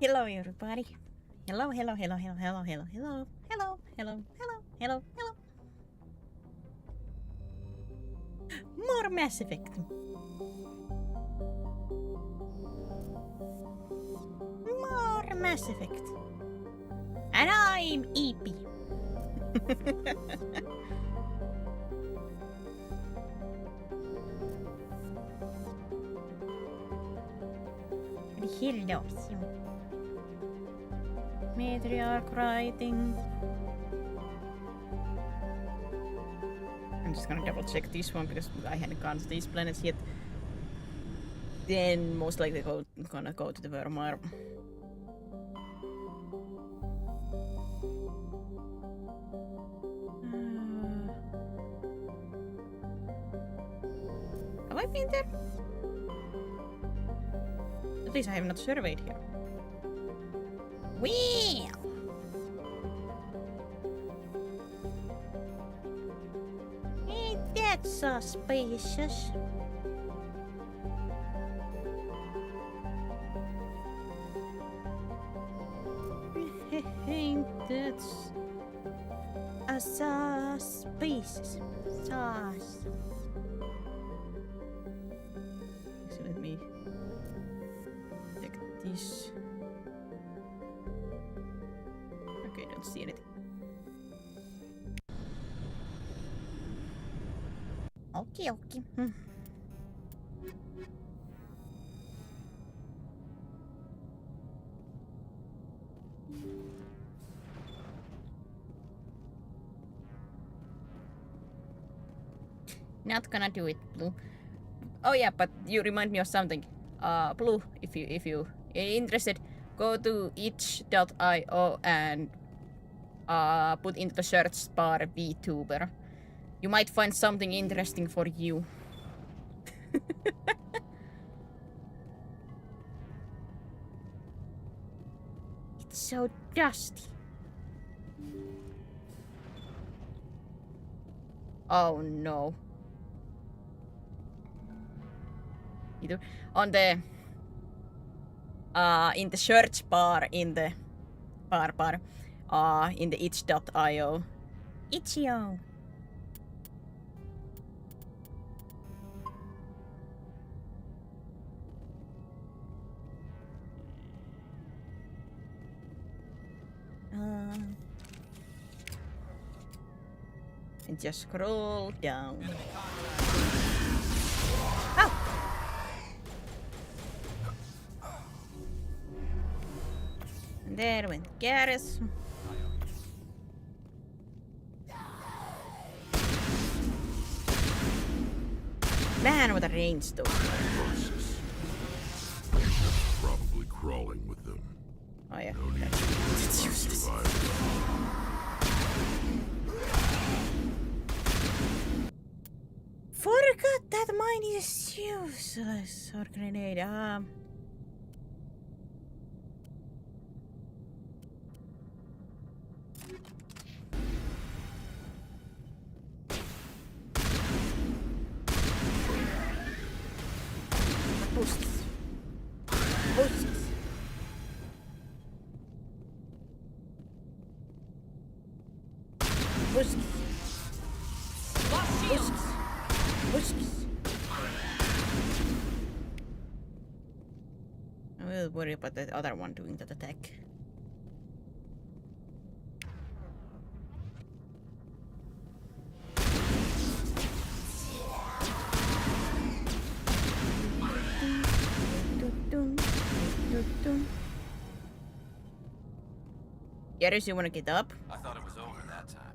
Hello, everybody. Hello, hello, hello, hello, hello, hello, hello, hello, hello, hello, hello, hello. More Mass Effect. More Mass Effect. And I'm EP. Hello. Matriarch writing. I'm just gonna double check this one because I hadn't gone to these planets yet. Then most likely gonna go to the Vermar. Have I been there? At least I have not surveyed here. Well. Ain't that suspicious? Ain't that suspicious? So let me take this. Okay, don't see anything. Okay. Not gonna do it, Blue. Oh yeah, but you remind me of something. Blue, if you are interested, go to itch.io and put into the search bar VTuber. You might find something interesting for you. It's so dusty. Oh no. Either on the in the search bar in the bar in the itch.io. Itch.io. And just scroll down. Oh! And there went Garrus. Man, what a range though. Probably crawling with them. Oh yeah. No need It's useless. Forgot that mine is useless. Or grenade. Boosts. Boosts. Boosts. Boosts. Boosts. I will worry about the other one doing that attack. Garrus, you wanna get up? I thought it was over that time.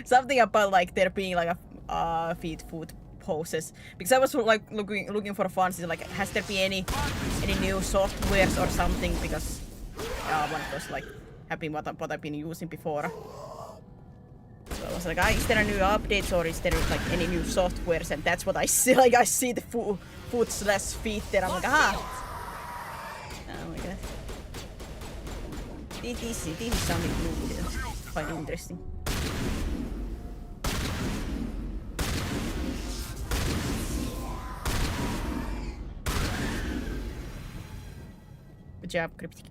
Something about like there being like a foot poses, because I was like looking for fun. So, like, has there been any new softwares or something? Because one of those like have been what I've been using before. So I was like, is there a new updates or is there like any new softwares? And that's what I see. Like I see the foot/feet there. I'm like, ah. Oh my god. This is something new. Quite interesting. Good job, Cryptic.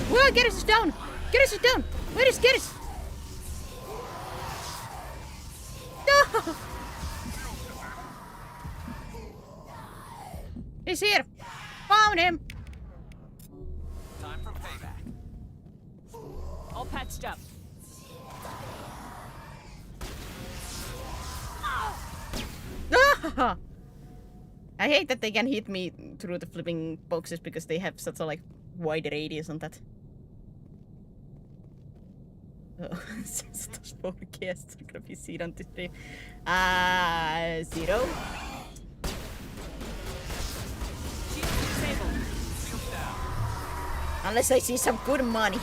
Whoa, Garrus is down! Garrus is down! Where is Garrus? No! He's here! Found him! Time for payback. All patched up. Ah! I hate that they can hit me through the flipping boxes because they have such a like wide radius on that. Oh, those four guests are gonna be seen on this stream. 0. Shield disabled. Shield down. Unless I see some good money.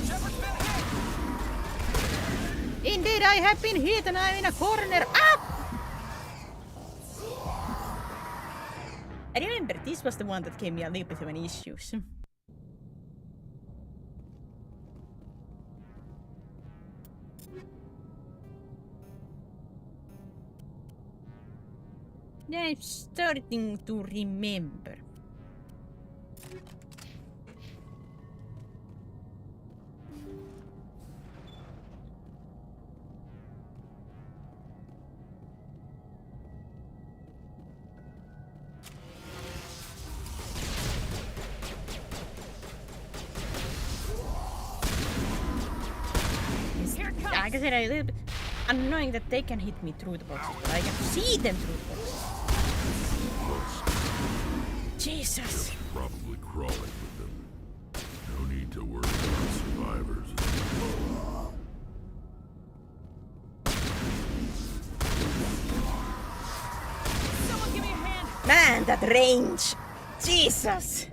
Shepard's been hit. Indeed, I have been hit and I'm in a corner. Ah! I remember this was the one that gave me a little bit of an issues. I'm starting to remember. Here it comes. Like I said, a little bit annoying that they can hit me through the boxes, but I can see them through the boxes. Jesus. Probably crawling with them. No need to worry about survivors. Someone give me a hand. Man, that range! Jesus!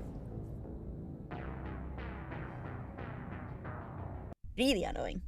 Really annoying.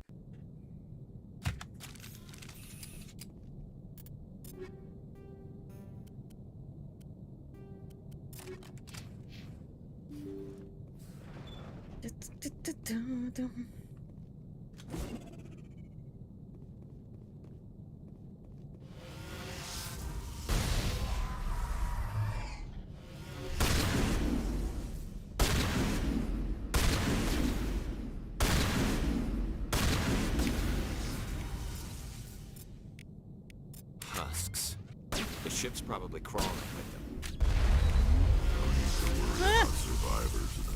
Husks. The ship's probably crawling with them. Ah! Survivors then.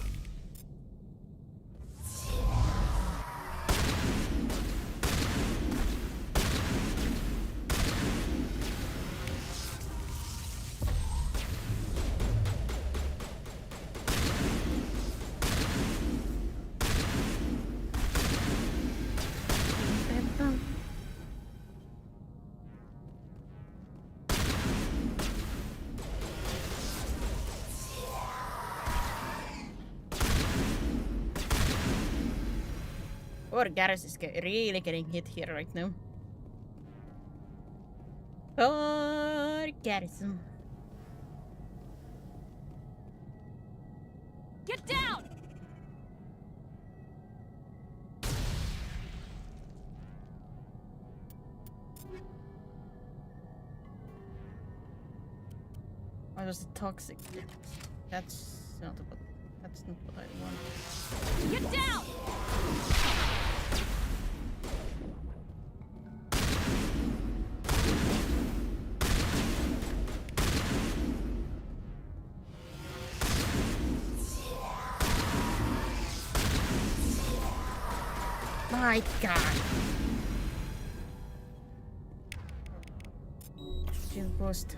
Or Garrus is really getting hit here right now. Or Garrison. Get down. What was the toxic? That's not what. That's not what I want. Get down. My God. Shield boost.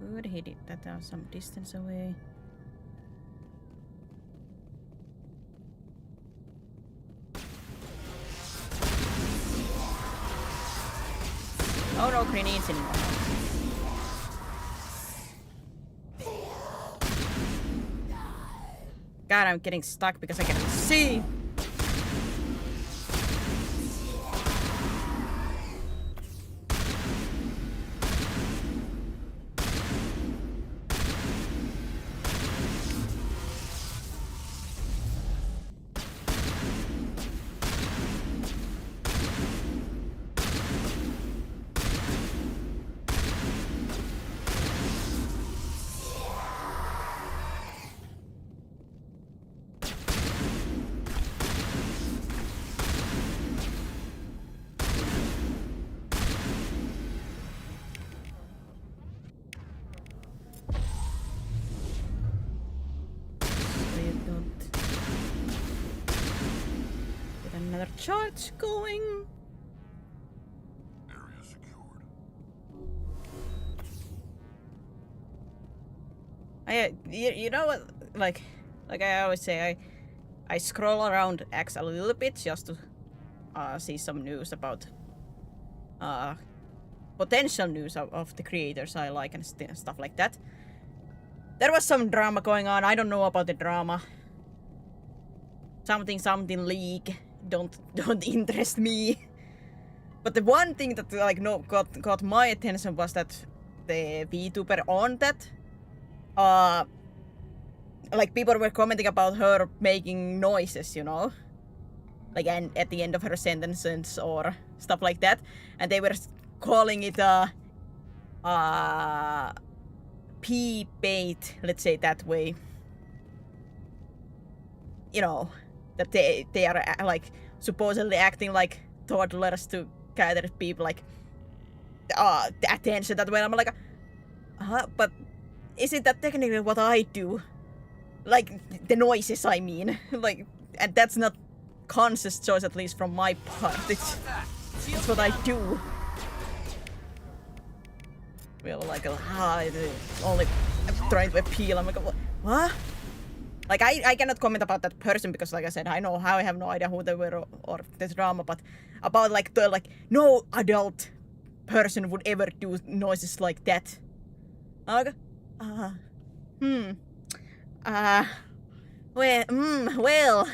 Good, he did that some distance away. Oh no, grenades anymore. God, I'm getting stuck because I cannot see. Another charge going. Area secured. You know what? Like I always say, I scroll around X a little bit just to see some news about potential news of the creators I like and stuff like that. There was some drama going on. I don't know about the drama. Something league. Don't interest me. But the one thing that like got my attention was that the VTuber on that, like people were commenting about her making noises, you know, like and at the end of her sentences or stuff like that, and they were calling it pee bait, let's say that way. You know. That they are like supposedly acting like toddlers to gather people like the attention that way. I'm like, but isn't that technically what I do? Like the noises, I mean, like, and that's not conscious choice, at least from my part. It's what I do. Well, like, only trying to appeal. I'm like, what? Like, I cannot comment about that person because, like I said, I have no idea who they were or the drama, but about, like, no adult person would ever do noises like that. I'm like, well.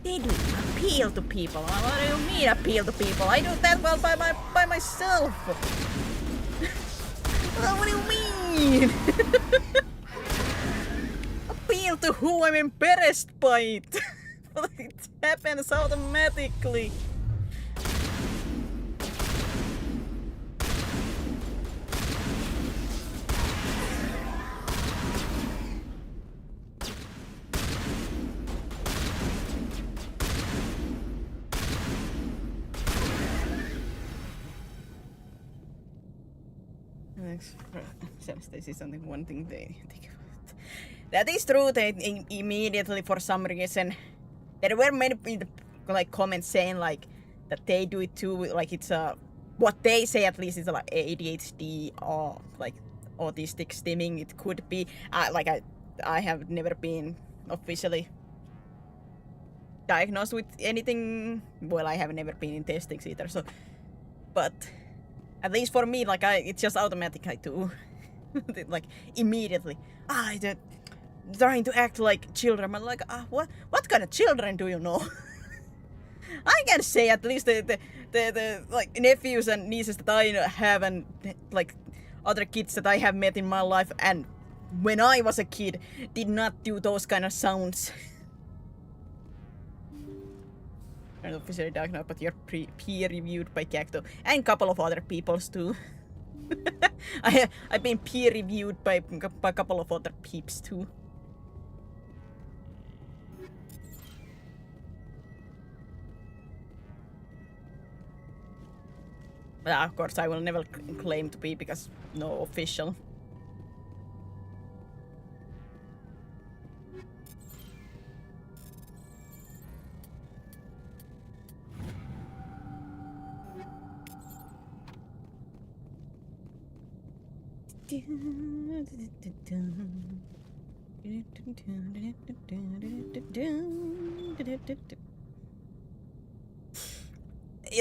They do appeal to people. What do you mean appeal to people? I do that well by myself. What do you mean? Appeal to who I'm embarrassed by it. It happens automatically. This is something one thing they think about. That is true. They immediately, for some reason, there were many like comments saying like that they do it too. Like it's what they say at least is like ADHD or like autistic stimming. It could be like I have never been officially diagnosed with anything. Well, I have never been in testings either. So, but at least for me, like it's just automatic. I do. Like immediately, they're trying to act like children. I'm like, what kind of children do you know? I can say at least the like nephews and nieces that I have and like other kids that I have met in my life and when I was a kid did not do those kind of sounds. I'm officially diagnosed, but you're peer reviewed by Cacto and a couple of other peoples too. I've been peer reviewed by a couple of other peeps too. But of course I will never claim to be because no official.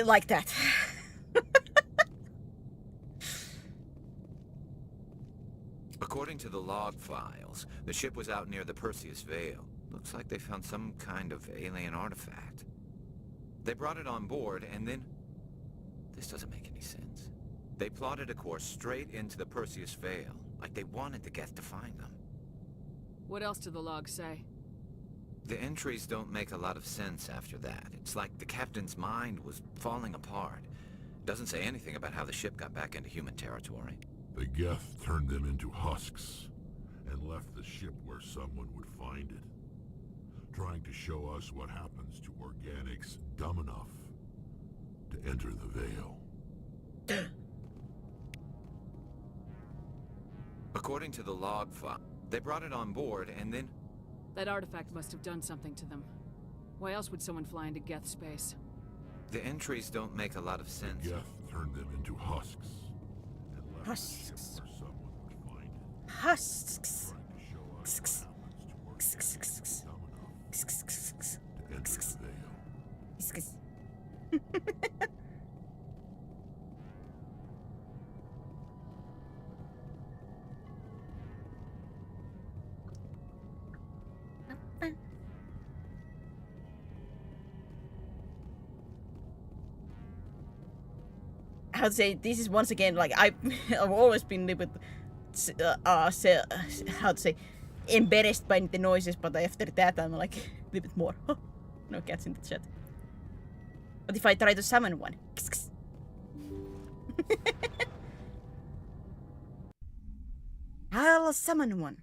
like that. According to the log files, the ship was out near the Perseus Vale. Looks like they found some kind of alien artifact. They brought it on board, and then... This doesn't make any sense. They plotted a course straight into the Perseus Vale, like they wanted the Geth to find them. What else do the logs say? The entries don't make a lot of sense after that. It's like the captain's mind was falling apart. Doesn't say anything about how the ship got back into human territory. The Geth turned them into husks and left the ship where someone would find it, trying to show us what happens to organics dumb enough to enter the Veil. According to the log file, they brought it on board, and then... That artifact must have done something to them. Why else would someone fly into Geth space? The entries don't make a lot of sense. The Geth turned them into husks and left the ship Husks. where someone would find it, Husks. trying to show us what happens to organics dumb enough to enter the Veil. How to say, this is once again like I've always been a little bit how to say, embarrassed by the noises, but after that I'm like a little bit more. No cats in the chat. But if I try to summon one, I'll summon one.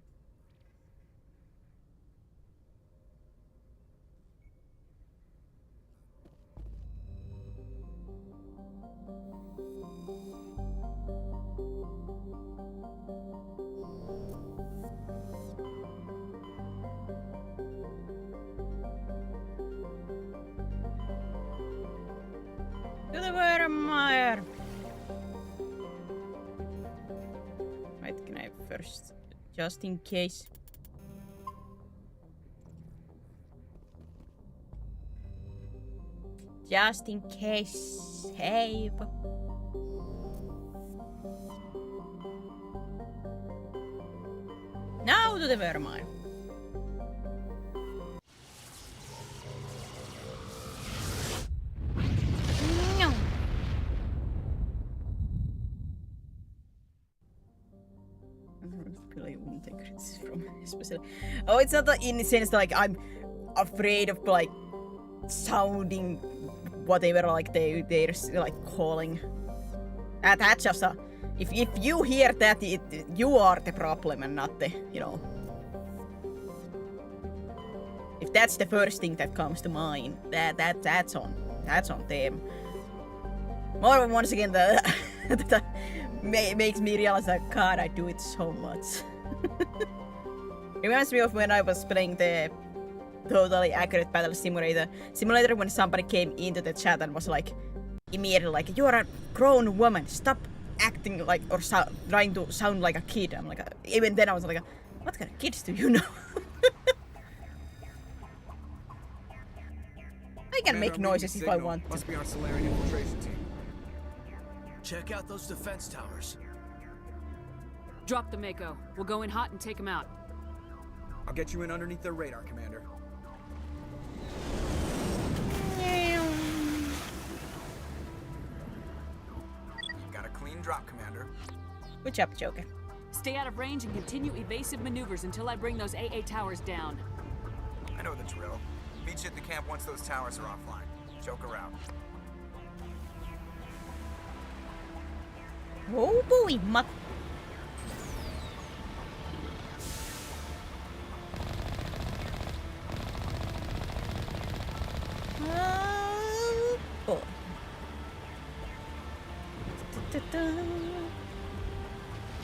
To the Vermeer! Wait, can I first, just in case? Just in case, save. Now to the Vermeer. No. Really wouldn't take criticism from especially. Oh, it's not in the sense that, like, I'm afraid of like sounding whatever like they're like calling. That's just a. If you hear that, you are the problem and not the, you know. If that's the first thing that comes to mind, that's on them. More once again, that makes me realize that God, I do it so much. Reminds me of when I was playing the Totally Accurate Battle Simulator when somebody came into the chat and was like, immediately like, "You're a grown woman. Stop acting like or trying to sound like a kid." I'm like, even then I was like, "What kind of kids do you know?" I can make noises if I want to. Must be our Solarian infiltration team. Check out those defense towers. Drop the Mako. We'll go in hot and take him out. I'll get you in underneath their radar, Commander. Got a clean drop, Commander. Good job, Joker. Stay out of range and continue evasive maneuvers until I bring those AA towers down. I know the drill. Meet you at the camp once those towers are offline. Joker out. Oh boy, Muck. Oh boy.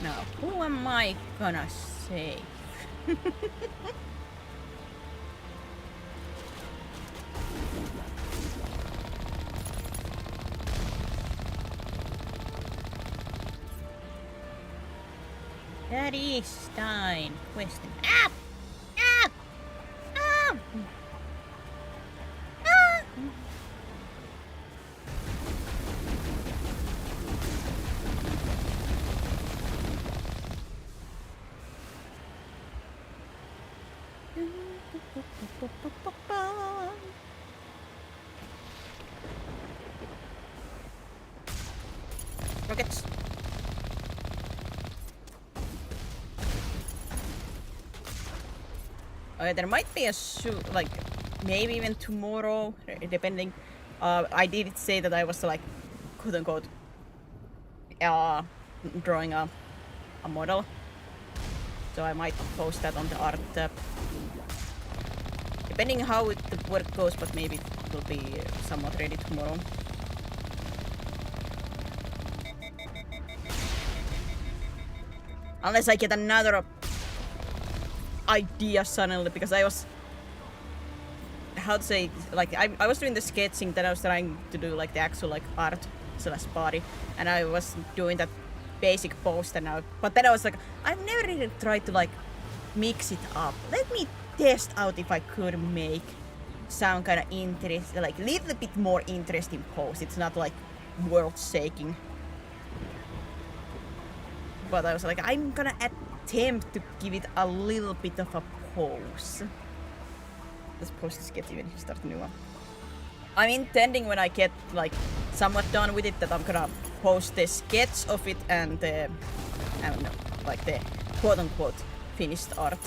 Now, who am I gonna save? Daddy Stein, question. Ah! Ah! Ah! Ah! There might be a like maybe even tomorrow, depending. I did say that I was like, quote unquote, drawing a model, so I might post that on the art tab. Depending how the work goes, but maybe it will be somewhat ready tomorrow. Unless I get another idea suddenly, because I was, how to say, like I was doing the sketching, then I was trying to do like the actual like art / body, and I was doing that basic poster now, but then I was like, I've never really tried to like mix it up. Let me test out if I could make some kind of interest, like little bit more interesting pose. It's not like world shaking. But I was like, I'm gonna attempt to give it a little bit of a pose. Let's post this sketch even start a new one. I'm intending when I get like somewhat done with it that I'm gonna post the sketch of it and the, I don't know, like the quote unquote finished art.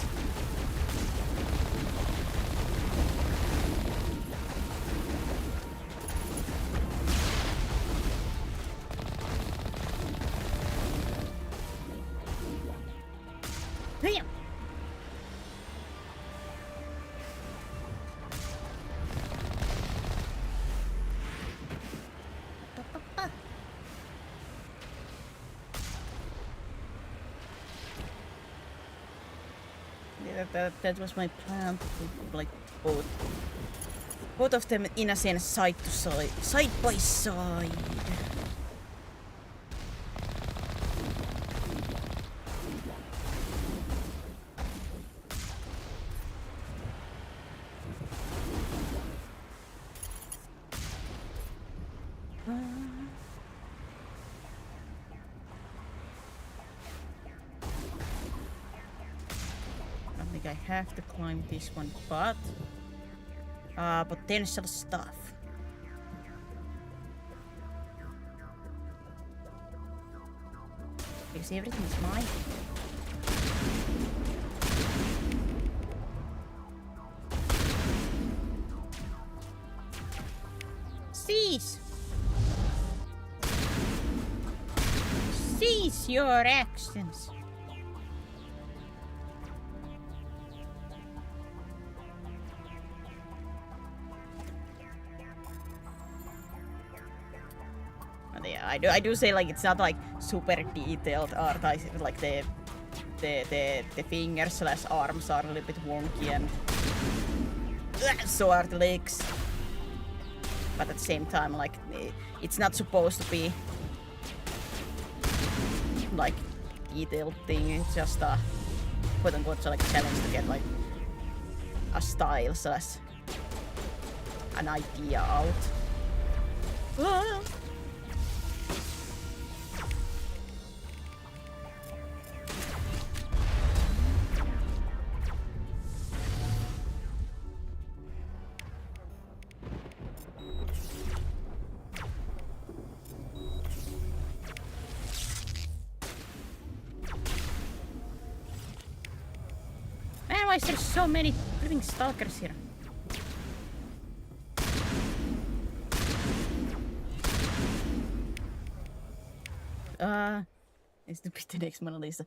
Damn. Yeah, that was my plan to like both of them in a sense side by side. I have to climb this one, but potential stuff. Because everything is mine. Cease! Cease your actions! Yeah, I do say like it's not like super detailed art. I like the fingers / arms are a little bit wonky and so are the legs. But at the same time, like it's not supposed to be like detailed thing. It's just a quote unquote like challenge to get like a style / an idea out. Ah! Why is there so many living stalkers here? It's to be the next Mona Lisa.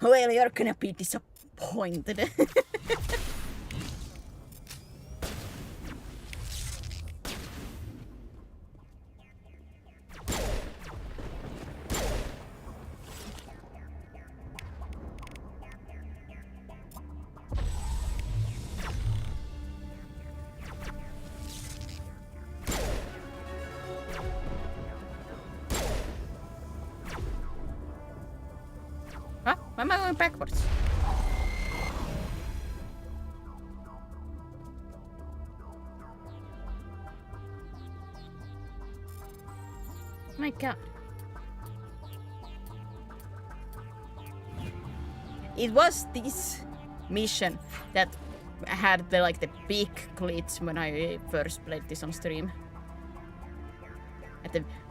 Well, you're gonna be disappointed. Huh? Why am I going backwards? My god. It was this mission that had the like the big glitch when I first played this on stream.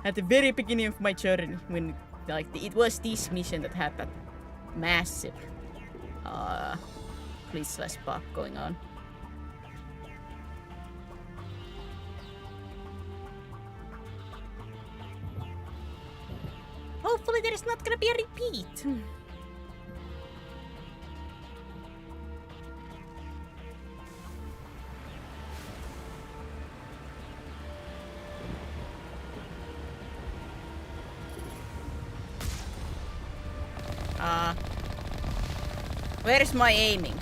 At the very beginning of my journey, when like it was this mission that had that massive please less pop going on. Hopefully there is not gonna be a repeat. Where is my aiming?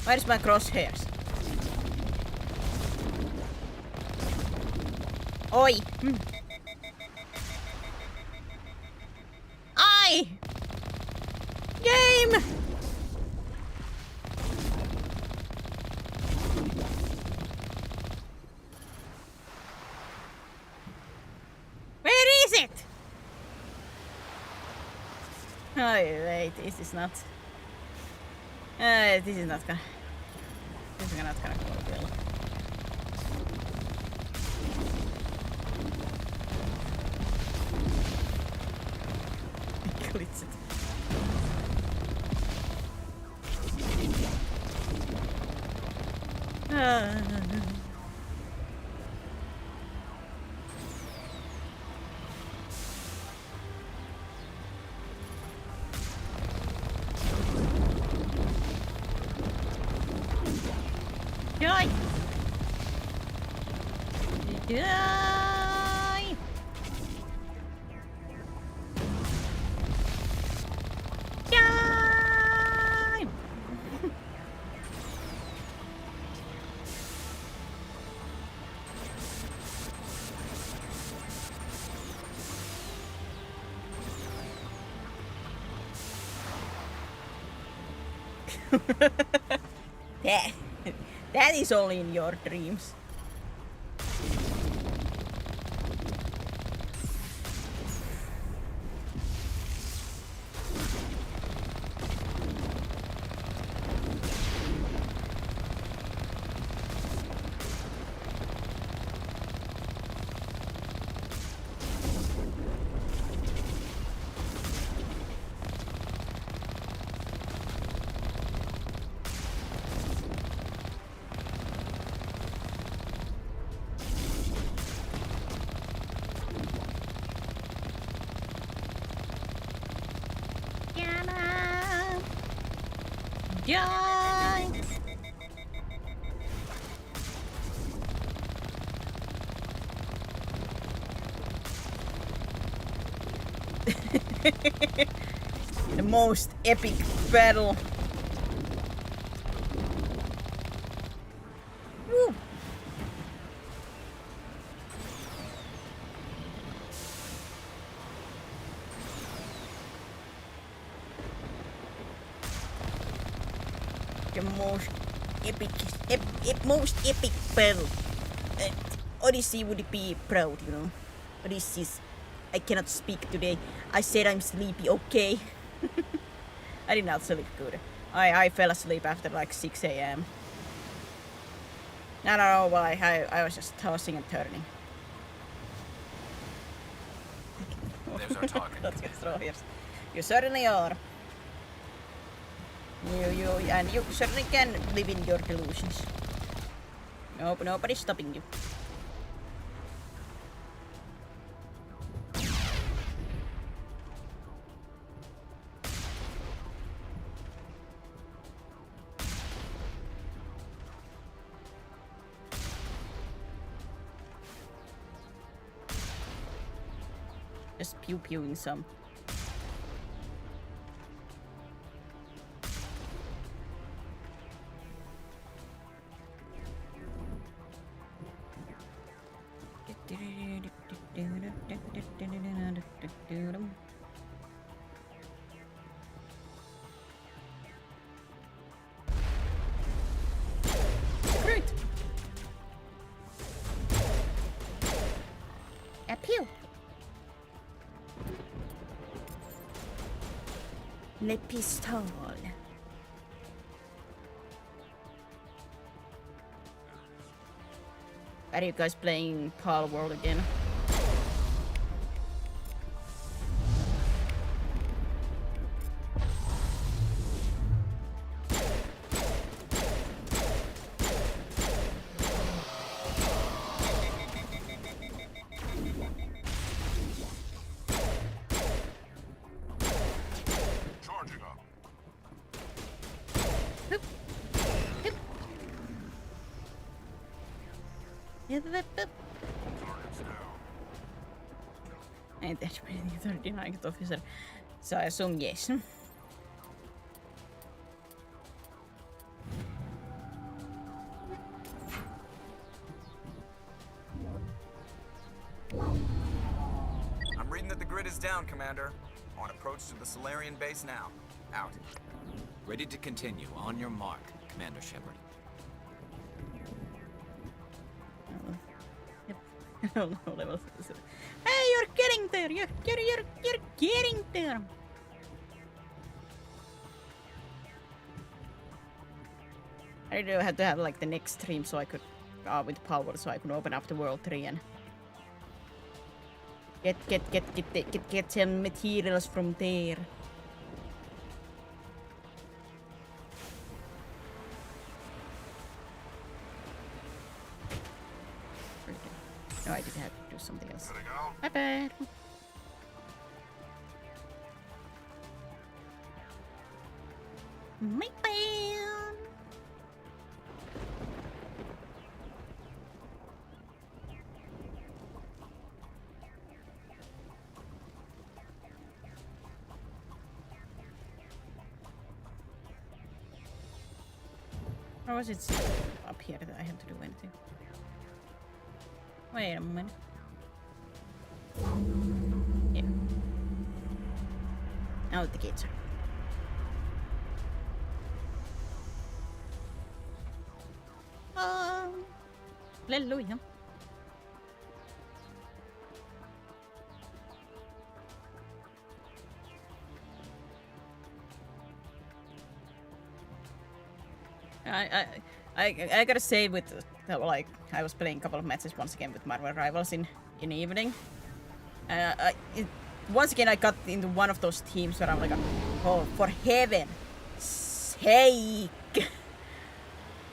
Where's my crosshairs? Oi! Ai! Game! Where is it? Oh wait, this is not. This is not gonna. This is not gonna go well. Glitched. Die! Die! Die! That is only in your dreams. Die! The most epic battle. Woo. The most epic battle. Odyssey would be proud, you know. Odysseus, I cannot speak today. I said I'm sleepy, okay? I did not sleep good. I fell asleep after like 6 a.m. I don't know why. I was just tossing and turning. There's our target. Let's get through here. You certainly are. You certainly can live in your delusions. Nope, nobody's stopping you. Just pew-pewing some. Great. A pew. Le pistol. Are you guys playing Palworld again? Ain't that anything denying officer? So I assume yes. I'm reading that the grid is down, Commander. On approach to the Solarian base now. Out. Ready to continue. On your mark, Commander Shepard. Yep. No levels. Hey, you're getting there. You're getting there. I do have to have like the next stream so I could with power so I could open up the World 3 and get some materials from there. No, I did have to do something else. My bad. My bad. Or was it up here that I have to do anything? Wait a minute. Yeah. Out the gates. Hallelujah. I gotta say with like I was playing a couple of matches once again with Marvel Rivals in the evening. Once again I got into one of those teams where I'm like, oh, for heaven's sake,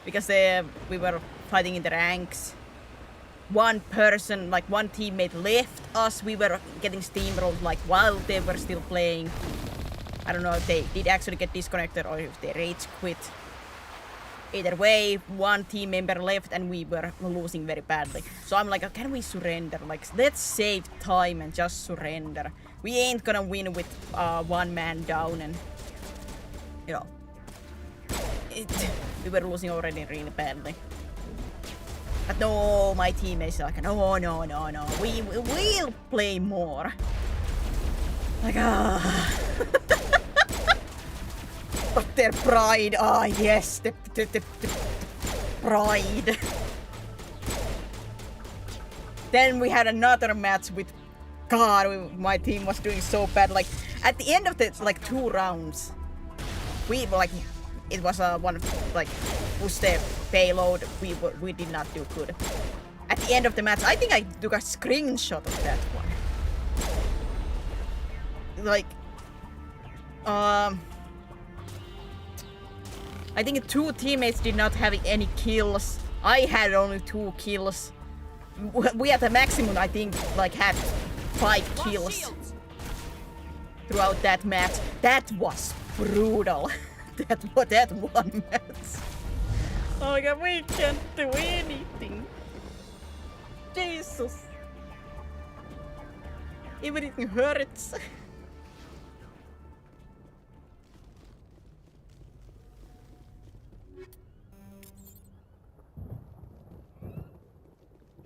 because we were fighting in the ranks. One person, like one teammate, left us. We were getting steamrolled like while they were still playing. I don't know if they did actually get disconnected or if they rage quit. Either way, one team member left and we were losing very badly. So I'm like, can we surrender? Like, let's save time and just surrender. We ain't gonna win with one man down and, you know, we were losing already really badly. But no, my teammates are like, no, we will play more. Like, But their pride, yes, the pride. Then we had another match with, God, my team was doing so bad. Like, at the end of the, like, 2 rounds, we, like, it was one, like, push the payload, we did not do good. At the end of the match, I think I took a screenshot of that one. Like, I think 2 teammates did not have any kills. I had only 2 kills. We at the maximum, I think, like had 5 kills throughout that match. That was brutal. that one match. Oh my god, we can't do anything. Jesus. Everything hurts.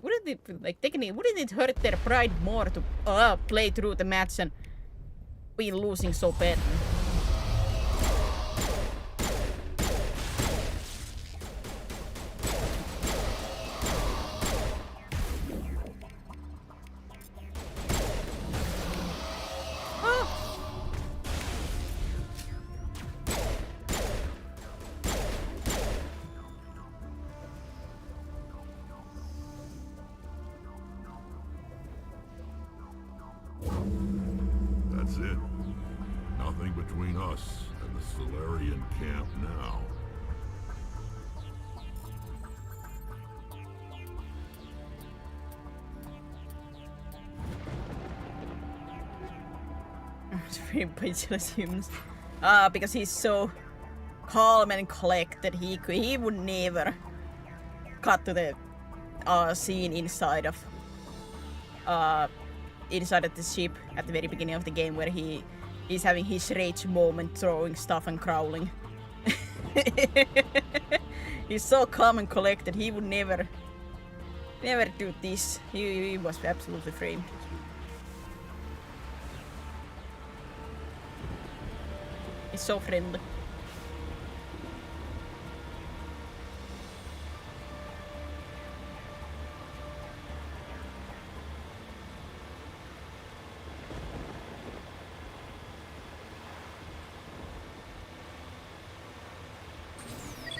Wouldn't it, like, technically, wouldn't it hurt their pride more to play through the match and be losing so badly? That's it. Nothing between us and the Solarian camp now. It's very Pitchless Humans. Because he's so calm and collected, he would never cut to the scene inside of the ship at the very beginning of the game where he is having his rage moment, throwing stuff and growling. He's so calm and collected. He would never do this. He was absolutely framed. He's so friendly.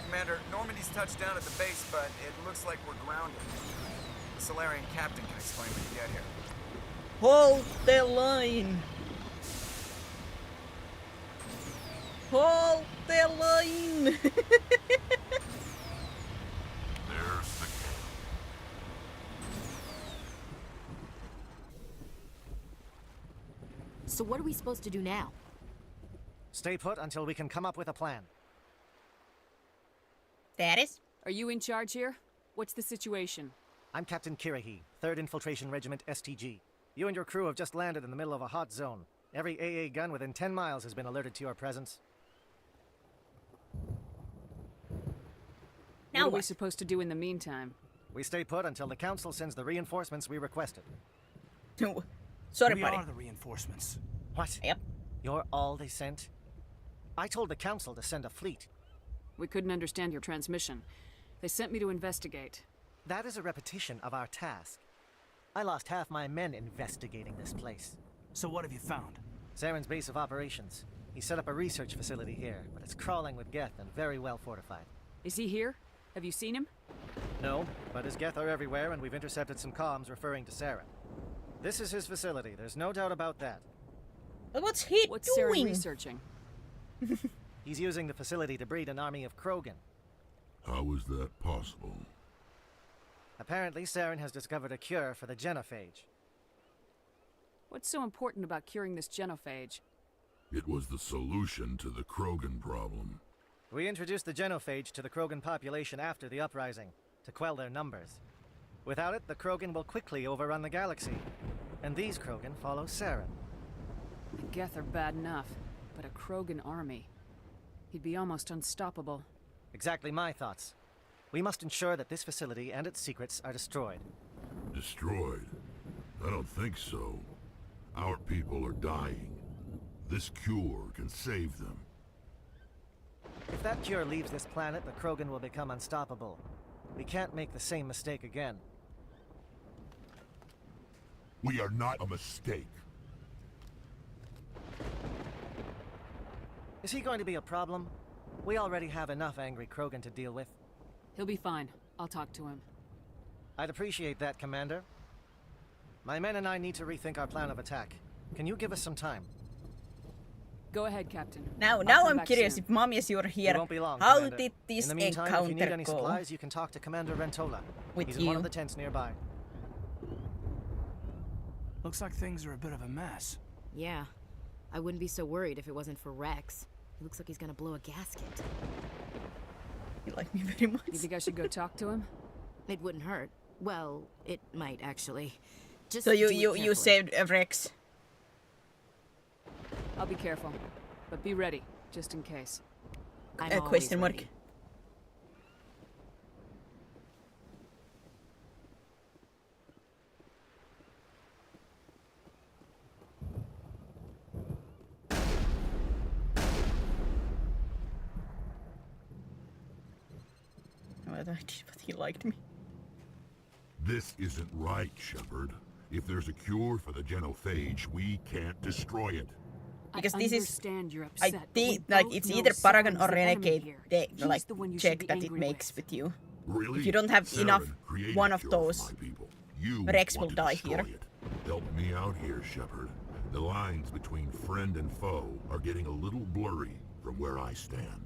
Commander, Normandy's touched down at the base, but it looks like we're grounded. The Solarian captain can explain when you get here. Hold the line! Hold the line! There's the camp. So what are we supposed to do now? Stay put until we can come up with a plan. That is. Are you in charge here? What's the situation? I'm Captain Kirahi, 3rd Infiltration Regiment STG. You and your crew have just landed in the middle of a hot zone. Every AA gun within 10 miles has been alerted to your presence. Now what are we what? supposed to do in the meantime? We stay put until the Council sends the reinforcements we requested. Sorry, We buddy. are the reinforcements. What? Yep. You're all they sent? I told the Council to send a fleet. We couldn't understand your transmission. They sent me to investigate. That is a repetition of our task. I lost half my men investigating this place. So what have you found? Saren's base of operations. He set up a research facility here, but it's crawling with Geth and very well fortified. Is he here? Have you seen him? No, but his Geth are everywhere, and we've intercepted some comms referring to Saren. This is his facility, there's no doubt about that. But what's he What's Saren doing? researching? He's using the facility to breed an army of Krogan. How is that possible? Apparently, Saren has discovered a cure for the genophage. What's so important about curing this genophage? It was the solution to the Krogan problem. We introduced the genophage to the Krogan population after the uprising, to quell their numbers. Without it, the Krogan will quickly overrun the galaxy. And these Krogan follow Saren. The Geth are bad enough, but a Krogan army. He'd be almost unstoppable. Exactly my thoughts. We must ensure that this facility and its secrets are destroyed. Destroyed? I don't think so. Our people are dying. This cure can save them. If that cure leaves this planet, the Krogan will become unstoppable. We can't make the same mistake again. We are not a mistake. Is he going to be a problem? We already have enough angry Krogan to deal with. He'll be fine. I'll talk to him. I'd appreciate that, Commander. My men and I need to rethink our plan of attack. Can you give us some time? Go ahead, Captain. Now I'll come I'm back curious soon. if Mommy, as you're It here, won't be long, how Commander. did this In the meantime, if you need encounter any go? supplies, you can talk to Commander Rentola. With He's in one you? of the tents nearby. Looks like things are a bit of a mess. Yeah. I wouldn't be so worried if it wasn't for Rex. He looks like he's gonna blow a gasket. You like me very much. You think I should go talk to him? It wouldn't hurt. Well, it might actually. Just So do it you carefully. saved Rex. I'll be careful. But be ready, just in case. I'm A always question mark. ready. But he liked me. This isn't right, Shepard. If there's a cure for the genophage, we can't destroy it. Because I this is, understand you're I upset. but think, we like, both it's know either Paragon Saren's or the enemy Renegade here. they, He's like, the one you should check be that it angry makes with you. Really? If you don't have Saren enough created one a of cure for those, my people. You Rex want will to die destroy here. it. Help me out here, Shepard. The lines between friend and foe are getting a little blurry from where I stand.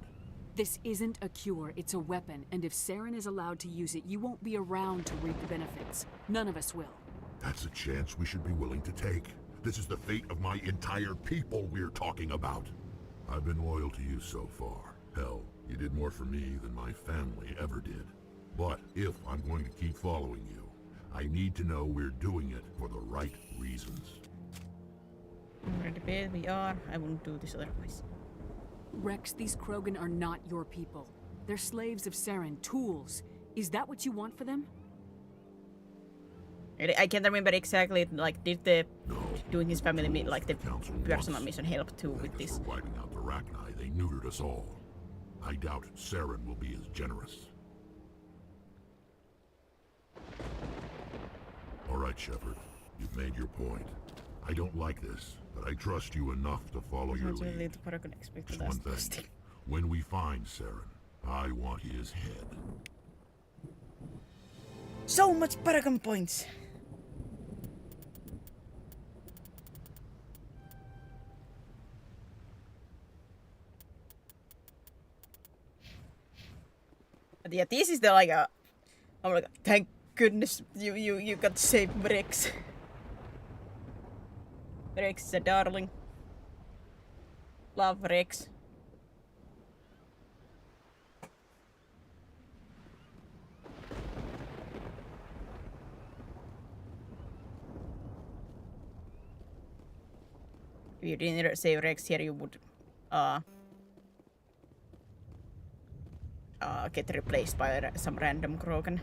This isn't a cure, it's a weapon, and if Saren is allowed to use it, you won't be around to reap the benefits. None of us will. That's a chance we should be willing to take. This is the fate of my entire people we're talking about. I've been loyal to you so far. Hell, you did more for me than my family ever did. But if I'm going to keep following you, I need to know we're doing it for the right reasons. Already bad we are. I wouldn't do this otherwise. Rex, these Krogan are not your people. They're slaves of Saren, tools. Is that what you want for them? I can't remember exactly, like, did the No. doing his family like the Council personal wants mission help too with Thank us this? for wiping out the Rachni. They neutered us all. I doubt Saren will be as generous. All right, Shepard. You've made your point. I don't like this, but I trust you enough to follow your Not really lead. the Paragon expect Just that one that's thing. When we find Saren, I want his head. So much Paragon points. But yeah, this is the like a. I'm like, thank goodness you got to save Rex. Rex is a darling. Love Rex. If you didn't save Rex here, you would get replaced by some random Krogan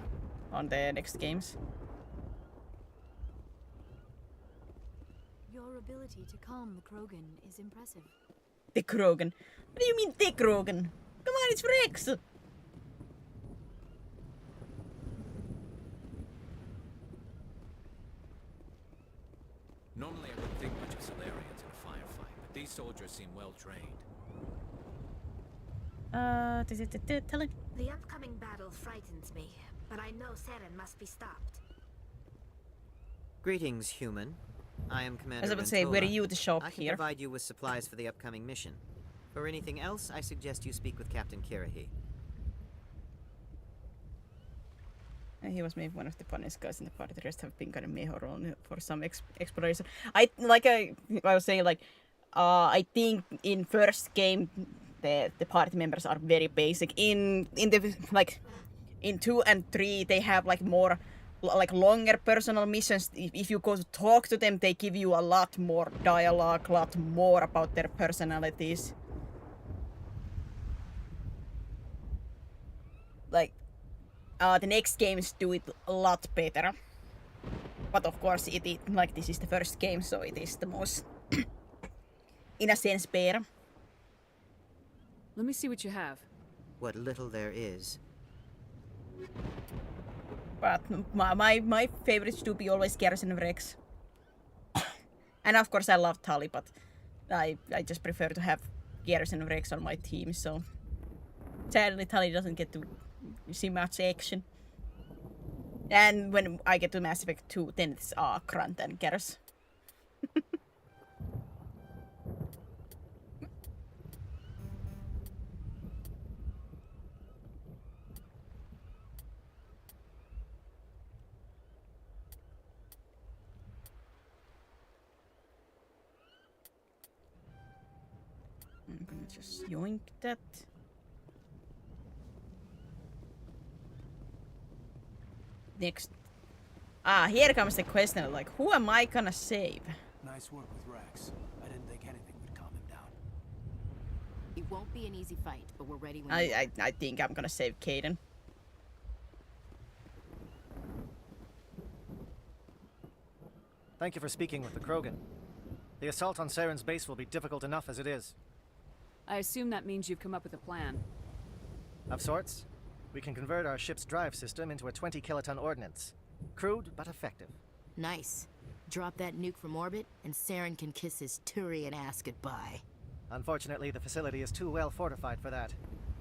on the next games. Your ability to calm the Krogan is impressive. The Krogan. What do you mean, the Krogan? Come on, it's Rex! Normally I wouldn't think much of Solarians in a firefight, but these soldiers seem well trained. Tell him. The upcoming battle frightens me, but I know Saren must be stopped. Greetings, human. I am Commander As I would say, where are Ventola. you to shop I can here? provide you with supplies for the upcoming mission. For anything else, I suggest you speak with Captain Kirahi. He was maybe one of the funniest guys in the party. The rest have been kind of meh or on for some exploration. I was saying, like, I think in first game the party members are very basic. In the like in 2 and 3 they have like more like longer personal missions. If you go to talk to them, they give you a lot more dialogue, a lot more about their personalities. Like the next games do it a lot better. But of course it is like this is the first game, so it is the most in a sense better. Let me see what you have. What little there is. But my favorites do be always Garrison and Rex. And of course I love Tali, but I just prefer to have Garrison and Rex on my team, so sadly Tali doesn't get to see much action. And when I get to Mass Effect 2, then it's Grant and Garrus. I'm gonna just yoink that. Next. Here comes the question, like, who am I gonna save? Nice work with Rex. I didn't think anything would calm him down. It won't be an easy fight, but we're ready when you are. I think I'm gonna save Kaidan. Thank you for speaking with the Krogan. The assault on Saren's base will be difficult enough as it is. I assume that means you've come up with a plan. Of sorts. We can convert our ship's drive system into a 20-kiloton ordnance. Crude, but effective. Nice. Drop that nuke from orbit, and Saren can kiss his Turian ass goodbye. Unfortunately, the facility is too well fortified for that.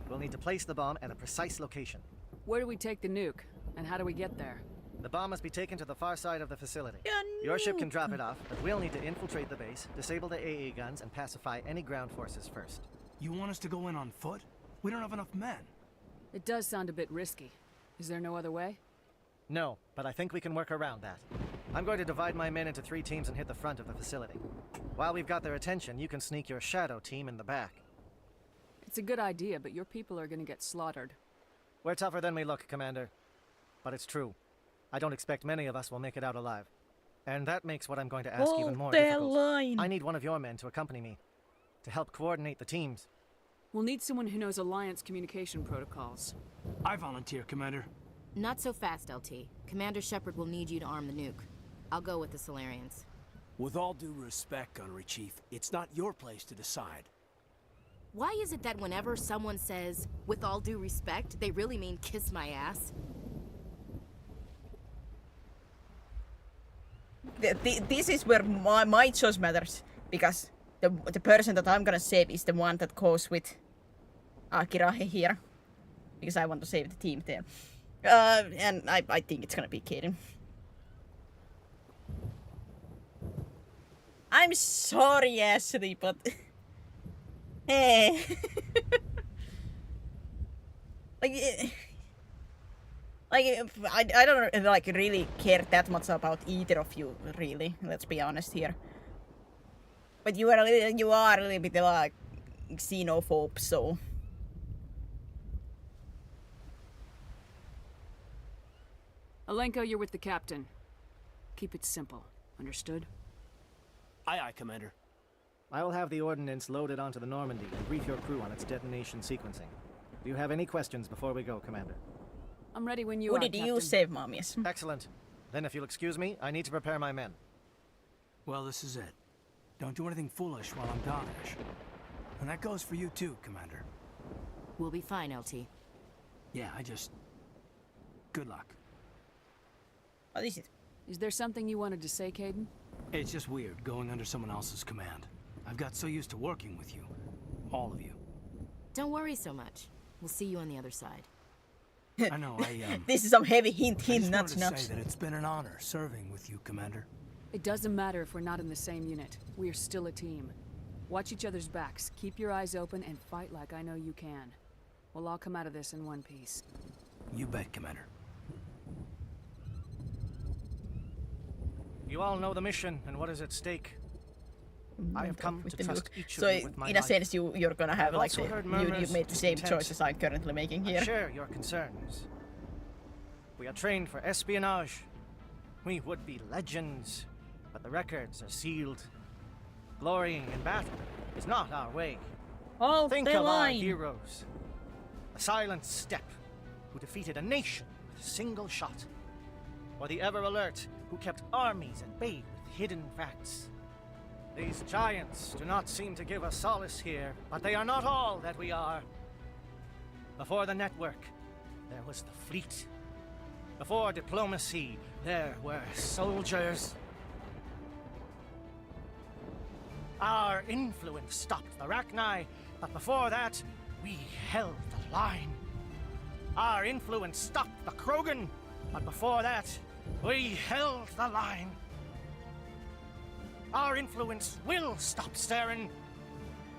We'll need to place the bomb at a precise location. Where do we take the nuke? And how do we get there? The bomb must be taken to the far side of the facility. Yeah, Your ship can nuke. drop it off, but we'll need to infiltrate the base, disable the AA guns, and pacify any ground forces first. You want us to go in on foot? We don't have enough men. It does sound a bit risky. Is there no other way? No, but I think we can work around that. I'm going to divide my men into 3 teams and hit the front of the facility. While we've got their attention, you can sneak your shadow team in the back. It's a good idea, but your people are gonna get slaughtered. We're tougher than we look, Commander. but it's true. I don't expect many of us will make it out alive. And that makes what I'm going to ask Hold even more the difficult. line. I need one of your men to accompany me, to help coordinate the teams. We'll need someone who knows Alliance communication protocols. I volunteer, Commander. Not so fast, LT. Commander Shepard will need you to arm the nuke. I'll go with the Solarians. With all due respect, Gunnery Chief, it's not your place to decide. Why is it that whenever someone says, with all due respect, they really mean kiss my ass? This is where my choice matters, because the person that I'm gonna save is the one that goes with Akirahe here, because I want to save the team there. And I think it's gonna be Kaden. I'm sorry, Ashley, but hey, I don't like really care that much about either of you, really. Let's be honest here. But you are a little bit like xenophobe, so. Alenko, you're with the captain. Keep it simple. Understood? Aye, aye, Commander. I will have the ordnance loaded onto the Normandy and brief your crew on its detonation sequencing. Do you have any questions before we go, Commander? I'm ready when you Who are, did you Captain. save, Mommies? Excellent. Then if you'll excuse me, I need to prepare my men. Well, this is it. Don't do anything foolish while I'm gone, Ash. And that goes for you too, Commander. We'll be fine, LT. Yeah, good luck. What is it? Is there something you wanted to say, Caden? It's just weird going under someone else's command. I've got so used to working with you. All of you. Don't worry so much. We'll see you on the other side. I know, I This is some heavy hint, I just nuts, wanted to nuts. say that it's been an honor serving with you, Commander. It doesn't matter if we're not in the same unit. We are still a team. Watch each other's backs, keep your eyes open, and fight like I know you can. We'll all come out of this in one piece. You bet, Commander. You all know the mission and what is at stake. I have come With to the trust nuke. each So of you with my in a life. sense, you're gonna have I've like also heard you murmurs, made the same discontent. choices I'm currently making I here. share your concerns. We are trained for espionage. We would be legends, but the records are sealed. Glorying in battle is not our way. Hold Think the of our line. heroes. The silent step, who defeated a nation with a single shot. Or the ever alert, who kept armies at bay with hidden facts. These giants do not seem to give us solace here, but they are not all that we are. Before the network, there was the fleet. Before diplomacy, there were soldiers. Our influence stopped the Rachni, but before that, we held the line. Our influence stopped the Krogan, but before that, we held the line. Our influence will stop Saren.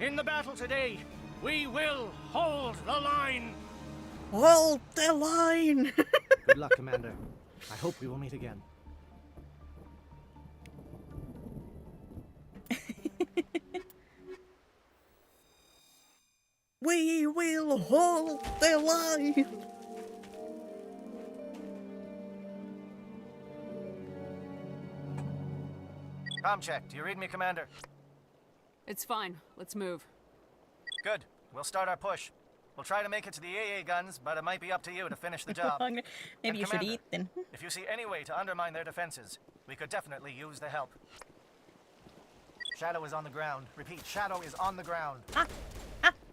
In the battle today, we will hold the line. Hold the line. Good luck, Commander. I hope we will meet again. We will hold the line. Com check. Do you read me, Commander? It's fine. Let's move. Good. We'll start our push. We'll try to make it to the AA guns, but it might be up to you to finish the job. Maybe And you should Commander, eat then. If you see any way to undermine their defenses, we could definitely use the help. Shadow is on the ground. Repeat, Shadow is on the ground.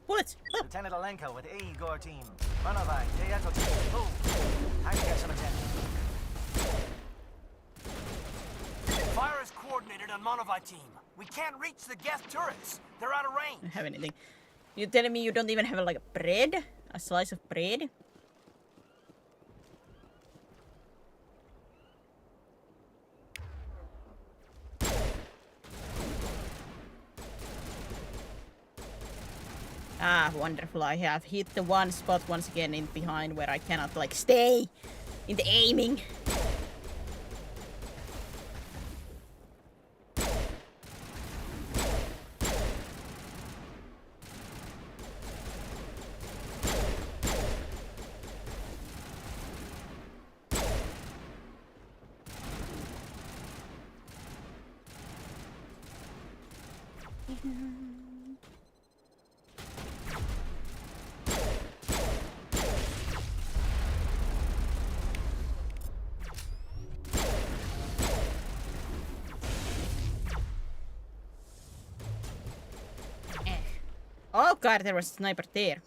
Bullets. Lieutenant Alenko with A. Igor team. Manovai, Deeto team. Move. Time to get some attention. Fire is coordinated on Monovai team. We can't reach the gas turrets. They're out of I don't range. have anything. You're telling me you don't even have like a bread? A slice of bread? Ah, wonderful. I have hit the one spot once again in behind where I cannot like stay in the aiming. Oh god, there was a sniper there.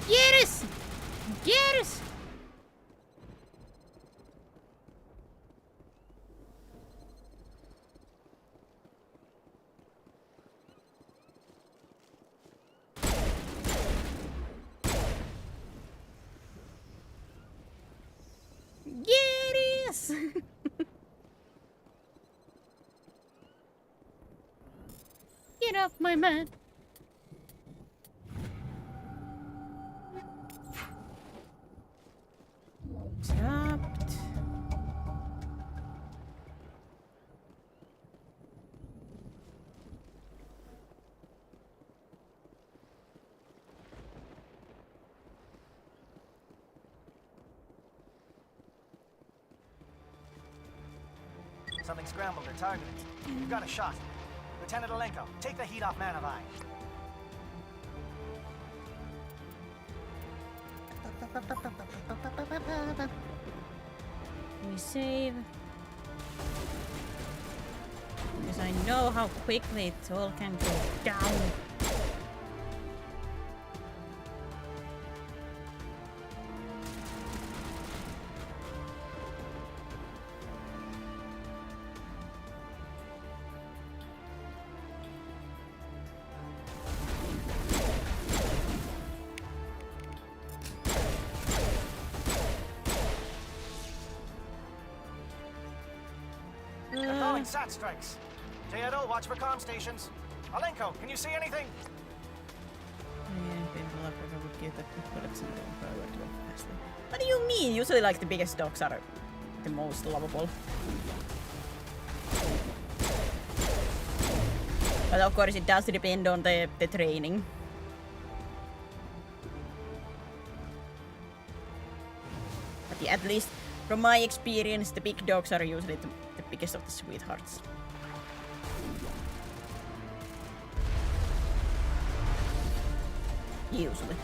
Yes! Yes! Yes! Get up, my man. Stopped. Something scrambled or targeted. You've got a shot. Lieutenant Alenko, take the heat off Manavai. We save. Because I know how quickly it all can go down. They're calling SAT strikes. Teodo, watch for comm stations. Alenko, can you see anything? What do you mean? Usually like the biggest dogs are the most lovable. But of course it does depend on the training. But yeah, at least from my experience, the big dogs are usually the biggest of the sweethearts. Usually.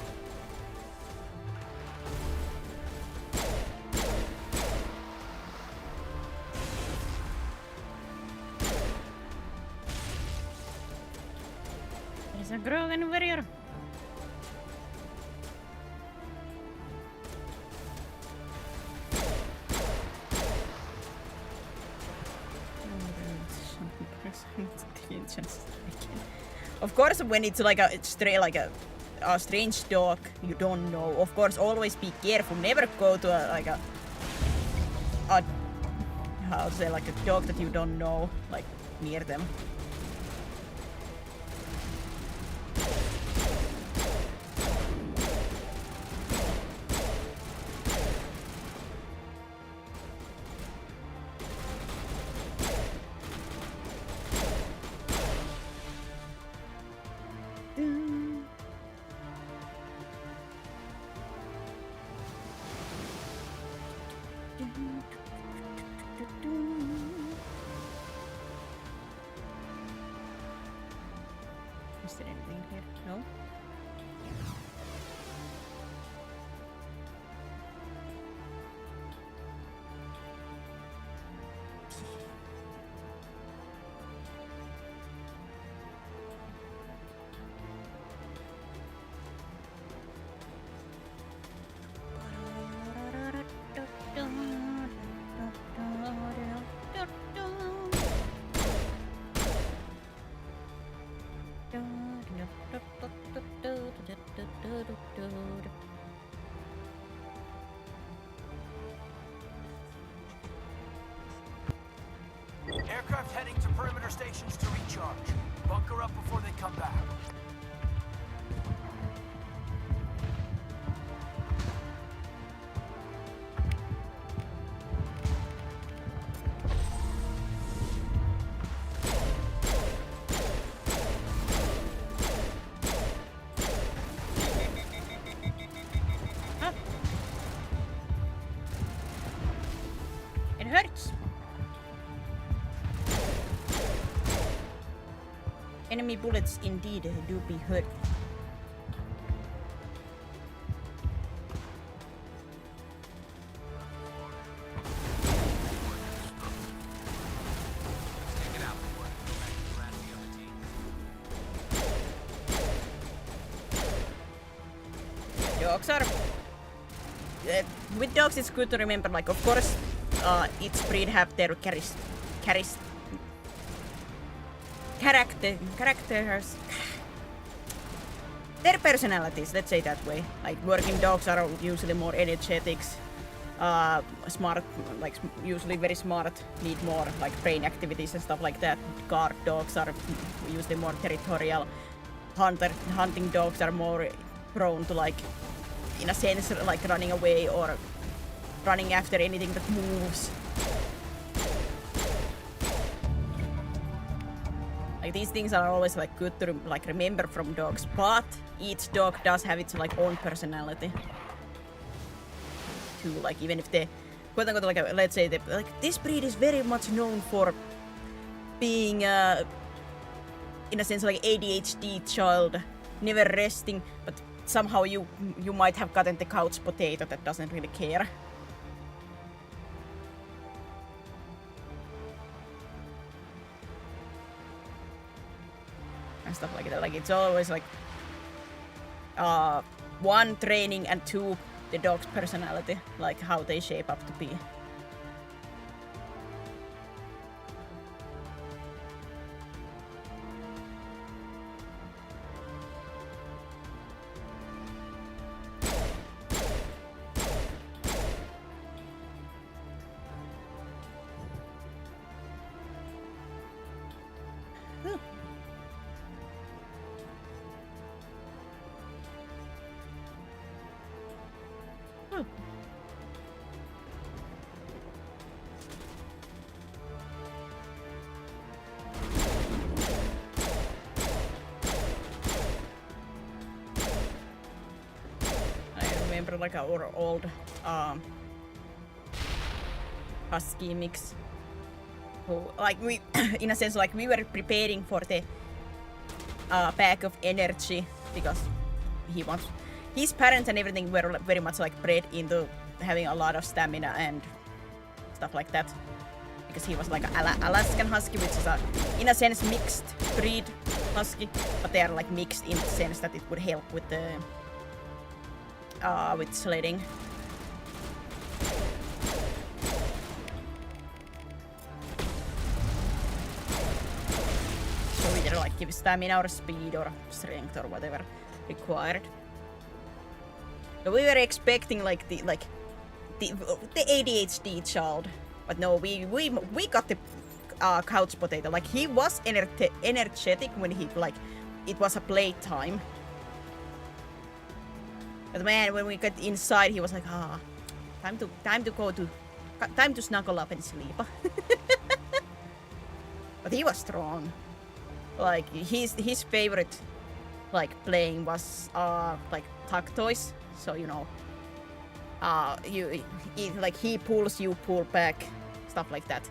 There's a Grogan warrior. Of course, when it's like a strange dog you don't know, of course always be careful. Never go to a how to say, like a dog that you don't know, like near them. Is there anything here? No? your stations to recharge. Bunker up before they come back. It hurts. Enemy bullets indeed do be hurt. Dogs are... with dogs it's good to remember, like, of course, each breed have their characters, their personalities, let's say that way. Like, working dogs are usually more energetic, smart, like usually very smart, need more like brain activities and stuff like that. Guard dogs are usually more territorial. Hunting dogs are more prone to, like, in a sense, like running away or running after anything that moves. Like, these things are always like good to remember from dogs, but each dog does have its like own personality too. Like, even if they, quote unquote, like, let's say they, like, this breed is very much known for being in a sense like ADHD child, never resting, but somehow you might have gotten the couch potato that doesn't really care. And stuff like that. Like, it's always like one, training, and two, the dog's personality, like how they shape up to be. Like our old husky mix, who, like, we in a sense, like, we were preparing for the pack of energy because his parents and everything were very much like bred into having a lot of stamina and stuff like that, because he was like an Alaskan husky, which is in a sense mixed breed husky, but they are like mixed in the sense that it would help with the with sledding. So either like give stamina or speed or strength or whatever required. So we were expecting like the ADHD child, but no, we got the couch potato. Like, he was energetic when he, like, it was a playtime. But man, when we got inside, he was like, time to snuggle up and sleep. But he was strong. Like, his favorite, like, playing was like tug toys. So, you know, like, he pulls, you pull back, stuff like that.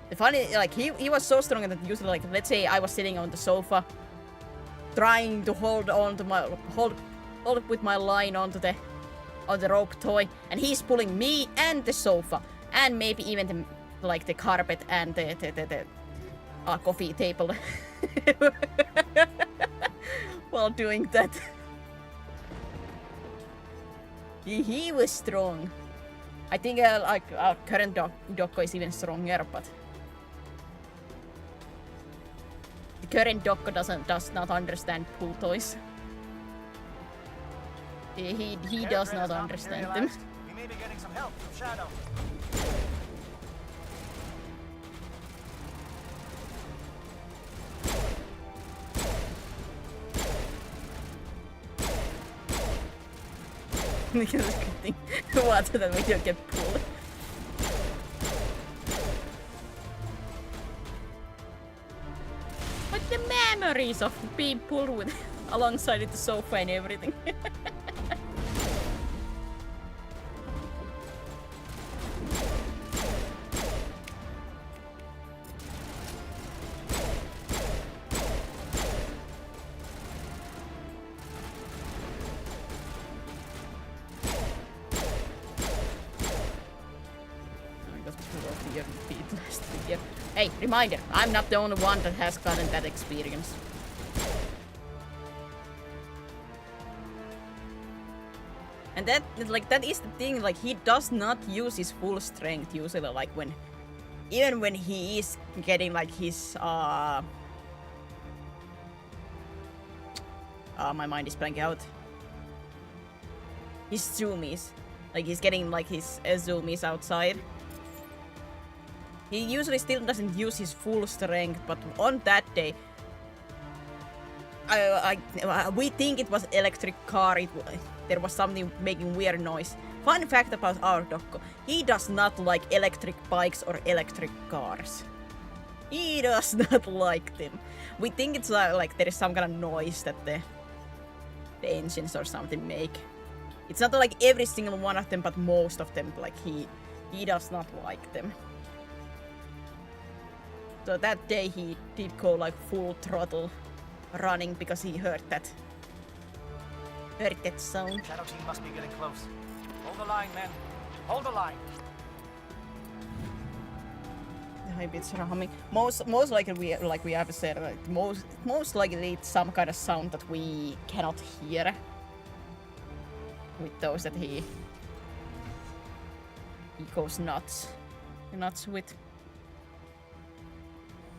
The funny, like, he was so strong that usually, like, let's say I was sitting on the sofa, trying to hold with my line onto the rope toy, and he's pulling me and the sofa, and maybe even the carpet and the coffee table while doing that. He was strong. I think like our current Dokko is even stronger, but the current Dokko does not understand pull toys. He does not understand them. We may be getting some help from Shadow. Because it's a good thing. What? That we don't get pulled. But the memories of being pulled with alongside the sofa and everything. Hey, reminder, I'm not the only one that has gotten that experience. And that is the thing, like he does not use his full strength usually, like even when he is getting like his my mind is blanking out. His zoomies. Like he's getting like his zoomies outside. He usually still doesn't use his full strength, but on that day, we think it was electric car. There was something making weird noise. Fun fact about our Dokko: he does not like electric bikes or electric cars. He does not like them. We think it's like there is some kind of noise that the engines or something make. It's not like every single one of them, but most of them. Like he does not like them. So that day he did go like full throttle running because he heard that sound. Shadow team must be getting close. Hold the line, men. Hold the line. Maybe it's humming. Most likely we have said, like, most likely it's some kind of sound that we cannot hear. With those that he goes nuts with.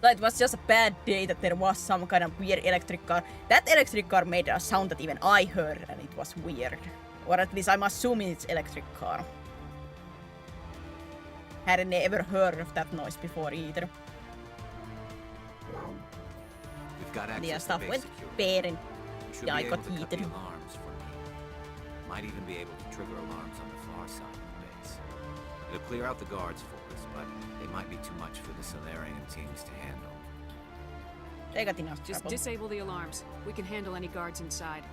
So it was just a bad day that there was some kind of weird electric car. That electric car made a sound that even I heard, and it was weird. Or at least I'm assuming it's electric car. Hadn't never heard of that noise before either. We've got access Yeah, to stuff base went security. bad and We should yeah, I be got able to cut the eaten. alarms from here. Might even be able to trigger alarms on the far side of the base. It'll clear out the guards for us, but they might be too much for the Solarian teams to handle. They got enough Just trouble. disable the alarms. We can handle any guards inside.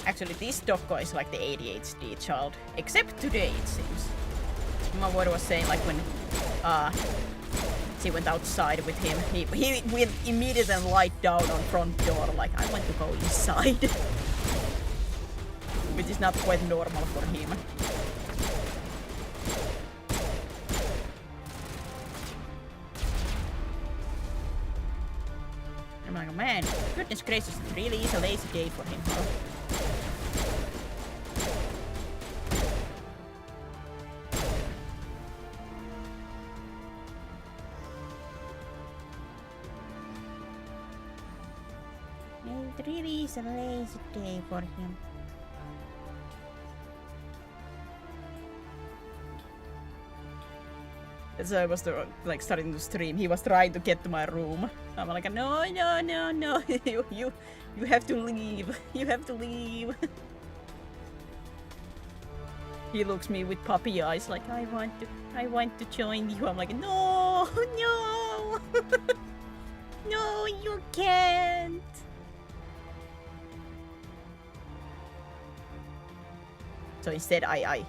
Actually, this Dokko is like the ADHD child. Except today, it seems. My word was saying, like, when she went outside with him, he went immediately and lied down on front door, like, I want to go inside. Which is not quite normal for him. I'm like, man, goodness gracious, it really is a lazy day for him, huh? It really is a lazy day for him. As I was like starting to stream, he was trying to get to my room. I'm like, no, you have to leave. You have to leave. He looks me with puppy eyes, like I want to join you. I'm like, no, no, you can't. So instead, I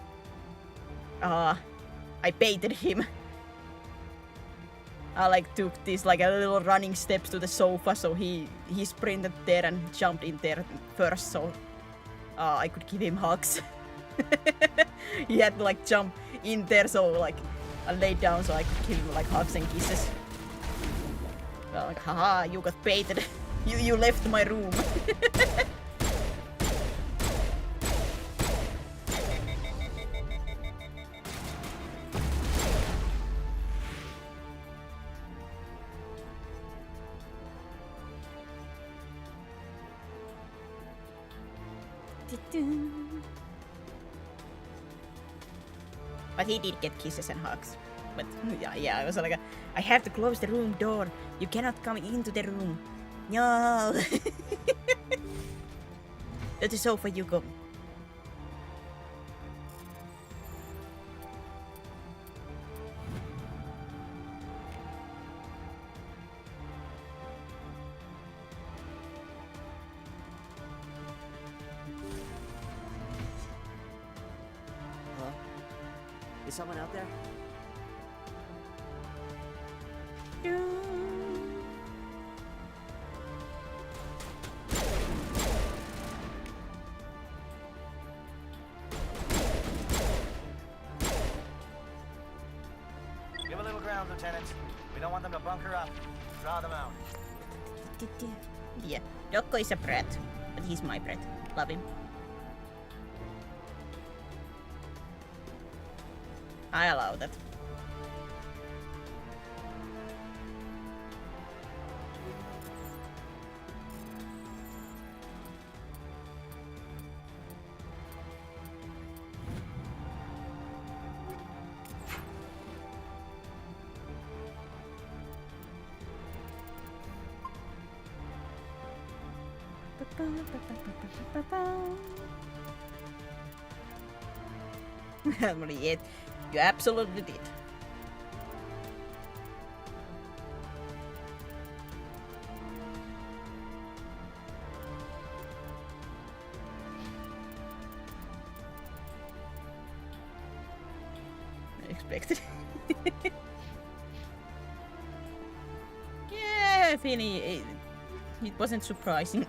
baited him. I like took this like a little running steps to the sofa, so he sprinted there and jumped in there first, so I could give him hugs. He had to like jump in there, so like I laid down so I could give him like hugs and kisses. Well, like, haha, you got baited. You left my room. But he did get kisses and hugs. But yeah, I was like, I have to close the room door. You cannot come into the room. No. To the sofa you go. Hello? Is someone out there? Give a little ground, Lieutenant. We don't want them to bunker up. Draw them out. Yeah, Rocco is a brat, but he's my brat. Love him. I allow that. Yet, you absolutely did. I expected. Yeah, I feel it wasn't surprising.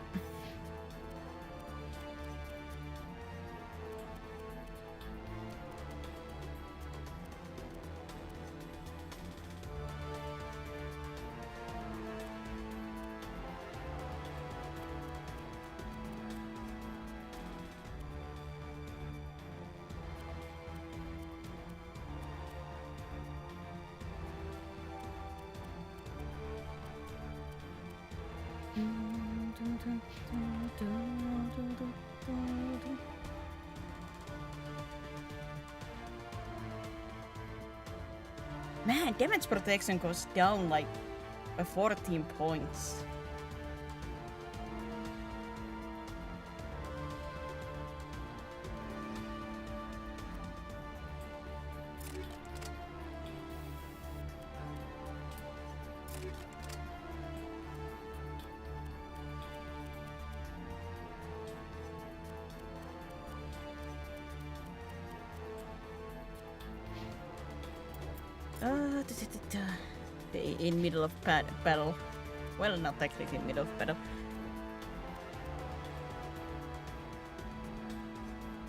Man, damage protection goes down like by 14 points. In middle of battle. Well, not technically middle of battle.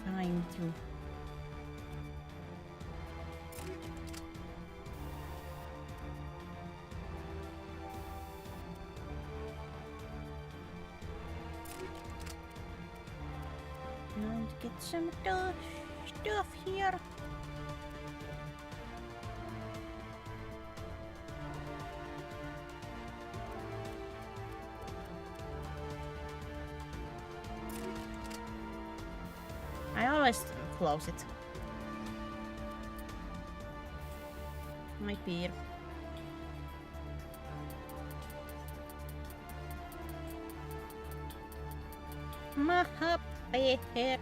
Trying to... Trying to get some stuff here. I always close it. My beer. My happy head.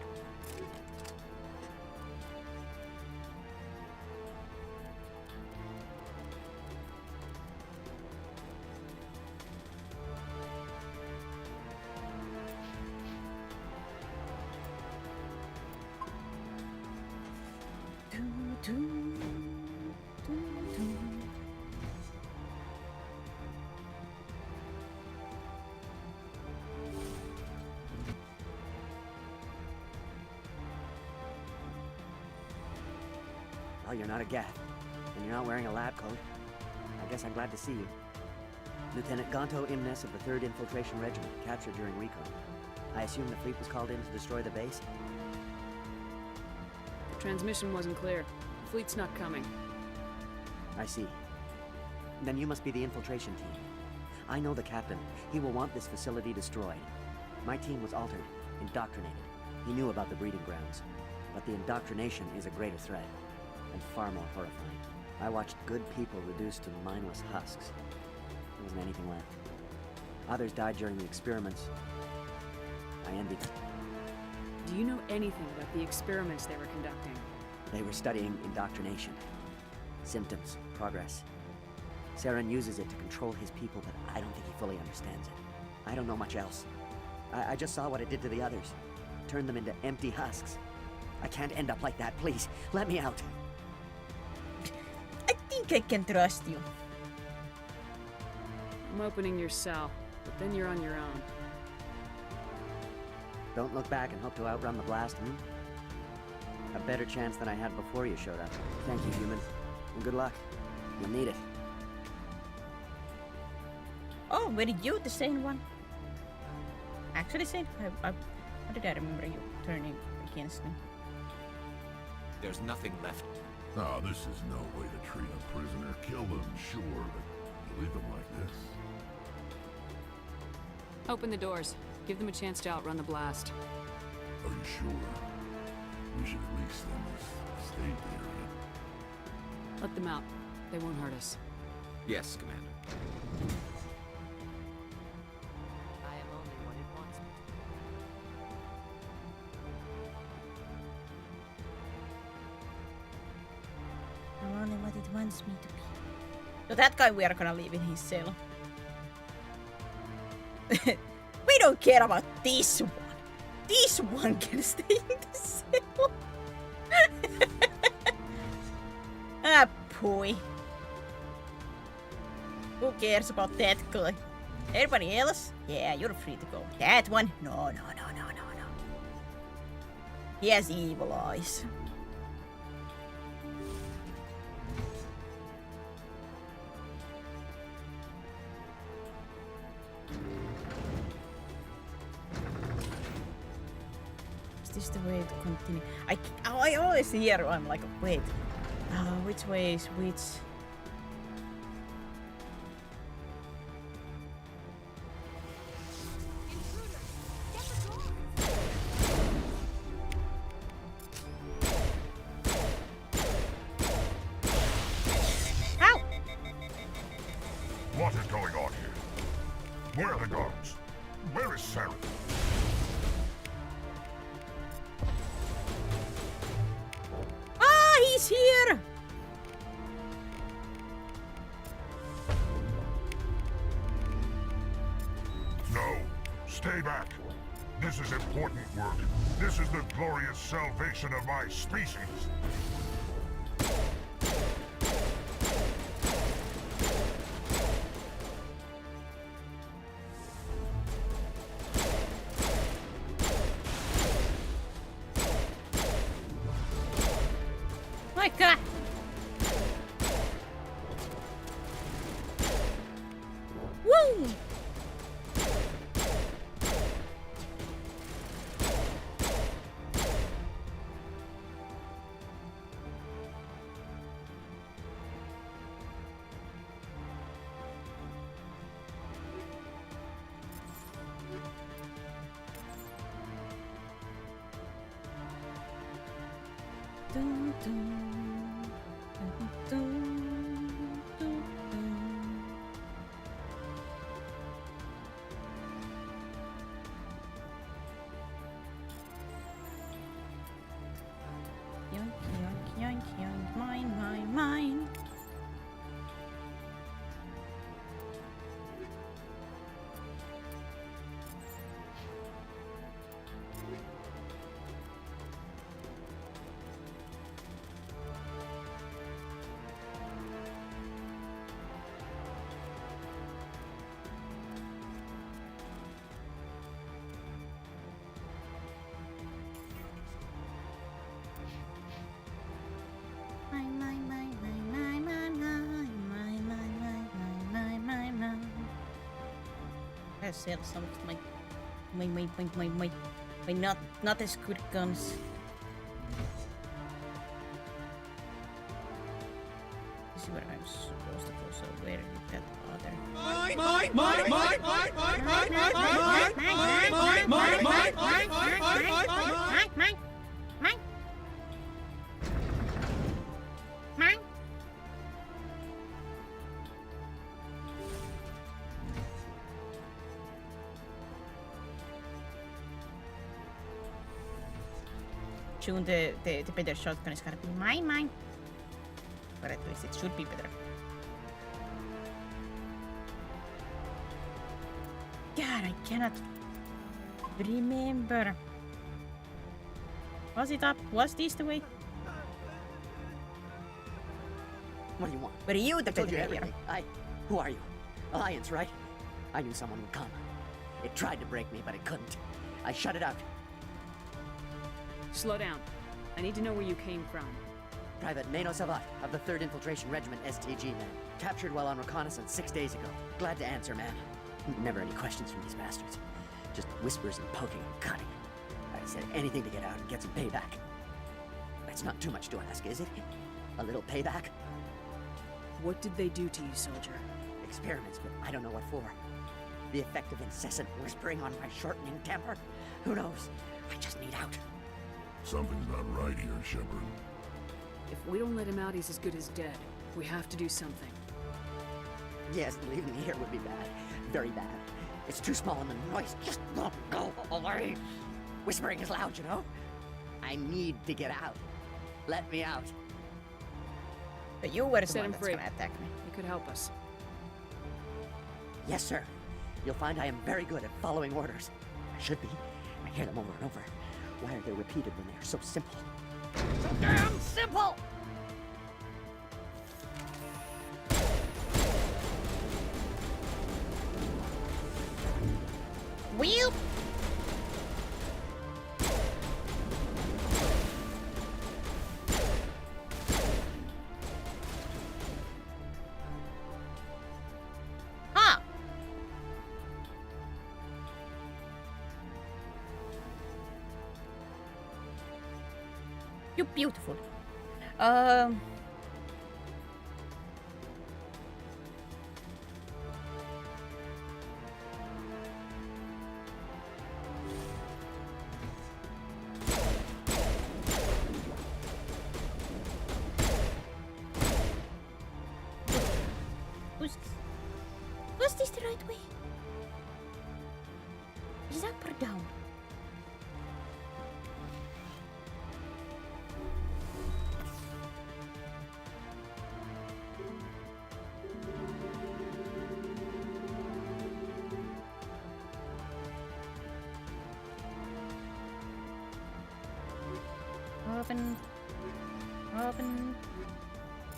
Well, you're not a Gath, and you're not wearing a lab coat. I guess I'm glad to see you. Lieutenant Gonto Imnes of the 3rd Infiltration Regiment, captured during recon. I assume the fleet was called in to destroy the base? The transmission wasn't clear. The fleet's not coming. I see. Then you must be the infiltration team. I know the captain. He will want this facility destroyed. My team was altered, indoctrinated. He knew about the breeding grounds. But the indoctrination is a greater threat. and far more horrifying. I watched good people reduced to mindless husks. There wasn't anything left. Others died during the experiments. I envied them. Do you know anything about the experiments they were conducting? They were studying indoctrination. Symptoms, progress. Saren uses it to control his people, but I don't think he fully understands it. I don't know much else. I just saw what it did to the others. Turned them into empty husks. I can't end up like that, please. Let me out. I think I can trust you. I'm opening your cell, but then you're on your own. Don't look back and hope to outrun the blast, A better chance than I had before you showed up. Thank you, human. And good luck. You'll need it. Oh, were you the sane one? Actually sane? How did I remember you turning against me? There's nothing left. Ah, this is no way to treat a prisoner. Kill them, sure, but you leave them like this? Open the doors. Give them a chance to outrun the blast. Are you sure? We should release them as state area. Let them out. They won't hurt us. Yes, Commander. I am only what it wants me I'm only what it wants me to be. So that guy we are gonna leave in his cell. We don't care about this one. This one can stay in the cell. Ah, boy. Who cares about that guy? Everybody else? Yeah, you're free to go. That one? No. He has evil eyes. Is this the way to continue? I always hear, I'm like, wait, which way is which? Ow! What is going on here? Where are the guards? Where is Saren? Ah, he's here! No, stay back. This is important work. This is the glorious salvation of my species. My God! Woo! Dun, dun, dun, dun, dun, dun. Yoink, yoink, yoink, yoink, mine, mine. I sell some of my not as good guns. This is where I'm supposed to go, so where is that other? tune, the better shotgun is gonna be mine. But at least it should be better. God, I cannot remember. Was it up? Was this the way? What do you want? Were you the I told better you here? everything. Who are you? Alliance, right? I knew someone would come. It tried to break me, but it couldn't. I shut it out. Slow down. I need to know where you came from. Private Nano Savat of the 3rd Infiltration Regiment STG, man. Captured while on reconnaissance 6 days ago. Glad to answer, man. Never any questions from these bastards. Just whispers and poking and cutting. I said anything to get out and get some payback. That's not too much to ask, is it? A little payback? What did they do to you, soldier? Experiments, but I don't know what for. The effect of incessant whispering on my shortening temper? Who knows? I just need out. Something's not right here, Shepard. If we don't let him out, he's as good as dead. We have to do something. Yes, leaving me here would be bad. Very bad. It's too small and the noise just won't go away. Whispering is loud, you know? I need to get out. Let me out. But you were the Set one him that's free. gonna attack me. You could help us. Yes, sir. You'll find I am very good at following orders. I should be. I hear them over and over. Why are they repeated when they are so simple? So damn simple! Wheel! Huh! You're beautiful. Was this the right way? Is up or down?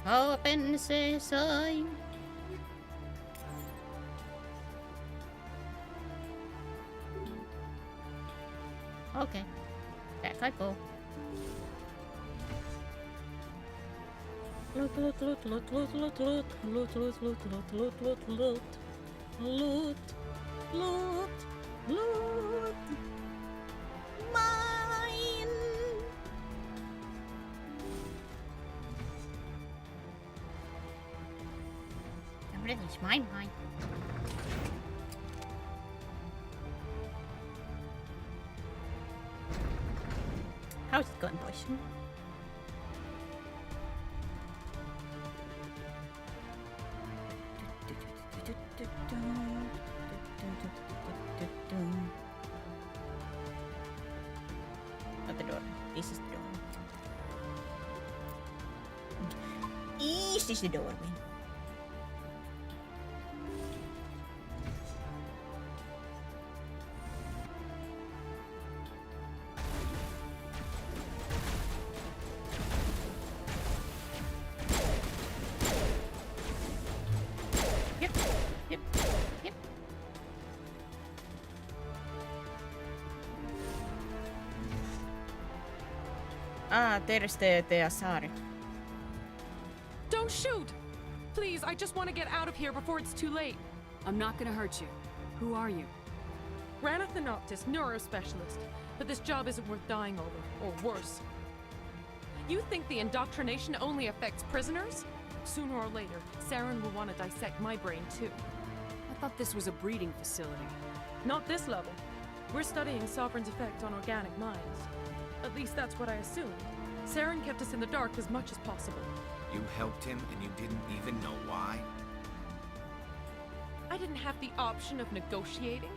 Open sesame. Okay, back I go. Loot, loot, loot, loot, loot, loot, loot, loot, loot, loot, loot, loot, loot, loot, loot, loot, mine. Everything's mine. How's it going, boys? Not the door. This is the door. East is the doorway. Ah, there's the Asari. Don't shoot! Please, I just want to get out of here before it's too late. I'm not gonna hurt you. Who are you? Ranathan Thanoptis, neurospecialist. But this job isn't worth dying over, or worse. You think the indoctrination only affects prisoners? Sooner or later, Saren will want to dissect my brain too. I thought this was a breeding facility. Not this level. We're studying Sovereign's effect on organic minds. At least that's what I assumed. Saren kept us in the dark as much as possible. You helped him and you didn't even know why? I didn't have the option of negotiating.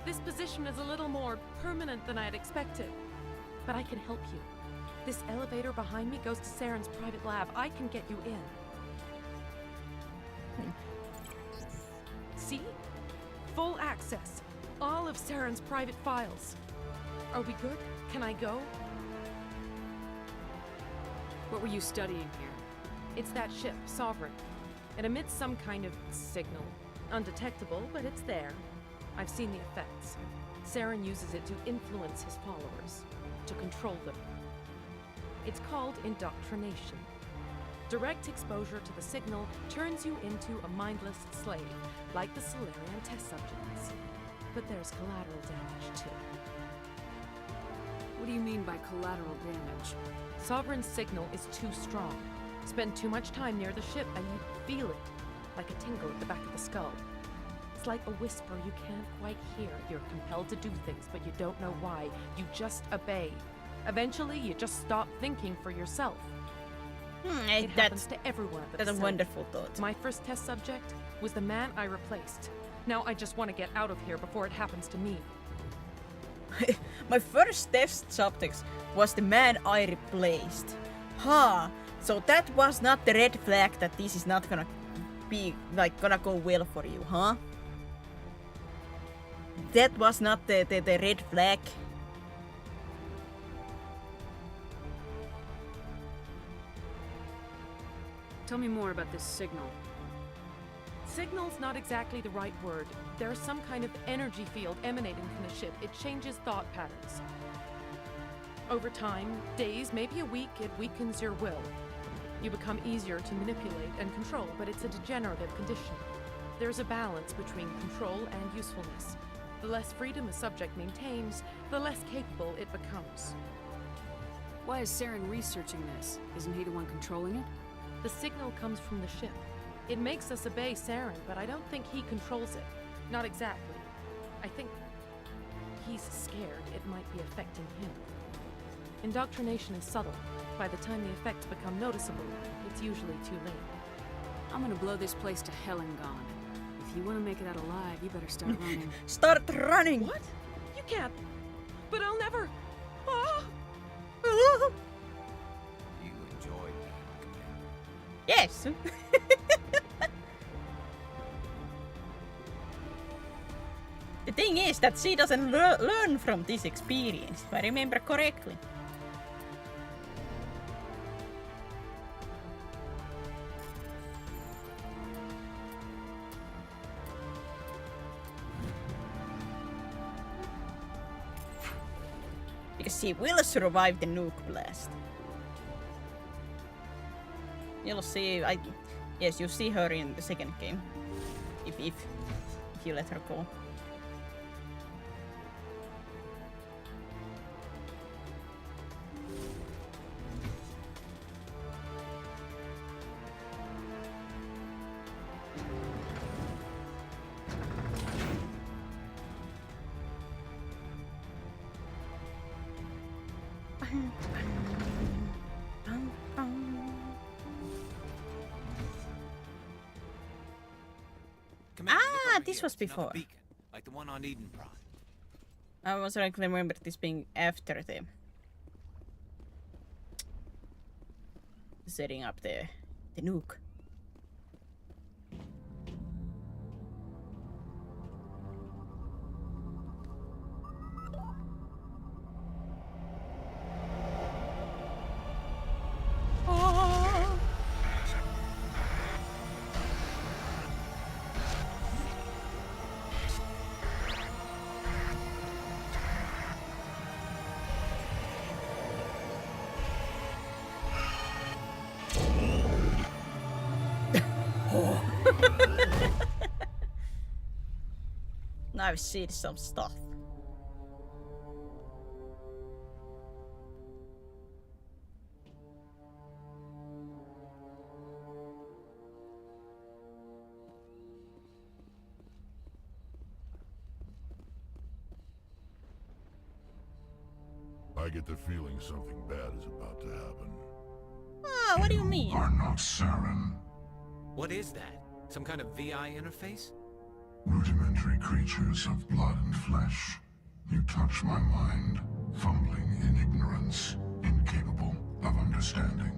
This position is a little more permanent than I had expected. But I can help you. This elevator behind me goes to Saren's private lab. I can get you in. See? Full access. All of Saren's private files. Are we good? Can I go? What were you studying here? It's that ship, Sovereign. It emits some kind of signal. Undetectable, but it's there. I've seen the effects. Saren uses it to influence his followers, to control them. It's called indoctrination. Direct exposure to the signal turns you into a mindless slave, like the Salarian test subjects. But there's collateral damage, too. What do you mean by collateral damage? Sovereign's signal is too strong. Spend too much time near the ship and you feel it, like a tingle at the back of the skull. It's like a whisper you can't quite hear. You're compelled to do things, but you don't know why. You just obey. Eventually, you just stop thinking for yourself. It happens to everyone at the That's a facility. wonderful thought. My first test subject was the man I replaced. Now I just want to get out of here before it happens to me. My first test subject was the man I replaced. So that was not the red flag that this is not gonna be gonna go well for you, huh? That was not the red flag. Tell me more about this signal. Signal's not exactly the right word. There's some kind of energy field emanating from the ship. It changes thought patterns. Over time, days, maybe a week, it weakens your will. You become easier to manipulate and control, but it's a degenerative condition. There's a balance between control and usefulness. The less freedom a subject maintains, the less capable it becomes. Why is Saren researching this? Isn't he the one controlling it? The signal comes from the ship. It makes us obey Saren, but I don't think he controls it. Not exactly. I think he's scared it might be affecting him. Indoctrination is subtle. By the time the effects become noticeable, it's usually too late. I'm gonna blow this place to hell and gone. If you want to make it out alive, you better start running. Start running! What? You can't. But I'll never. Ah! You enjoyed that, Commander. Yes! The thing is that she doesn't learn from this experience, if I remember correctly. Because she will survive the nuke blast. You'll see, yes, you see her in the second game. If you let her go. This was before. Beacon, like the one on Eden Prime. I was like remember this being after the setting up the nuke. Now I've seen some stuff. I get the feeling something bad is about to happen. Ah, what do you mean? Are not Saren. What is that? Some kind of VI interface? Rudimentary creatures of blood and flesh. You touch my mind, fumbling in ignorance, incapable of understanding.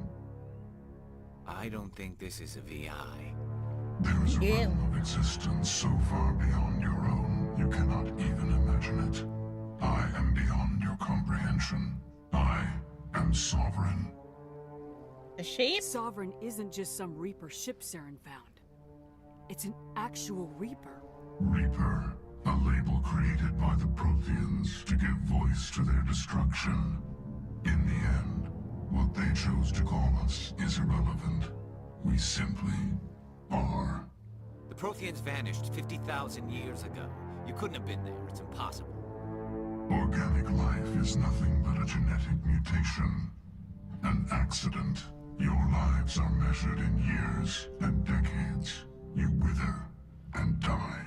I don't think this is a VI. There is a realm of existence so far beyond your own, you cannot even imagine it. I am beyond your comprehension. I am Sovereign. The ship? Sovereign isn't just some Reaper ship Saren found. It's an actual Reaper. Reaper, a label created by the Protheans to give voice to their destruction. In the end, what they chose to call us is irrelevant. We simply are. The Protheans vanished 50,000 years ago. You couldn't have been there. It's impossible. Organic life is nothing but a genetic mutation. An accident. Your lives are measured in years and decades. You wither and die.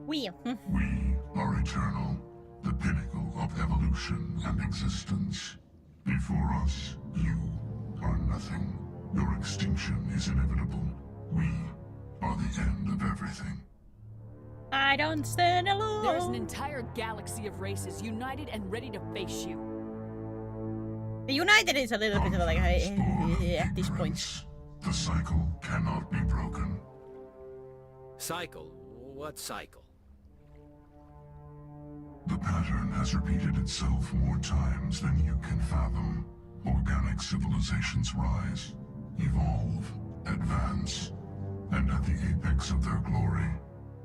We are eternal, the pinnacle of evolution and existence. Before us, you are nothing. Your extinction is inevitable. We are the end of everything. I don't stand alone. There's an entire galaxy of races united and ready to face you. The United is a little bit of like at this point. The cycle cannot be broken. Cycle? What cycle? The pattern has repeated itself more times than you can fathom. Organic civilizations rise, evolve, advance, and at the apex of their glory,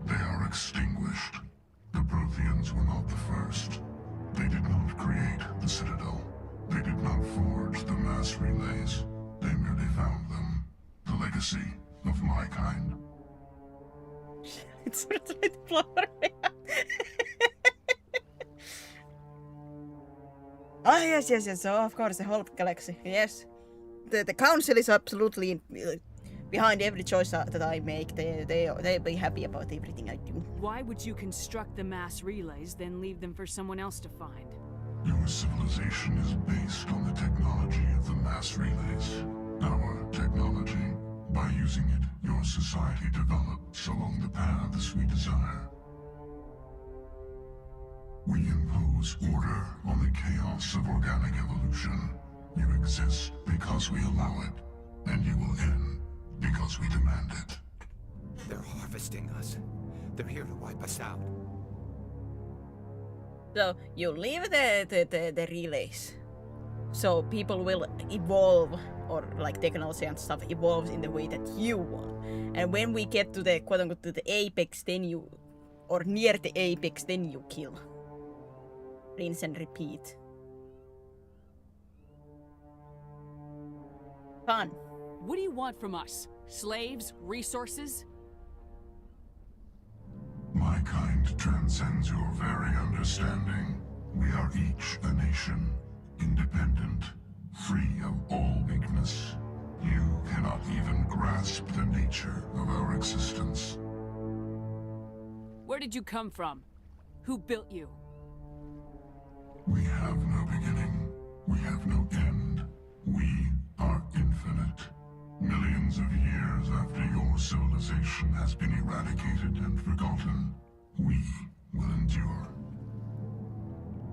they are extinguished. The Protheans were not the first. They did not create the Citadel. They did not forge the mass relays. They merely found them. The legacy of my kind. It's really blurry. Ah, yes. So of course the whole galaxy. Yes, the council is absolutely behind every choice that I make. They'll be happy about everything I do. Why would you construct the mass relays, then leave them for someone else to find? Your civilization is based on the technology of the mass relays. Our technology. By using it, your society develops along the paths we desire. We impose order on the chaos of organic evolution. You exist because we allow it, and you will end because we demand it. They're harvesting us. They're here to wipe us out. So you leave the relays, so people will evolve, or like technology and stuff evolves in the way that you want. And when we get to the quote unquote to the apex, then you, or near the apex, then you kill. Rinse and repeat. Fun. What do you want from us? Slaves? Resources? My kind transcends your very understanding. We are each a nation, independent, free of all weakness. You cannot even grasp the nature of our existence. Where did you come from? Who built you? We have no beginning. We have no end. We are infinite. Millions of years after your civilization has been eradicated and forgotten, we will endure.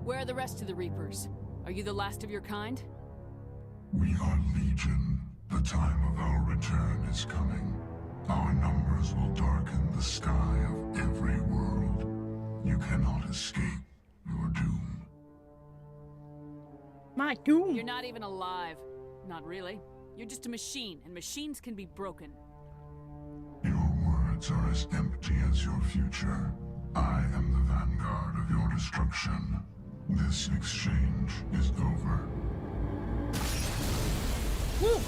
Where are the rest of the Reapers? Are you the last of your kind? We are Legion. The time of our return is coming. Our numbers will darken the sky of every world. You cannot escape your doom. My doom? You're not even alive. Not really. You're just a machine, and machines can be broken. Your words are as empty as your future. I am the vanguard of your destruction. This exchange is over. Woo.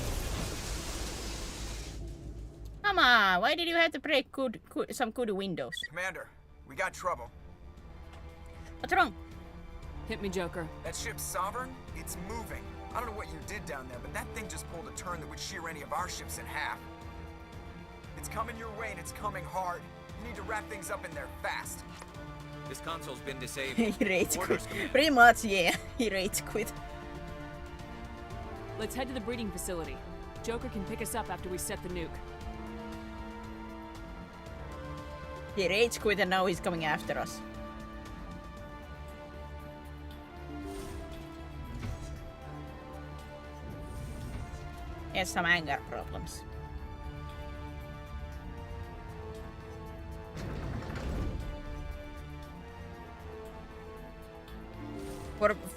Come on, why did you have to break some good windows? Commander, we got trouble. What's wrong? Hit me, Joker. That ship's Sovereign? It's moving. I don't know what you did down there, but that thing just pulled a turn that would shear any of our ships in half. It's coming your way and it's coming hard. You need to wrap things up in there fast. This console's been disabled. He rage quit. Orders, Commander. Pretty much, yeah. He rage quit. Let's head to the breeding facility. Joker can pick us up after we set the nuke. He rage quit and now he's coming after us. He has some anger problems.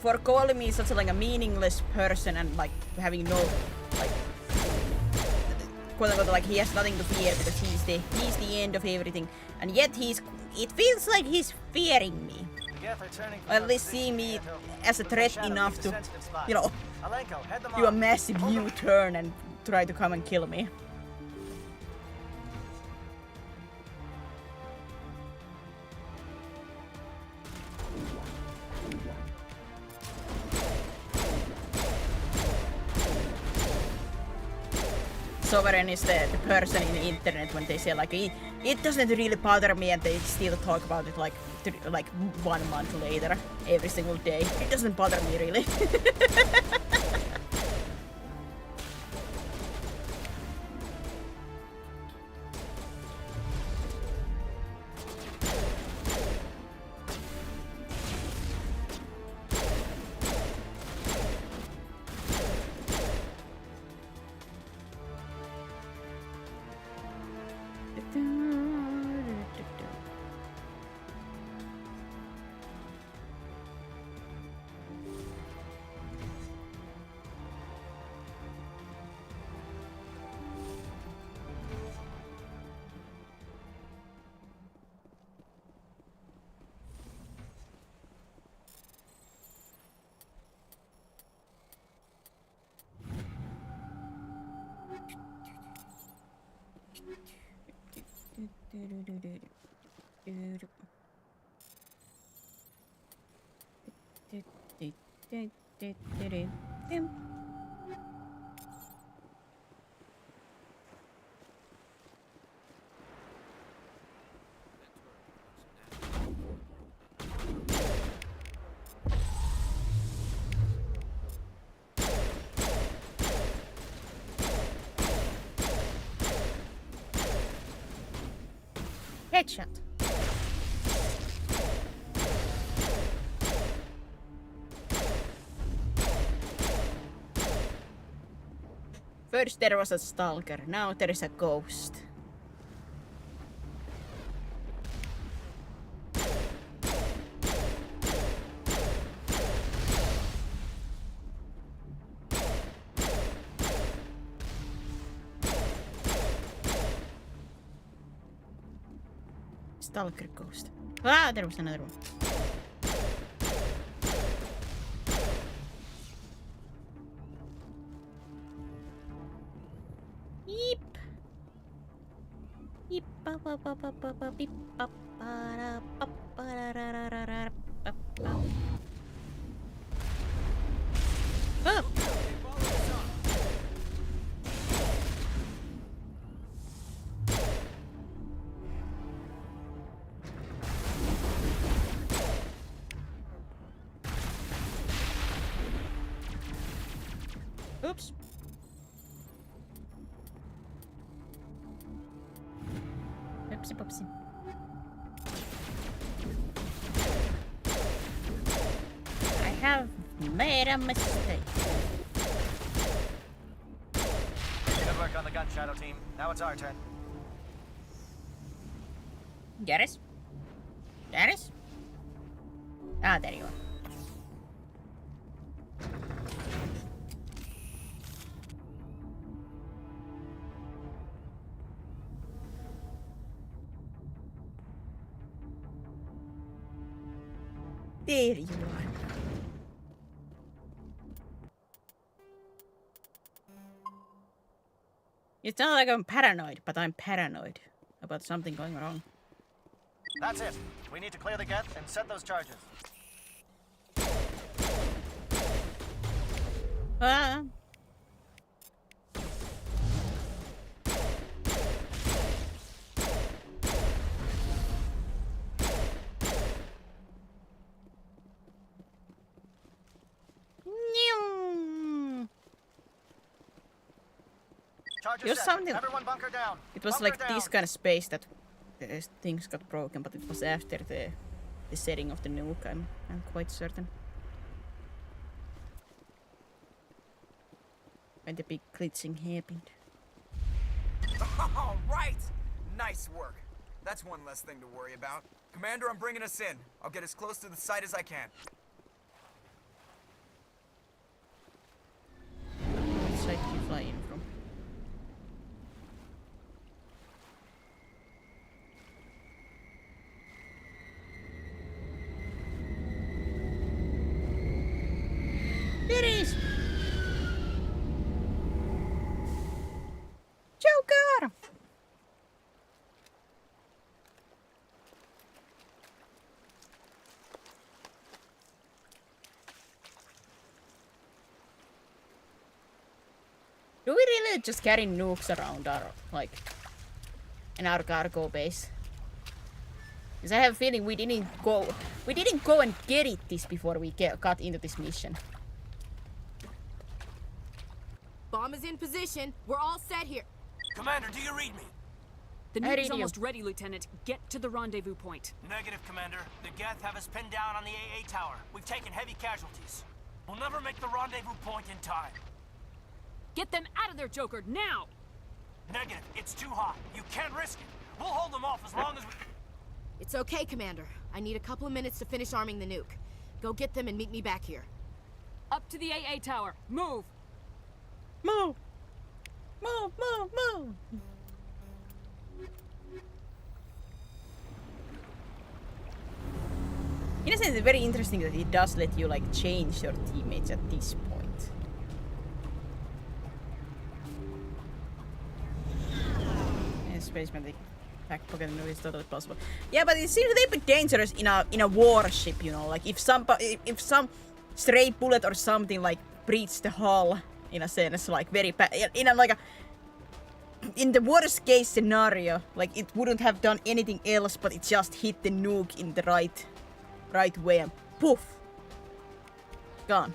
For calling me such a meaningless person and like having no like quote unquote like he has nothing to fear because he's the end of everything, and yet it feels like he's fearing me. Or at least seeing me as a threat enough to, you know, do a massive U-turn and try to come and kill me. Sovereign is the person in the internet when they say like it doesn't really bother me, and they still talk about it like 1 month later every single day. It doesn't bother me really. Headshot. First there was a stalker, now there is a ghost. Stalker ghost. Ah, there was another one. Beep. Beep. Ba ba ba ba ba ba beep ba ba da ba ba da da da da da ba ba. Oh. Oops. Oopsie poopsie. I have made a mistake. Good work on the gun, Shadow Team. Now it's our turn. Garrus? Garrus? Ah, there you are. There you are. It's not like I'm paranoid, but I'm paranoid about something going wrong. That's it. We need to clear the gate and set those charges. Ah. It was something. Everyone bunker down. It was bunker like down. this kind of space that things got broken, but it was after the setting of the nuke. I'm quite certain. when the big glitching happened. All right! Nice work. That's one less thing to worry about. Commander, I'm bringing us in. I'll get as close to the site as I can. Which side do you fly in from? It is! Joker! Do we really just carry nukes around our, like, in our cargo base? Because I have a feeling we didn't go and get it this before we got into this mission. Bomb is in position. We're all set here. Commander, do you read me? The I nuke read is you. almost ready, Lieutenant. Get to the rendezvous point. Negative, Commander. The Geth have us pinned down on the AA tower. We've taken heavy casualties. We'll never make the rendezvous point in time. Get them out of there, Joker, now! Negative. It's too hot. You can't risk it. We'll hold them off as long as we... It's okay, Commander. I need a couple of minutes to finish arming the nuke. Go get them and meet me back here. Up to the AA tower. Move! Move! Move, move, move! In a sense, it's very interesting that it does let you, like, change your teammates at this point. Yeah, spaceman, the back pocket move is totally possible. Yeah, but it seems a bit dangerous in a warship, you know, like if some stray bullet or something like breached the hull, in a sense, like very in the worst case scenario, like it wouldn't have done anything else, but it just hit the nuke in the right way and poof, gone.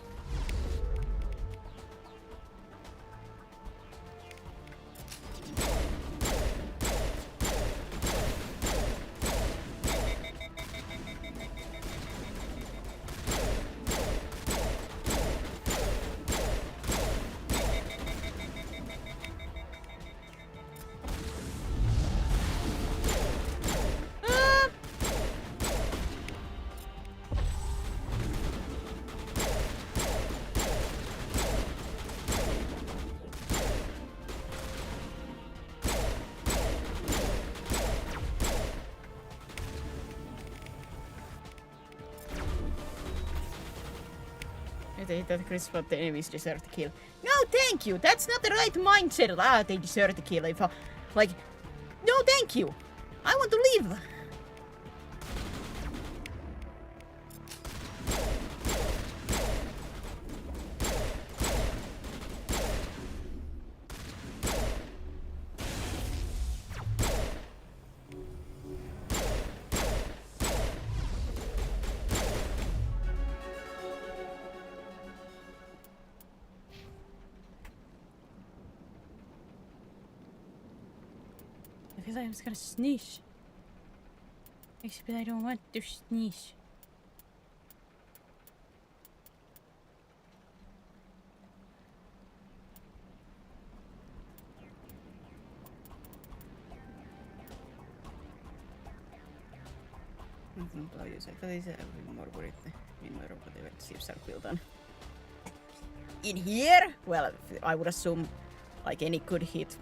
That Chris, what the enemies deserve to kill. No, thank you. That's not the right mindset. Ah, they deserve to kill. If like, no, thank you. I want to leave. I feel like I'm just gonna sneeze. Except I don't want to sneeze. In here? Well, I would assume like any good hit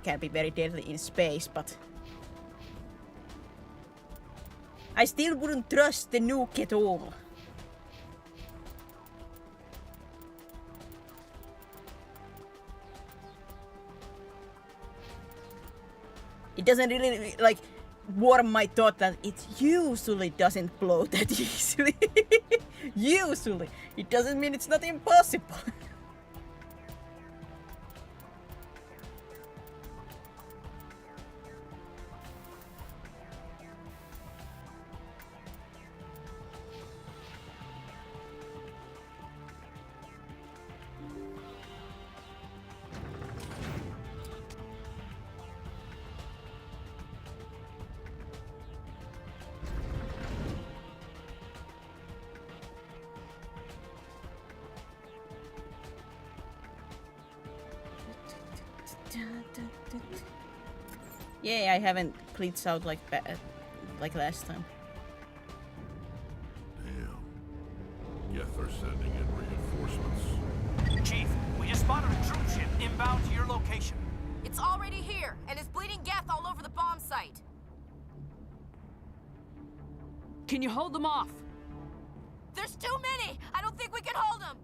can be very deadly in space, but I still wouldn't trust the nuke at all. It doesn't really like warm my thought that it usually doesn't blow that easily. Usually. It doesn't mean it's not impossible. Yeah, I haven't glitched out like last time. Damn. Geth are sending in reinforcements. Chief, we just spotted a troop ship inbound to your location. It's already here, and is bleeding Geth all over the bomb site. Can you hold them off? There's too many! I don't think we can hold them!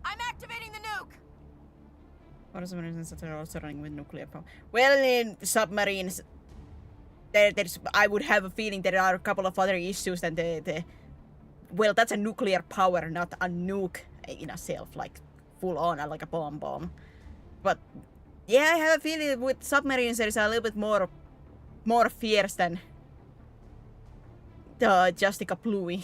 I'm activating the nuke! What are some reasons that are also running with nuclear power? Well, in submarines, there's I would have a feeling there are a couple of other issues than well, that's a nuclear power, not a nuke in itself, like full on, like a bomb. But yeah, I have a feeling with submarines there's a little bit more fierce than the Justica Bluey.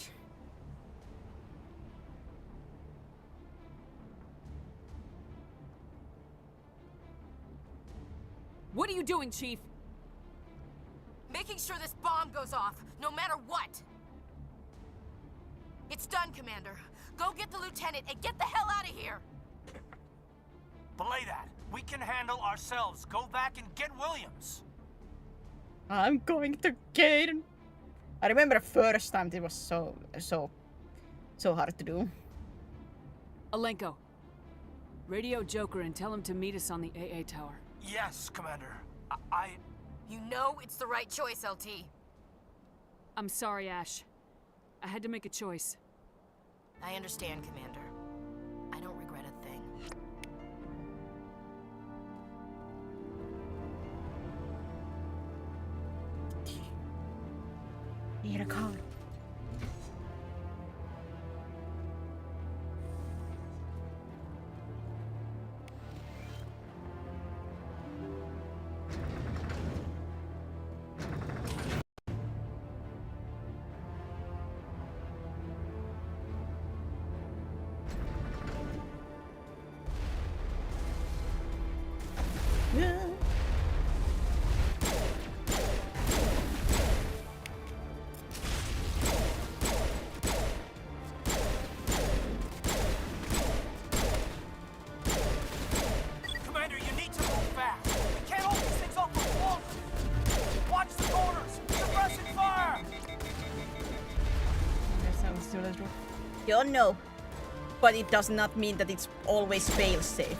What are you doing, Chief? Making sure this bomb goes off, no matter what. It's done, Commander. Go get the lieutenant and get the hell out of here. Belay that. We can handle ourselves. Go back and get Williams. I'm going to Gaiden. I remember the first time it was so hard to do. Alenko, radio Joker and tell him to meet us on the AA tower. Yes, Commander. You know it's the right choice, LT. I'm sorry, Ash. I had to make a choice. I understand, Commander. I don't regret a thing. Need a car. Commander, you need to move fast. We can't hold these things up for long. Watch the corners. Suppressing fire. You know, but it does not mean that it's always fail-safe.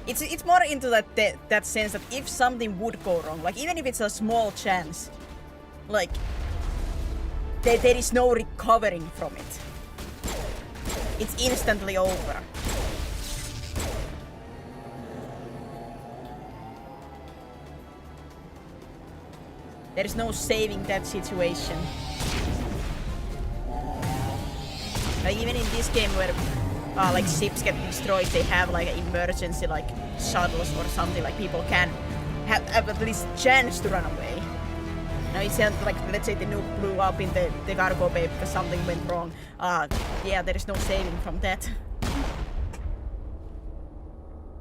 It's more into that sense that if something would go wrong, like even if it's a small chance, like there is no recovering from it. It's instantly over. There is no saving that situation. Like even in this game where like ships get destroyed, they have like emergency like shuttles or something, like people can have at least chance to run away. Now it's like, let's say the nuke blew up in the cargo bay because something went wrong. Yeah, there is no saving from that.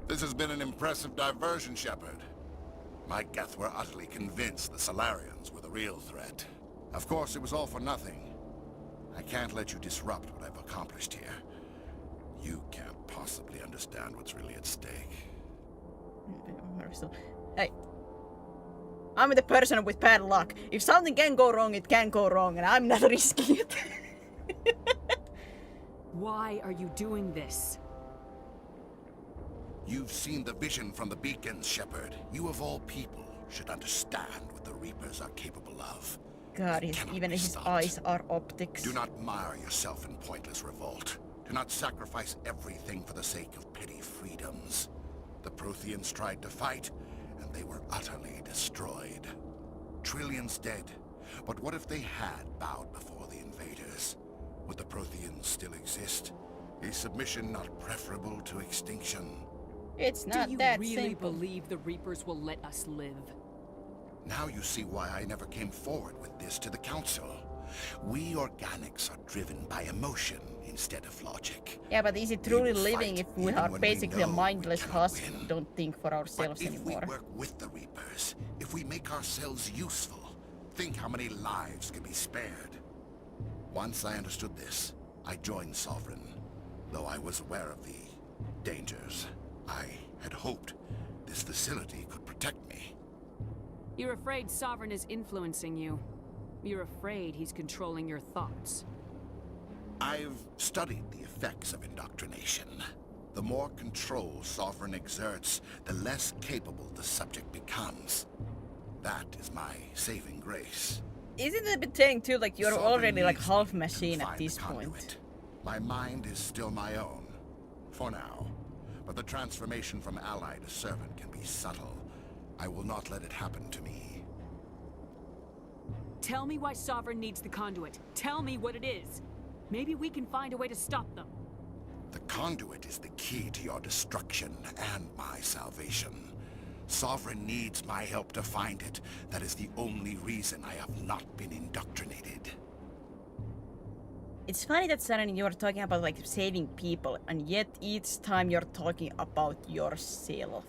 This has been an impressive diversion, Shepard. My Geth were utterly convinced the Salarians were the real threat. Of course, it was all for nothing. I can't let you disrupt what I've accomplished here. You can't possibly understand what's really at stake. Hey, I'm the person with bad luck. If something can go wrong, it can go wrong, and I'm not risking it. Why are you doing this? You've seen the vision from the beacons, Shepard. You of all people should understand what the Reapers are capable of. God, even his eyes are optics. Do not mire yourself in pointless revolt. Do not sacrifice everything for the sake of petty freedoms. The Protheans tried to fight, and they were utterly destroyed. Trillions dead. But what if they had bowed before the invaders? Would the Protheans still exist? Is submission not preferable to extinction? It's not Do you that really simple. believe the Reapers will let us live? Now you see why I never came forward with this to the Council. We organics are driven by emotion instead of logic. Yeah, but is it truly living if we are basically a mindless husk who don't think for ourselves anymore? If we work with the Reapers, if we make ourselves useful, think how many lives could be spared. Once I understood this, I joined Sovereign, though I was aware of the dangers. I had hoped this facility could protect protect me. You're afraid Sovereign is influencing you. You're afraid he's controlling your thoughts. I've studied the effects of indoctrination. The more control Sovereign exerts, the less capable the subject becomes. That is my saving grace. Isn't it a bit saying too, like you're Sovereign already like needs half me to machine at find this the point? conduit. My mind is still my own. For now. But the transformation from ally to servant can be subtle. I will not let it happen to me. Tell me why Sovereign needs the conduit. Tell me what it is. Maybe we can find a way to stop them. The conduit is the key to your destruction and my salvation. Sovereign needs my help to find it. That is the only reason I have not been indoctrinated. It's funny that Saren, you're talking about like saving people, and yet each time you're talking about yourself.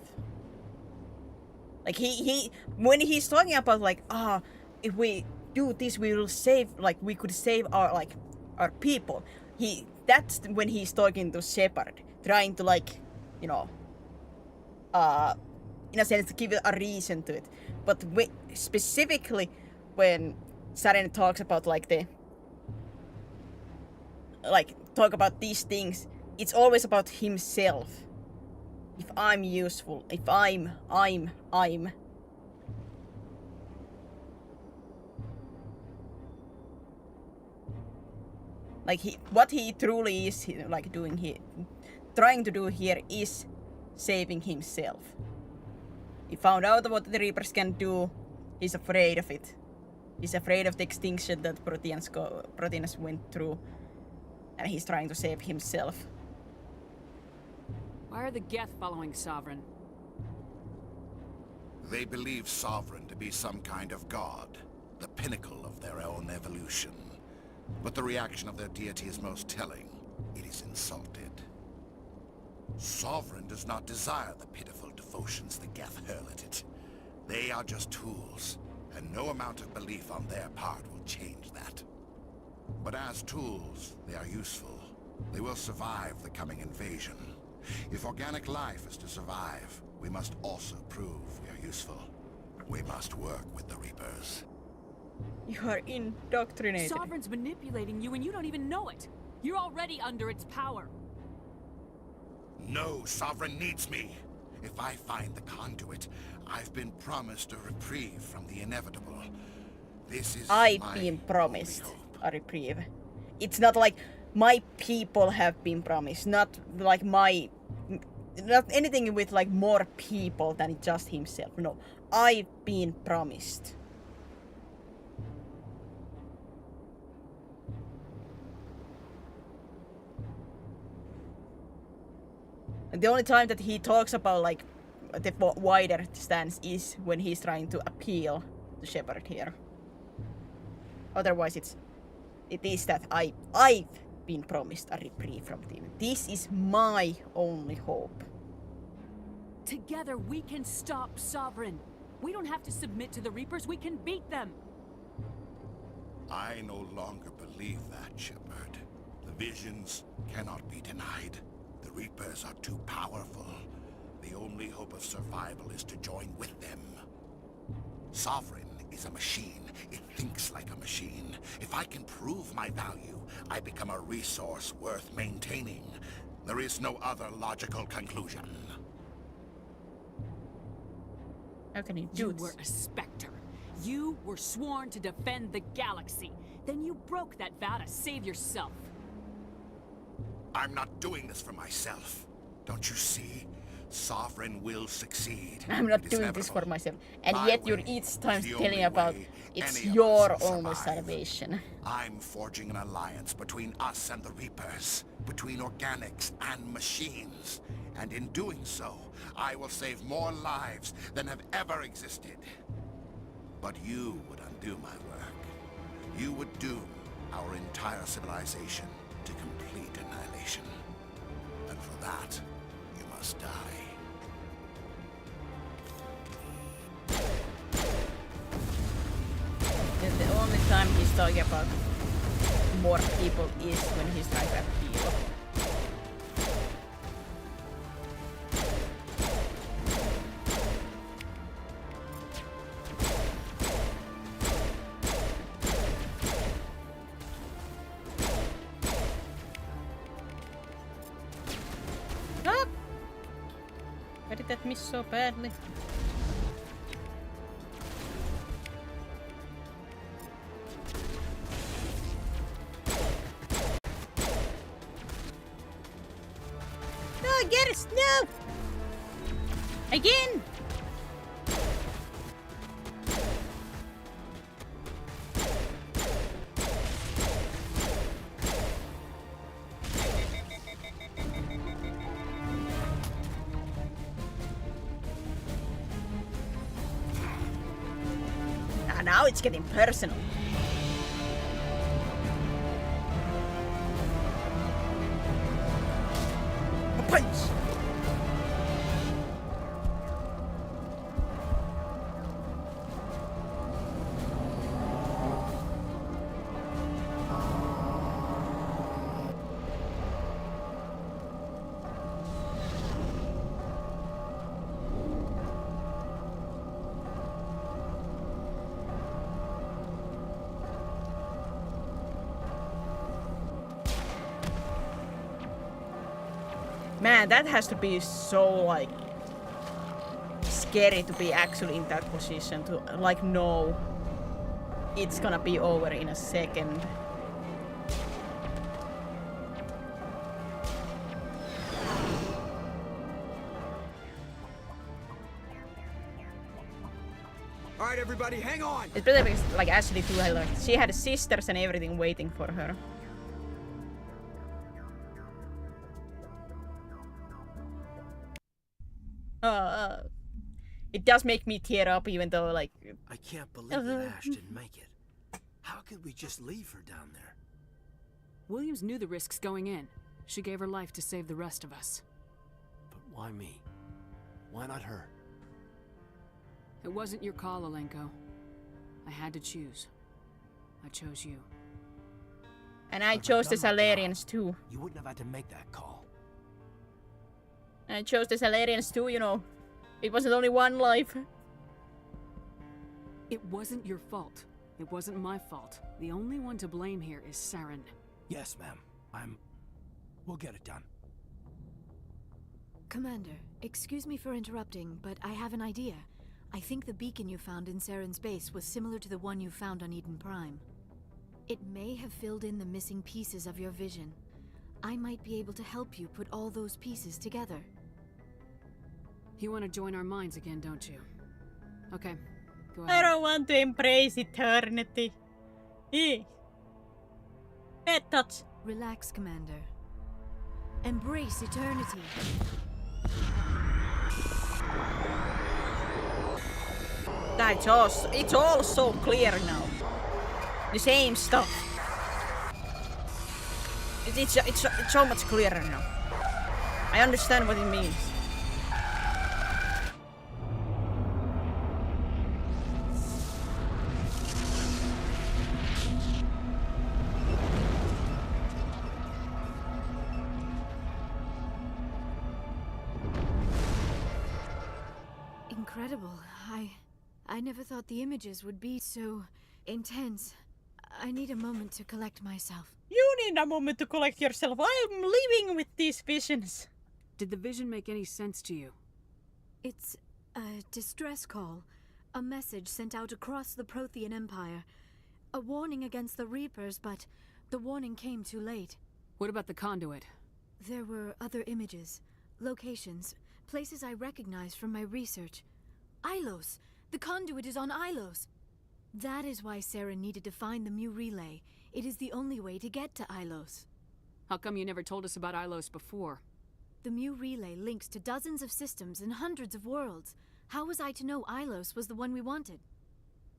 Like when he's talking about like, if we do this, we will save, like we could save our people. That's when he's talking to Shepard, trying to like, you know, in a sense give it a reason to it. But specifically when Saren talks about like talk about these things, it's always about himself. If I'm useful, if I'm. Like what he truly is like doing here, trying to do here is saving himself. He found out what the Reapers can do. He's afraid of it. He's afraid of the extinction that Proteans went through. And he's trying to save himself. Why are the Geth following Sovereign? They believe Sovereign to be some kind of god, the pinnacle of their own evolution. But the reaction of their deity is most telling. It is insulted. Sovereign does not desire the pitiful devotions the Geth hurl at it. They are just tools, and no amount of belief on their part will change that. But as tools, they are useful. They will survive the coming invasion. If organic life is to survive, we must also prove we are useful. We must work with the Reapers. You are indoctrinated. Sovereign's manipulating you and you don't even know it. You're already under its power. No, Sovereign needs me. If I find the conduit, I've been promised a reprieve from the inevitable. This is I've been promised a reprieve. It's not like my people have been promised. Not like not anything with like more people than just himself. No, I've been promised. The only time that he talks about like the wider stance is when he's trying to appeal to Shepard here. Otherwise it is that I've been promised a reprieve from them. This is my only hope. Together we can stop Sovereign. We don't have to submit to the Reapers, we can beat them. I no longer believe that, Shepard. The visions cannot be denied. The Reapers are too powerful. The only hope of survival is to join with them. Sovereign is a machine. It thinks like a machine. If I can prove my value, I become a resource worth maintaining. There is no other logical conclusion. How can you do You this? were a Spectre. You were sworn to defend the galaxy. Then you broke that vow to save yourself. I'm not doing this for myself. Don't you see? Sovereign will succeed. I'm not It is doing this for inevitable. myself. And My yet you're way each time is the telling only about way it's any of your us will only survive. salvation. I'm forging an alliance between us and the Reapers, between organics and machines. And in doing so, I will save more lives than have ever existed. But you would undo my work. You would doom our entire civilization to complete annihilation. And for that, you must die. The only time he's talking about more people is when he's trying to appeal. that miss so badly. No, Garrus, no! Again! Now it's getting personal. A punch! Man, that has to be so, like, scary to be actually in that position, to, like, know it's gonna be over in a second. Alright, everybody, hang on! It's better because, like, Ashley too, like, she had sisters and everything waiting for her. It does make me tear up, even though, like... I can't believe that Ash didn't make it. How could we just leave her down there? Williams knew the risks going in. She gave her life to save the rest of us. But why me? Why not her? It wasn't your call, Alenko. I had to choose. I chose you. And I chose the Salarians too. You wouldn't have had to make that call. And I chose the Salarians too, you know. It wasn't only one life. It wasn't your fault. It wasn't my fault. The only one to blame here is Saren. Yes, ma'am. We'll get it done. Commander, excuse me for interrupting, but I have an idea. I think the beacon you found in Saren's base was similar to the one you found on Eden Prime. It may have filled in the missing pieces of your vision. I might be able to help you put all those pieces together. You want to join our minds again, don't you? Okay, go ahead. I don't want to embrace eternity. Bad touch. Relax, Commander. Embrace eternity. It's all so clear now. The same stuff. It's so much clearer now. I understand what it means. Incredible. I never thought the images would be so intense. I need a moment to collect myself. You need a moment to collect yourself. I'm living with these visions. Did the vision make any sense to you? It's a distress call. A message sent out across the Prothean Empire. A warning against the Reapers, but the warning came too late. What about the conduit? There were other images, locations, places I recognized from my research. Ilos! The conduit is on Ilos! That is why Saren needed to find the Mu Relay. It is the only way to get to Ilos. How come you never told us about Ilos before? The Mu Relay links to dozens of systems and hundreds of worlds. How was I to know Ilos was the one we wanted?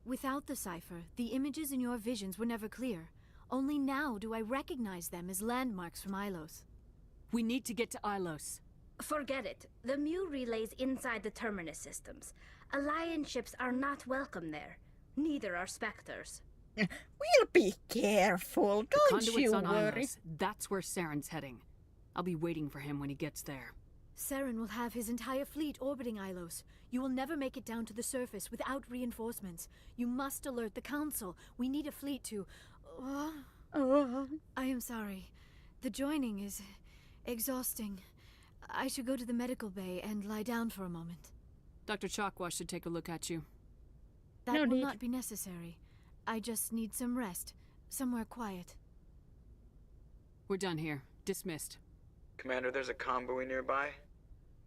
Without the cipher, the images in your visions were never clear. Only now do I recognize them as landmarks from Ilos. We need to get to Ilos. Forget it. The Mu Relay's inside the Terminus systems. Alliance ships are not welcome there. Neither are Spectres. We'll be careful, don't you on worry. Ilos. That's where Saren's heading. I'll be waiting for him when he gets there. Saren will have his entire fleet orbiting Ilos. You will never make it down to the surface without reinforcements. You must alert the Council. We need a fleet to... I am sorry. The joining is exhausting. I should go to the medical bay and lie down for a moment. Dr. Chakwas should take a look at you. That No will need. not be necessary. I just need some rest. Somewhere quiet. We're done here. Dismissed. Commander, there's a convoy nearby.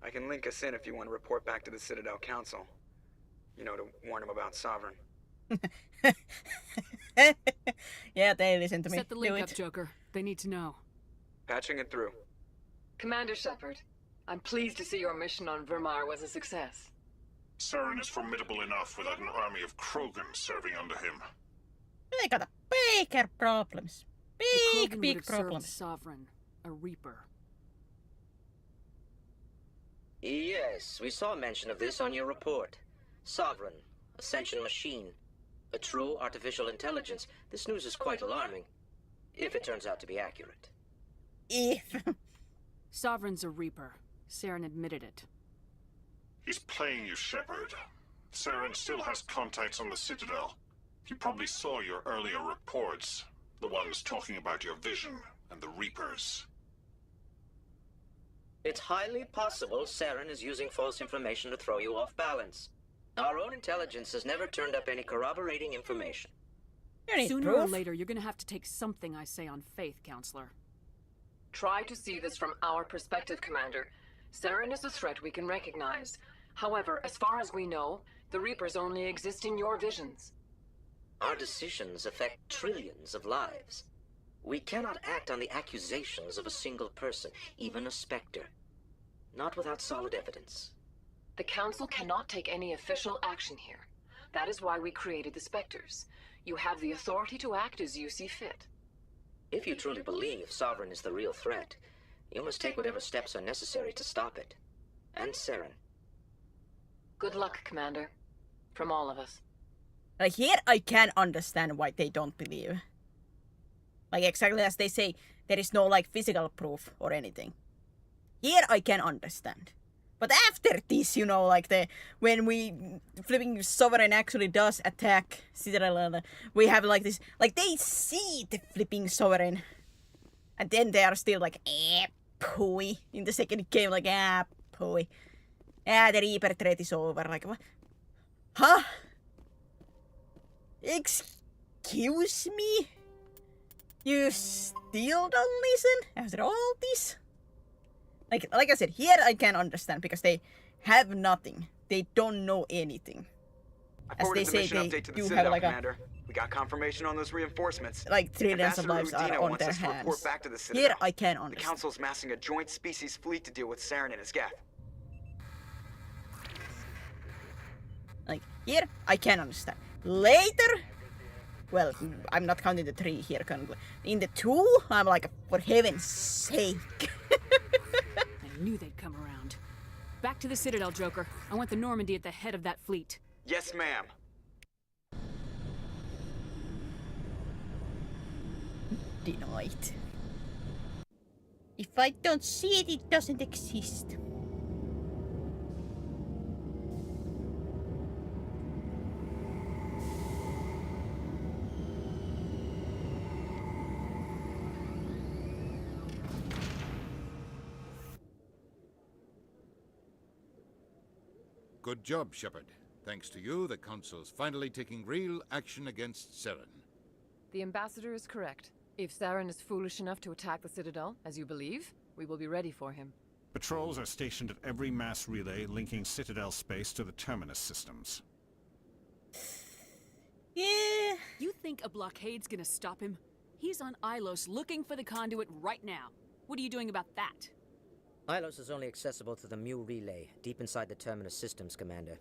I can link us in if you want to report back to the Citadel Council. You know, to warn them about Sovereign. Yeah, they listen to me. Set the Do link it. up, Joker. They need to know. Patching it through. Commander Shepard, I'm pleased to see your mission on Vermar was a success. Saren is formidable enough without an army of Krogan serving under him. They got a bigger problems. The Big, Krogan would big have served problems. Sovereign, a Reaper. Yes, we saw mention of this on your report. Sovereign, Ascension machine, a true artificial intelligence. This news is quite alarming, if it turns out to be accurate. If. Sovereign's a Reaper. Saren admitted it. He's playing you, Shepard. Saren still has contacts on the Citadel. He probably saw your earlier reports. The ones talking about your vision and the Reapers. It's highly possible Saren is using false information to throw you off balance. Our own intelligence has never turned up any corroborating information. Sooner or later, you're gonna have to take something I say on faith, Counselor. Try to see this from our perspective, Commander. Saren is a threat we can recognize. However, as far as we know, the Reapers only exist in your visions. Our decisions affect trillions of lives. We cannot act on the accusations of a single person, even a Spectre. Not without solid evidence. The Council cannot take any official action here. That is why we created the Spectres. You have the authority to act as you see fit. If you truly believe Sovereign is the real threat, you must take whatever steps are necessary to stop it. And Saren. Good luck, Commander. From all of us. Like, here I can understand why they don't believe. Like, exactly as they say, there is no, like, physical proof or anything. Here I can understand. But after this, you know, like, when flipping Sovereign actually does attack Citadel, we have, like, this, like, they see the flipping Sovereign. And then they are still like, pooey. In the second game, like, pooey. The Reaper threat is over. Like, what? Huh? Excuse me? You still don't listen after all this? Like I said, here I can understand because they have nothing. They don't know anything. I As forwarded they the say, mission they update to the do Citadel, have like Commander. We got confirmation on those reinforcements. like trillions of Ambassador lives are Udina on wants their us to report hands. back to the Citadel. Here I can The understand. Council's massing a joint species fleet to deal with Saren and his Geth. Like, here I can understand. Later, well, I'm not counting the 3 here currently. In the 2, I'm like, for heaven's sake. I knew they'd come around. Back to the Citadel, Joker. I want the Normandy at the head of that fleet. Yes, ma'am. Denied. If I don't see it, it doesn't exist. Good job, Shepard. Thanks to you, the Council's finally taking real action against Saren. The Ambassador is correct. If Saren is foolish enough to attack the Citadel, as you believe, we will be ready for him. Patrols are stationed at every mass relay linking Citadel space to the Terminus systems. Yeah. You think a blockade's gonna stop him? He's on Ilos looking for the conduit right now. What are you doing about that? Ilos is only accessible to the Mu relay, deep inside the Terminus systems, Commander.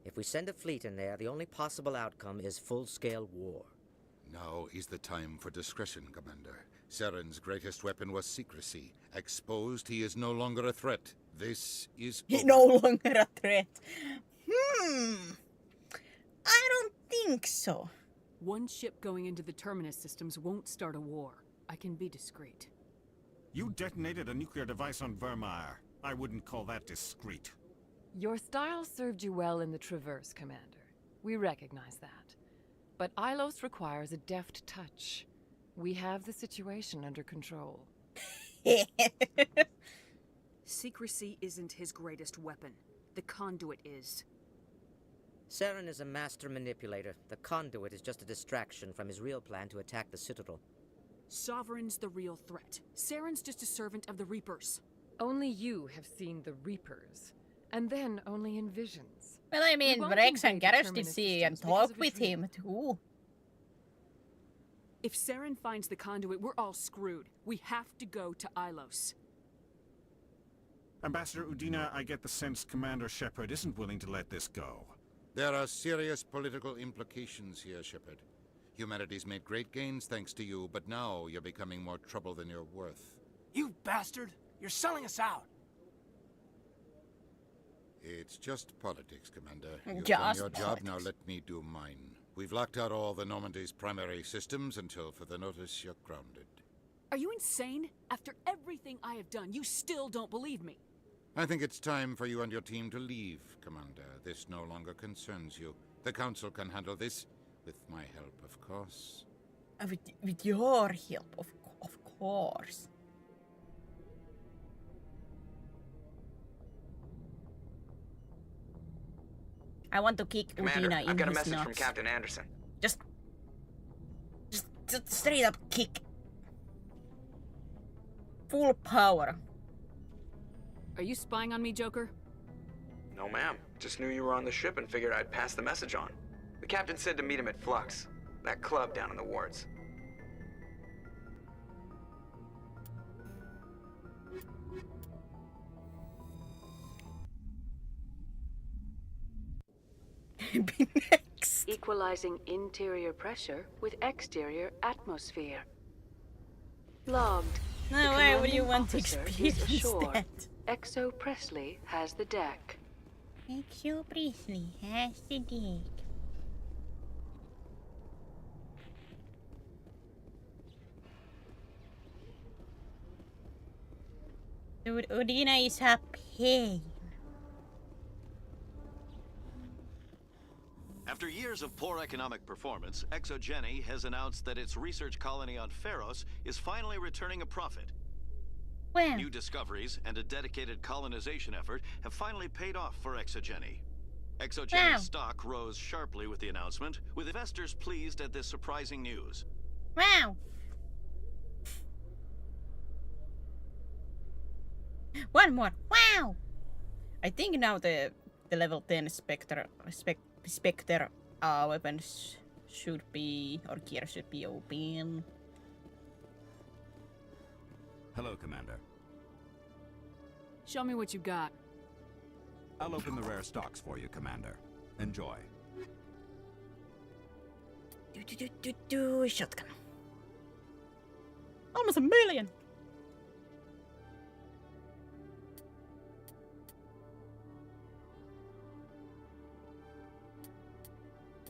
If we send a fleet in there, the only possible outcome is full-scale war. Now is the time for discretion, Commander. Saren's greatest weapon was secrecy. Exposed, he is no longer a threat. This is He's no longer a threat. I don't think so. One ship going into the Terminus systems won't start a war. I can be discreet. You detonated a nuclear device on Vermire. I wouldn't call that discreet. Your style served you well in the Traverse, Commander. We recognize that. But Ilos requires a deft touch. We have the situation under control. Secrecy isn't his greatest weapon. The conduit is. Saren is a master manipulator. The conduit is just a distraction from his real plan to attack the Citadel. Sovereign's the real threat. Saren's just a servant of the Reapers. Only you have seen the Reapers. And then only in visions. Well, I mean, We won't Rex and invade the Garrus did Terminus see and systems because talk of a with dream. him too. If Saren finds the conduit, we're all screwed. We have to go to Ilos. Ambassador Udina, I get the sense Commander Shepard isn't willing to let this go. There are serious political implications here, Shepard. Humanity's made great gains thanks to you, but now you're becoming more trouble than you're worth. You bastard! You're selling us out! It's just politics, Commander. You've Just done your job, politics. now let me do mine. We've locked out all the Normandy's primary systems until further notice you're grounded. Are you insane? After everything I have done, you still don't believe me. I think it's time for you and your team to leave, Commander. This no longer concerns you. The Council can handle this, with my help, of course. With your help, of course. I want to kick Commander, Udina in I've got a his message nuts. from Captain Anderson. Just straight up kick. Full power. Are you spying on me, Joker? No, ma'am. Just knew you were on the ship and figured I'd pass the message on. The captain said to meet him at Flux, that club down in the wards. Be next. Equalizing interior pressure with exterior atmosphere. Logged. No, The why would you commanding want to officer is experience ashore. that? Exo Presley has the deck. Exo Presley has the dick. Dude, Udina is a pain. After years of poor economic performance, ExoGeni has announced that its research colony on Pharos is finally returning a profit. Well. New discoveries and a dedicated colonization effort have finally paid off for ExoGeni. ExoGeni's Wow. stock rose sharply with the announcement, with investors pleased at this surprising news. Wow. One more. Wow. I think now the level 10 Spectre weapons should be, or gear should be open. Hello, Commander. Show me what you got. I'll open the rare stocks for you, Commander. Enjoy. Shotgun. Almost 1 million.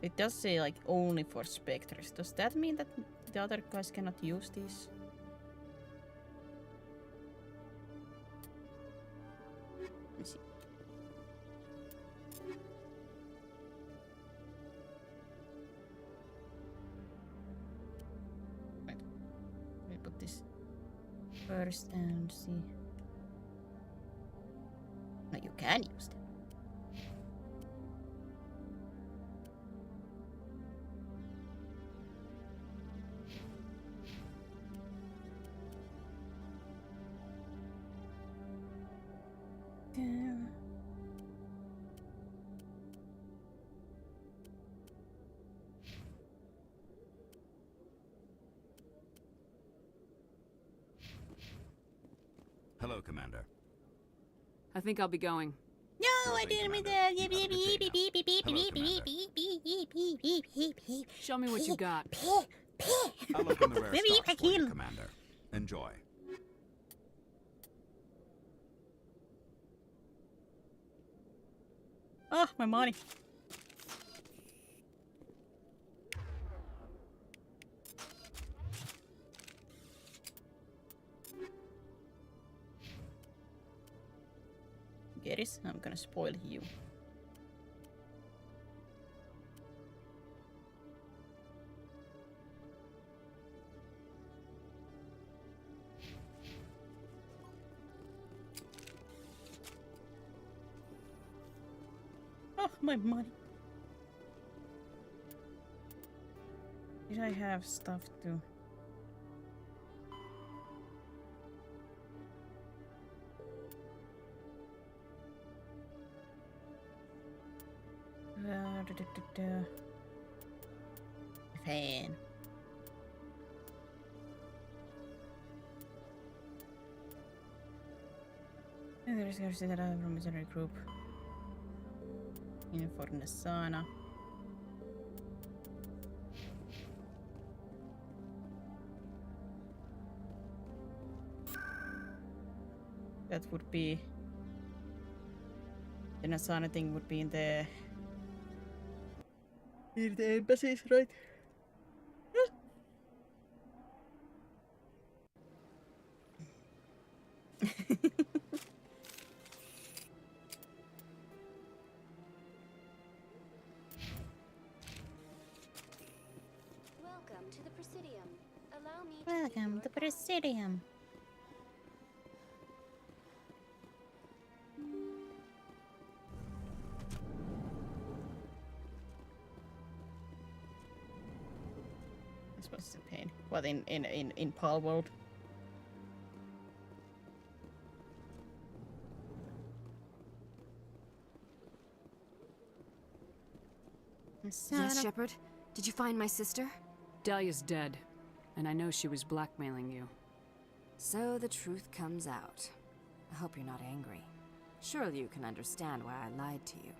It does say like only for Spectres. Does that mean that the other guys cannot use these? Let's see. Wait. Let me put this first and see. No, you can use them. Hello, Commander. I think I'll be going. No, I didn't mean that. Show me what you got. I'll open the rare stocks for you, Commander. Enjoy. Oh, my money. Geris, I'm gonna spoil you. my money. Did I have stuff to... Fan. And there is going to see that I have a missionary group in Fornesana. That would be the Nasana thing would be in the embassies, right? Welcome to the Presidium. Allow me Welcome to Presidium. This was a pain. What in Pal World? Yes, Shepard? Did you find my sister? Dahlia's dead, and I know she was blackmailing you. So the truth comes out. I hope you're not angry. Surely you can understand why I lied to you.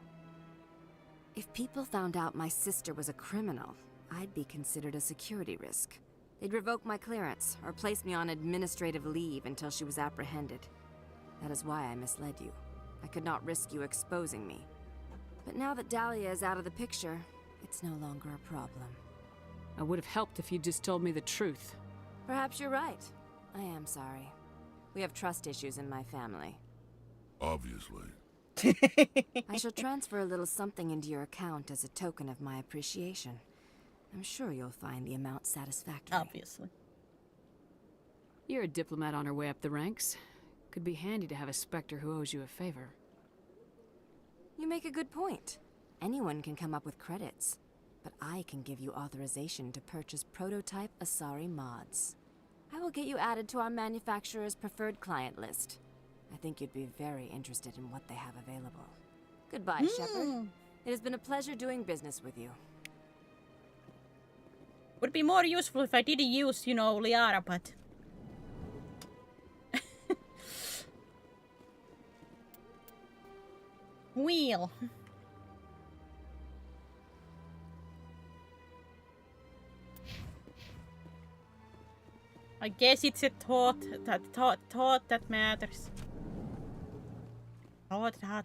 If people found out my sister was a criminal, I'd be considered a security risk. They'd revoke my clearance, or place me on administrative leave until she was apprehended. That is why I misled you. I could not risk you exposing me. But now that Dahlia is out of the picture, it's no longer a problem. I would have helped if you'd just told me the truth. Perhaps you're right. I am sorry. We have trust issues in my family. Obviously. I shall transfer a little something into your account as a token of my appreciation. I'm sure you'll find the amount satisfactory. Obviously. You're a diplomat on her way up the ranks. Could be handy to have a Spectre who owes you a favor. You make a good point. Anyone can come up with credits, but I can give you authorization to purchase prototype Asari mods. I will get you added to our manufacturer's preferred client list. I think you'd be very interested in what they have available. Goodbye, Shepard. It has been a pleasure doing business with you. Would be more useful if I didn't use, you know, Liara, but... Wheel. I guess it's a thought that matters. Thought that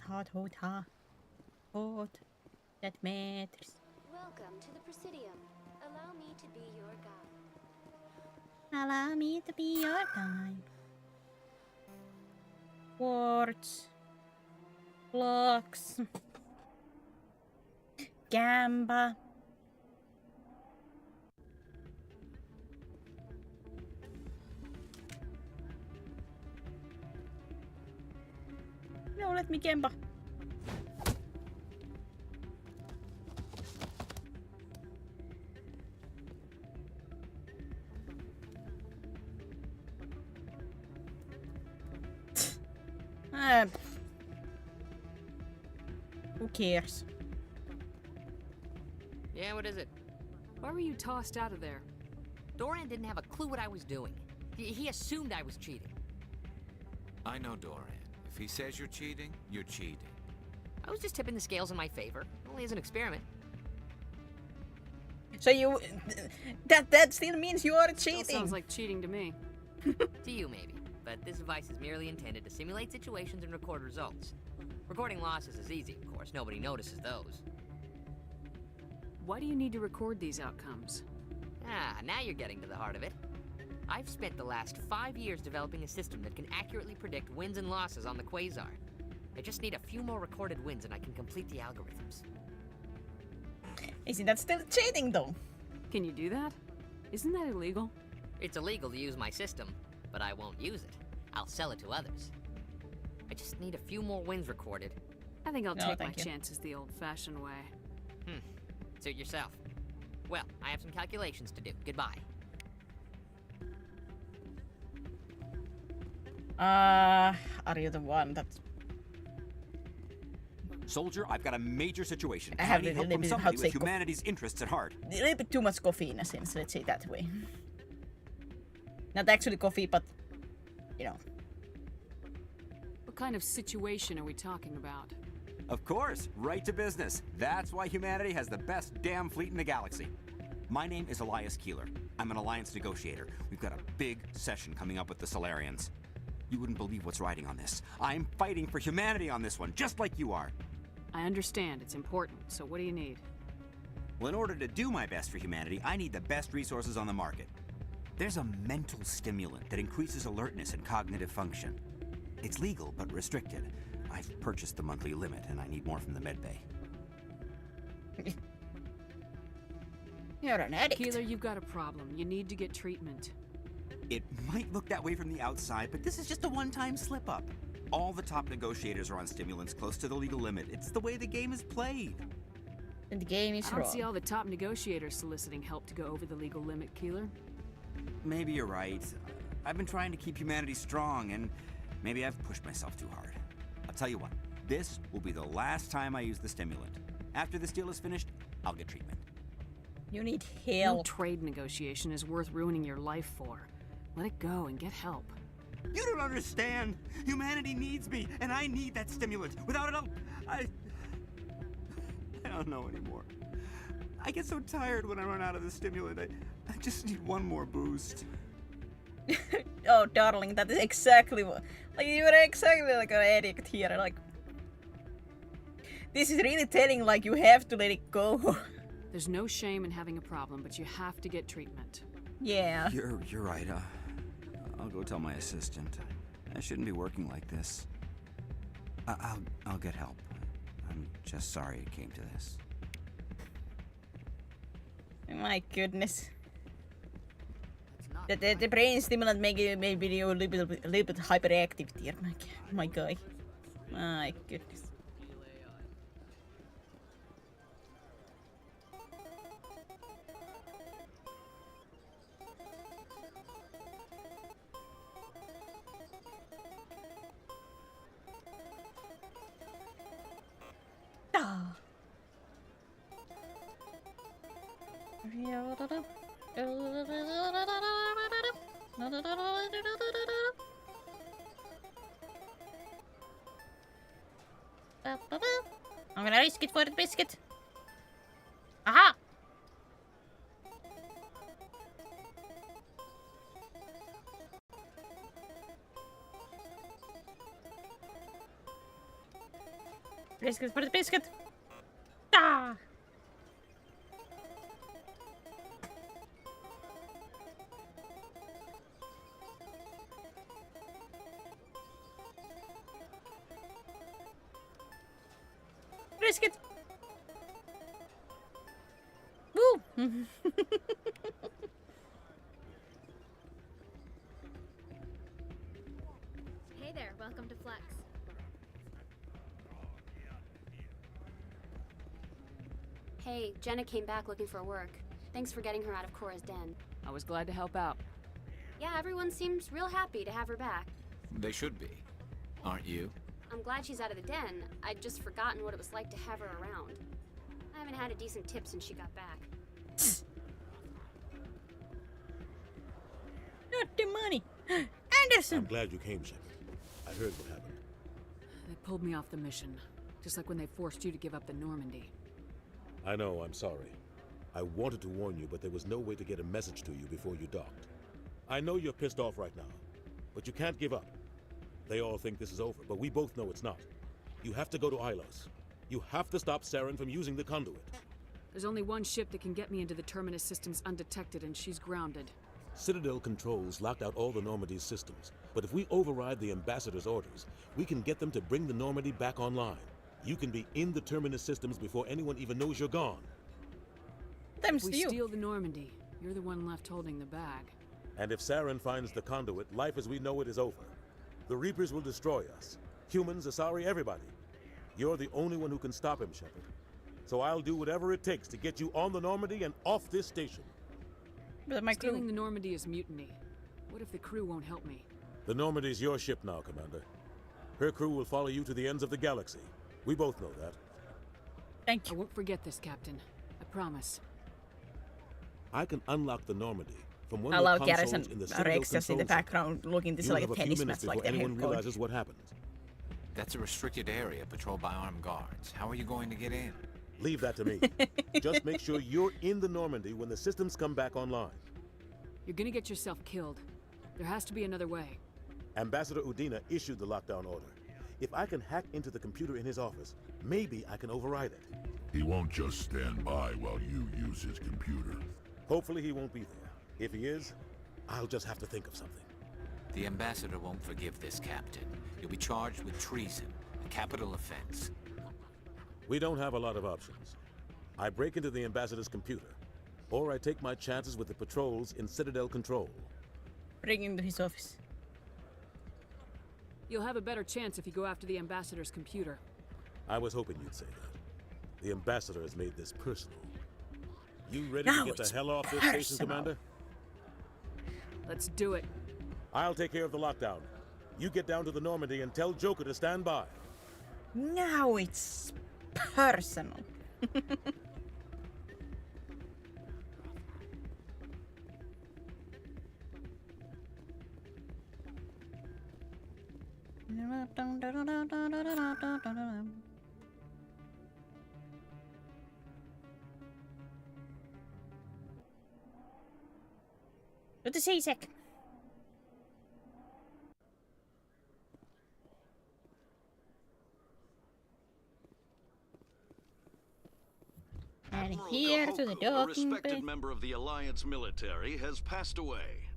matters. Welcome to the Presidium. Allow me to be your guide. Allow me to be your guide. Words. Blocks. Gamba. No, let me Gamba. Who cares? Yeah, what is it? Why were you tossed out of there? Doran didn't have a clue what I was doing. He assumed I was cheating. I know Doran. If he says you're cheating, you're cheating. I was just tipping the scales in my favor, only as an experiment. So you... That still means you are cheating. Still sounds like cheating to me. To you, maybe. But this device is merely intended to simulate situations and record results. Recording losses is easy, of course. Nobody notices those. Why do you need to record these outcomes? Ah, now you're getting to the heart of it. I've spent the last 5 years developing a system that can accurately predict wins and losses on the Quasar. I just need a few more recorded wins and I can complete the algorithms. Isn't that still cheating, though? Can you do that? Isn't that illegal? It's illegal to use my system, but I won't use it. I'll sell it to others. I just need a few more wins recorded, I think I'll No, take my thank you. chances the old-fashioned way. Suit yourself. Well, I have some calculations to do. Goodbye. Are you the one that's... Soldier, I've got a major situation. I have need a help little from bit, somebody how to say, with humanity's interests at heart. A little bit too much coffee in a sense, let's say that way. Not actually coffee, but, you know. What kind of situation are we talking about? Of course, right to business. That's why humanity has the best damn fleet in the galaxy. My name is Elias Keeler. I'm an alliance negotiator. We've got a big session coming up with the Solarians. You wouldn't believe what's riding on this. I'm fighting for humanity on this one, just like you are. I understand, it's important, so what do you need? Well, in order to do my best for humanity, I need the best resources on the market. There's a mental stimulant that increases alertness and cognitive function. It's legal, but restricted. I've purchased the monthly limit, and I need more from the medbay. You're an addict. Keeler, you've got a problem. You need to get treatment. It might look that way from the outside, but this is just a one-time slip-up. All the top negotiators are on stimulants close to the legal limit. It's the way the game is played. And the game is I don't wrong. see all the top negotiators soliciting help to go over the legal limit, Keeler. Maybe you're right. I've been trying to keep humanity strong, and maybe I've pushed myself too hard. I'll tell you what, this will be the last time I use the stimulant. After this deal is finished, I'll get treatment. You need No help. trade negotiation is worth ruining your life for. Let it go and get help. You don't understand! Humanity needs me, and I need that stimulant. Without it, I don't know anymore. I get so tired when I run out of the stimulant. I just need one more boost. Oh, darling, that is exactly what... Like, you're exactly like an addict here, like... This is really telling, like, you have to let it go. There's no shame in having a problem, but you have to get treatment. Yeah. You're right. I'll go tell my assistant. I shouldn't be working like this. I'll get help. I'm just sorry it came to this. My goodness. The brain stimulant make you maybe a little bit hyperactive there, my guy. My goodness. I'm gonna risk it for the biscuit. Aha! Biscuit for the biscuit. Ah! Biscuit. Woo! Hey there, welcome to Flex. Hey, Jenna came back looking for work. Thanks for getting her out of Cora's den. I was glad to help out. Yeah, everyone seems real happy to have her back. They should be. Aren't you? I'm glad she's out of the den. I'd just forgotten what it was like to have her around. I haven't had a decent tip since she got back. Not the money. Anderson! I'm glad you came, Shepard. I heard what happened. They pulled me off the mission, just like when they forced you to give up the Normandy. I know, I'm sorry. I wanted to warn you, but there was no way to get a message to you before you docked. I know you're pissed off right now, but you can't give up. They all think this is over, but we both know it's not. You have to go to Ilos. You have to stop Saren from using the conduit. There's only one ship that can get me into the Terminus systems undetected, and she's grounded. Citadel controls locked out all the Normandy's systems, but if we override the Ambassador's orders, we can get them to bring the Normandy back online. You can be in the Terminus systems before anyone even knows you're gone. If we steal the Normandy, you're the one left holding the bag. And if Saren finds the conduit, life as we know it is over. The Reapers will destroy us. Humans, Asari, everybody. You're the only one who can stop him, Shepard. So I'll do whatever it takes to get you on the Normandy and off this station. But my Stealing the Normandy is mutiny. What if the crew won't help me? The Normandy's your ship now, Commander. Her crew will follow you to the ends of the galaxy. We both know that. Thank you. I won't forget this, Captain. I promise. I can unlock the Normandy from one I of the love consoles Garrison in the Citadel Rex just in the control center. background looking this You'll like have a a few tennis minutes match, like before the anyone head coach. realizes what happened. That's a restricted area patrolled by armed guards. How are you going to get in? Leave that to me. Just make sure you're in the Normandy when the systems come back online. You're gonna get yourself killed. There has to be another way. Ambassador Udina issued the lockdown order. If I can hack into the computer in his office, maybe I can override it. He won't just stand by while you use his computer. Hopefully he won't be there. If he is, I'll just have to think of something. The ambassador won't forgive this, Captain. You'll be charged with treason, a capital offense. We don't have a lot of options. I break into the ambassador's computer, or I take my chances with the patrols in Citadel control. Bring him to his office. You'll have a better chance if you go after the ambassador's computer. I was hoping you'd say that. The ambassador has made this personal. You ready Now to get the it's hell off this station, personal. Commander? Let's do it. I'll take care of the lockdown. You get down to the Normandy and tell Joker to stand by. Now it's personal. What is he, Zach? And Admiral here to the Kahoku, a docking respected bay. member of the Alliance military, has passed away.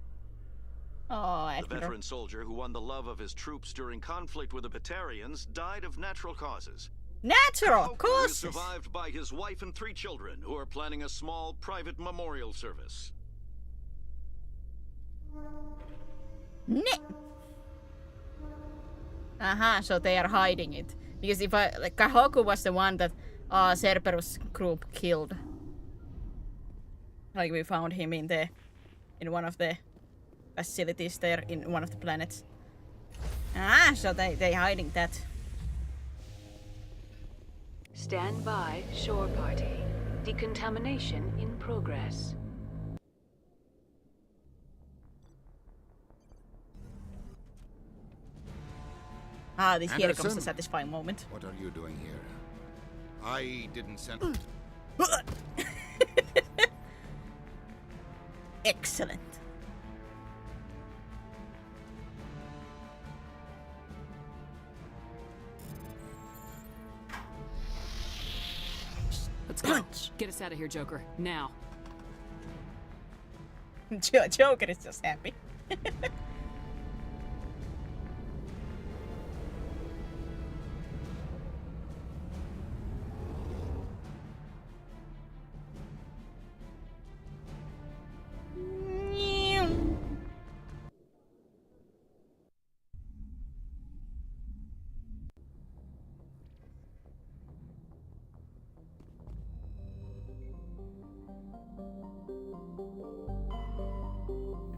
Oh, The Admiral. veteran soldier who won the love of his troops during conflict with the Batarians died of natural causes. Natural Kahoku is causes. survived by his wife and 3 children, who are planning a small private memorial service. So they are hiding it. Because if like Kahoku was the one that Cerberus group killed. Like we found him in one of the facilities there in one of the planets. So they hiding that. Stand by, shore party. Decontamination in progress. Here comes the satisfying moment. What are you doing here? I didn't send... Excellent. Let's go. Get us out of here, Joker. Now. Joker is just happy.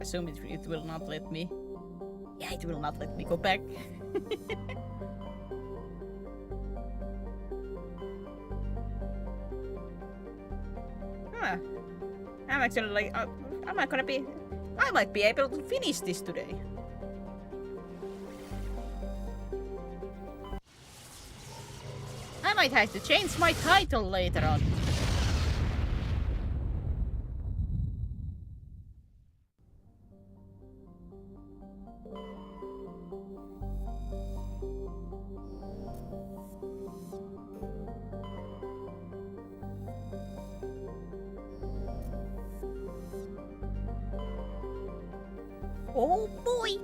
Assume it will not let me. Yeah, it will not let me go back. I'm actually like, I might be able to finish this today. I might have to change my title later on. Oh boy!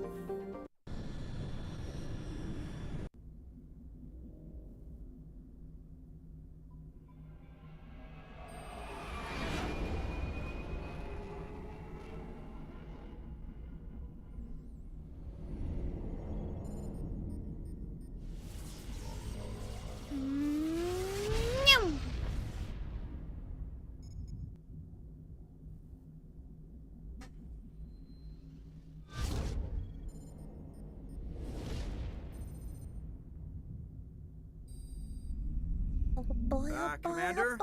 Commander?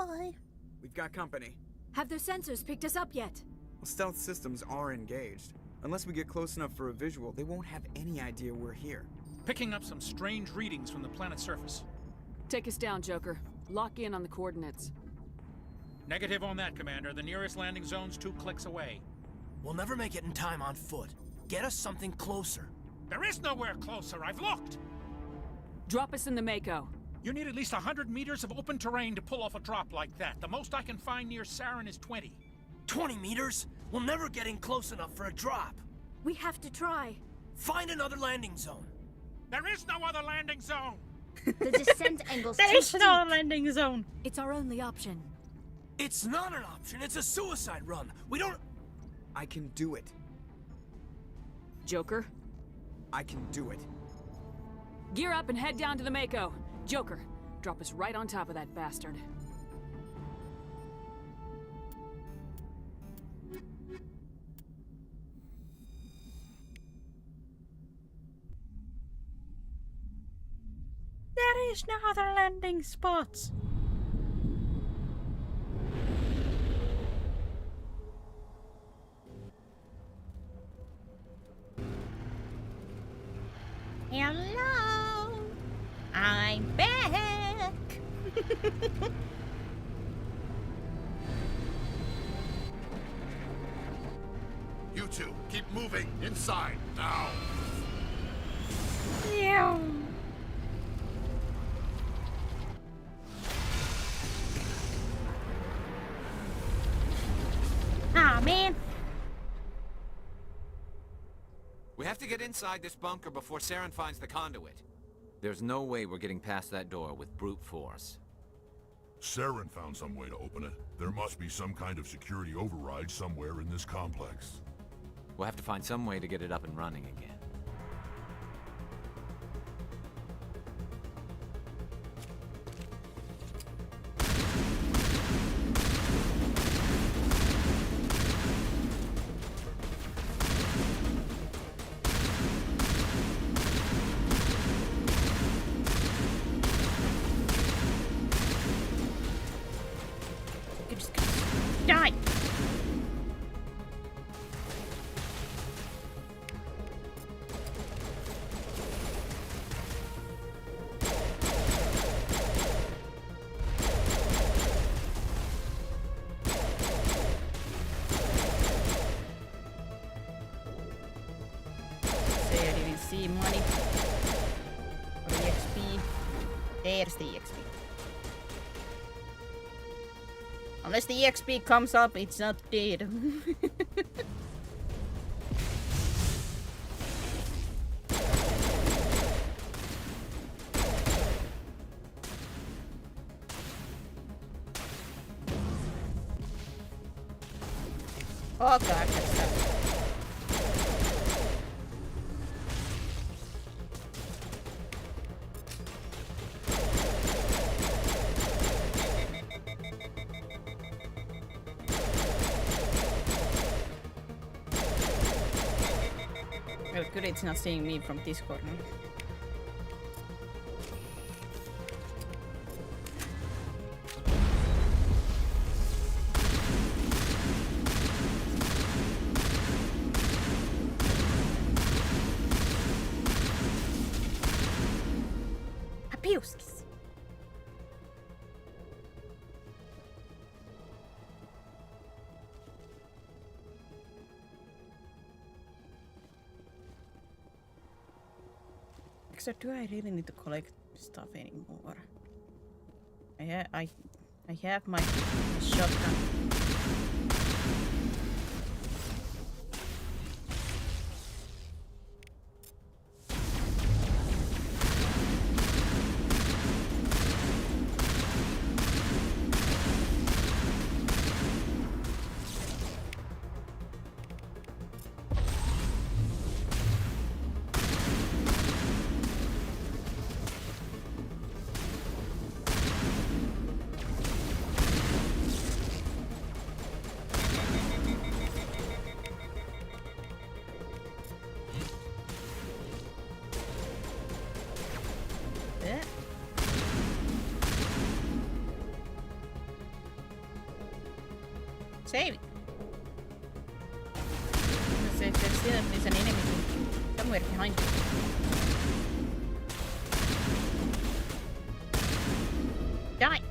We've got company. Have their sensors picked us up yet? Well, stealth systems are engaged. Unless we get close enough for a visual, they won't have any idea we're here. Picking up some strange readings from the planet's surface. Take us down, Joker. Lock in on the coordinates. Negative on that, Commander. The nearest landing zone's 2 clicks away. We'll never make it in time on foot. Get us something closer. There is nowhere closer. I've looked. Drop us in the Mako. You need at least 100 meters of open terrain to pull off a drop like that. The most I can find near Saren is 20. 20 meters? We'll never get in close enough for a drop. We have to try. Find another landing zone. There is no other landing zone. The descent angle's There too is no steep. landing zone. It's our only option. It's not an option. It's a suicide run. We don't... I can do it. Joker? I can do it. Gear up and head down to the Mako. Joker, drop us right on top of that bastard. There is no other landing spots. Hello, I'm back. You two, keep moving inside now. Yeah. Ah, man. We have to get inside this bunker before Saren finds the conduit. There's no way we're getting past that door with brute force. Saren found some way to open it. There must be some kind of security override somewhere in this complex. We'll have to find some way to get it up and running again. Die. There you will see money. Or EXP. There's the EXP. Unless the EXP comes up, it's not dead. Oh god, that's stuff. Well, good it's not seeing me from this corner. Apiuskis. So do I really need to collect stuff anymore? I have my shotgun. saving. There's an enemy somewhere behind you. Die!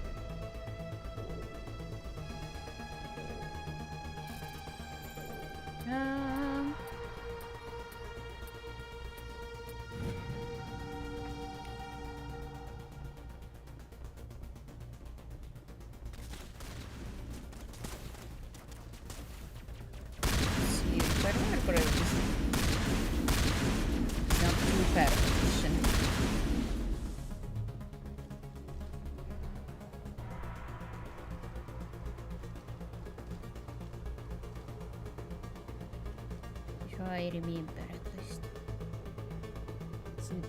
I remember at least.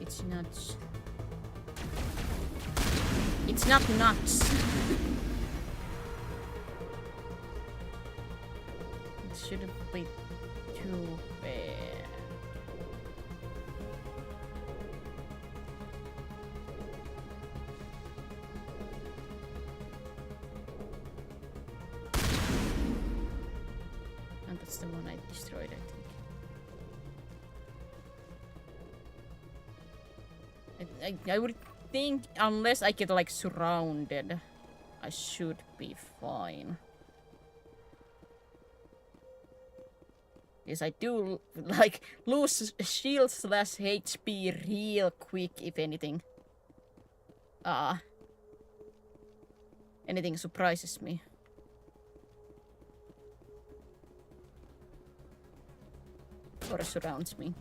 It's nuts. It's not nuts. It shouldn't be too bad. And that's the one I destroyed, I think. I would think, unless I get like surrounded, I should be fine. Yes, I do like lose shield / HP real quick if anything. Anything surprises me. Or surrounds me.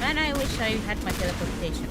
Man, I wish I had my teleportation.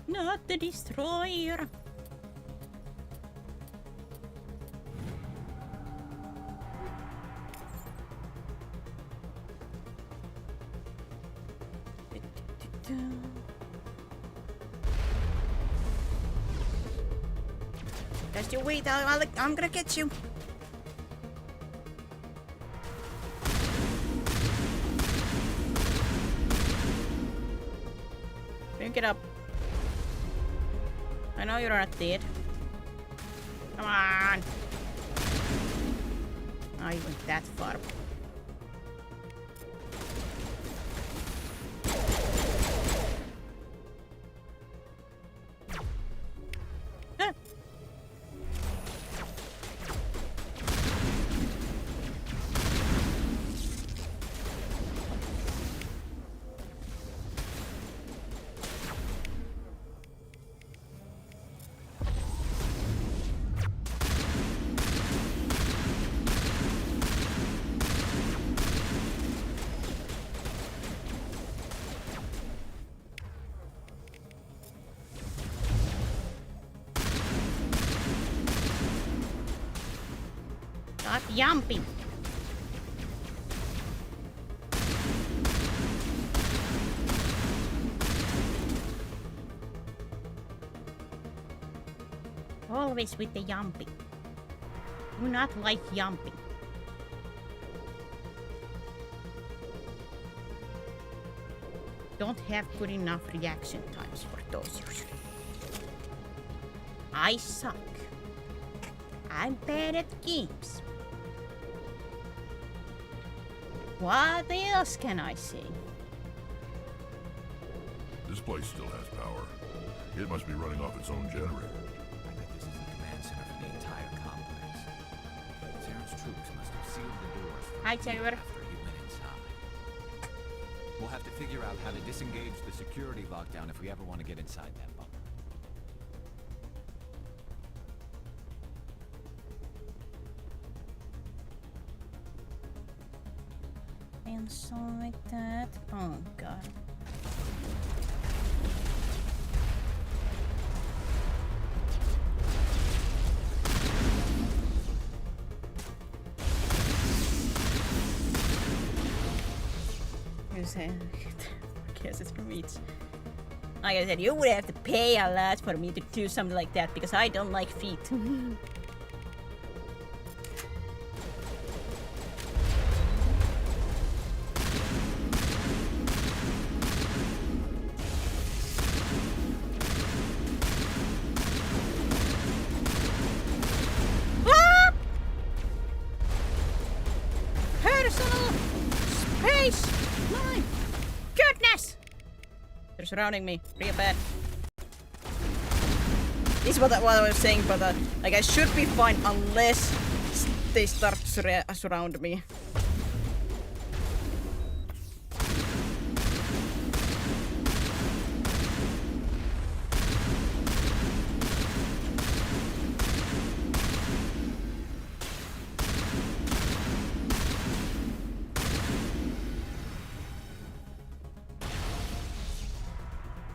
Not the destroyer. Just you wait, I'm gonna get you. Bring it up. I know you're not dead. Come on! Oh, you went that far. Stop jumping. Always with the jumping. Do not like jumping. Don't have good enough reaction times for those usually. I suck. I'm bad at games. What else can I say? This place still has power. It must be running off its own generator. I bet this is the command center for the entire complex. Saren's troops must have sealed the doors Hi, Taylor. after he went inside. We'll have to figure out how to disengage the security lockdown if we ever want to get inside that bunker. Inside that bunker. Who's I guess it's from each. Like I said, you would have to pay a lot for me to do something like that because I don't like feet. Personal space! My goodness! They're surrounding me real bad. This is what I was saying, but like I should be fine unless they start to surround me.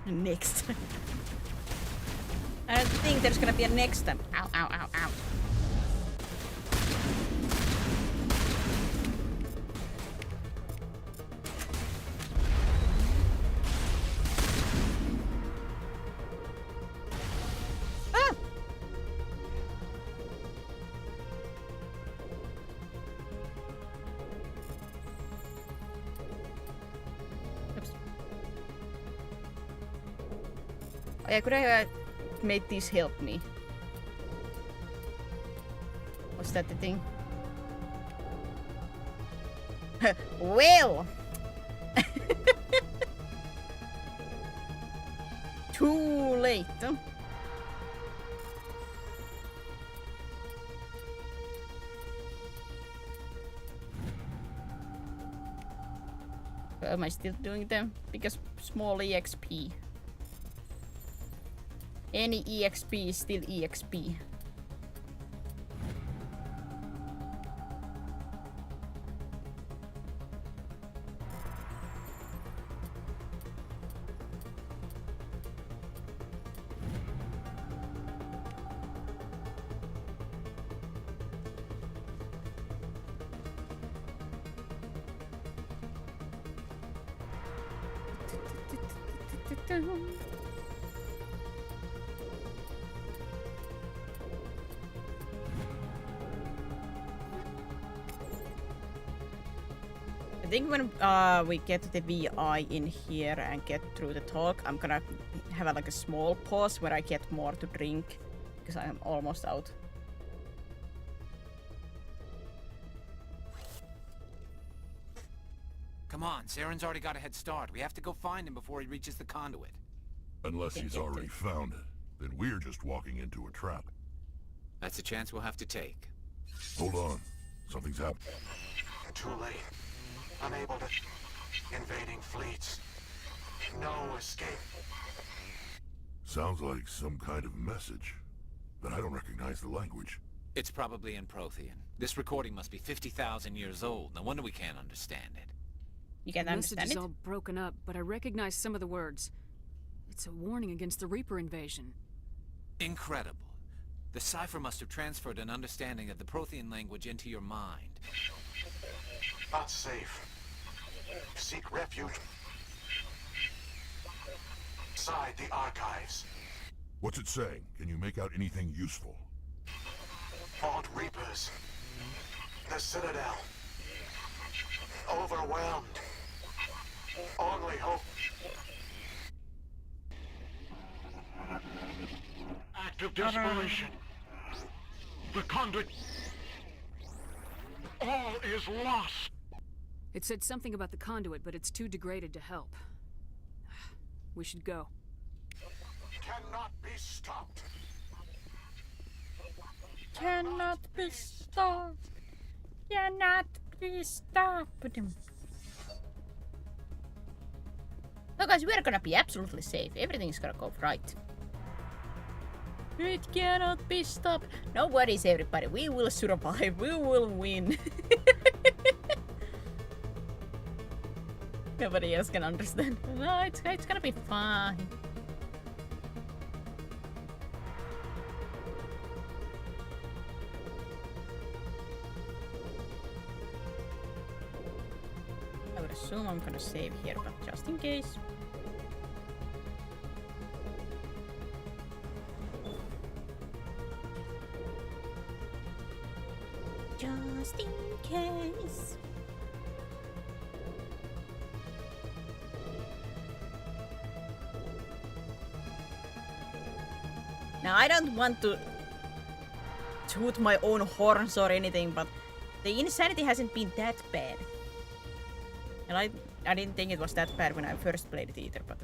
Next. I don't think there's gonna be a next time. Ow, ow, ow, ow. Ah! Oops. Oh yeah, could I made these help me? Was that the thing? Well! Too late. Am I still doing them? Because small EXP. Any EXP is still EXP. I think when we get to the VI in here and get through the talk, I'm gonna have like a small pause where I get more to drink because I am almost out. Come on, Saren's already got a head start. We have to go find him before he reaches the conduit. Unless he's already found it, then we're just walking into a trap. That's a chance we'll have to take. Hold on. Something's happening. Too late. Unable to... Invading fleets. No escape. Sounds like some kind of message. But I don't recognize the language. It's probably in Prothean. This recording must be 50,000 years old. No wonder we can't understand it. You can The understand message is it? all broken up, but I recognize some of the words. It's a warning against the Reaper invasion. Incredible. The cipher must have transferred an understanding of the Prothean language into your mind. Not safe. Seek refuge. Inside the archives. What's it saying? Can you make out anything useful? Fought Reapers. The Citadel. Overwhelmed. Only hope. Act of desperation. The conduit. All is lost. It said something about the conduit, but it's too degraded to help. We should go. Cannot be stopped. Cannot be stopped. Cannot be stopped. No guys, we're gonna be absolutely safe. Everything's gonna go right. It cannot be stopped. No worries everybody, we will survive. We will win. Nobody else can understand. No, it's gonna be fine. I would assume I'm gonna save here, but just in case. Just in case. Now I don't want to toot my own horns or anything, but the insanity hasn't been that bad. And I didn't think it was that bad when I first played it either, but...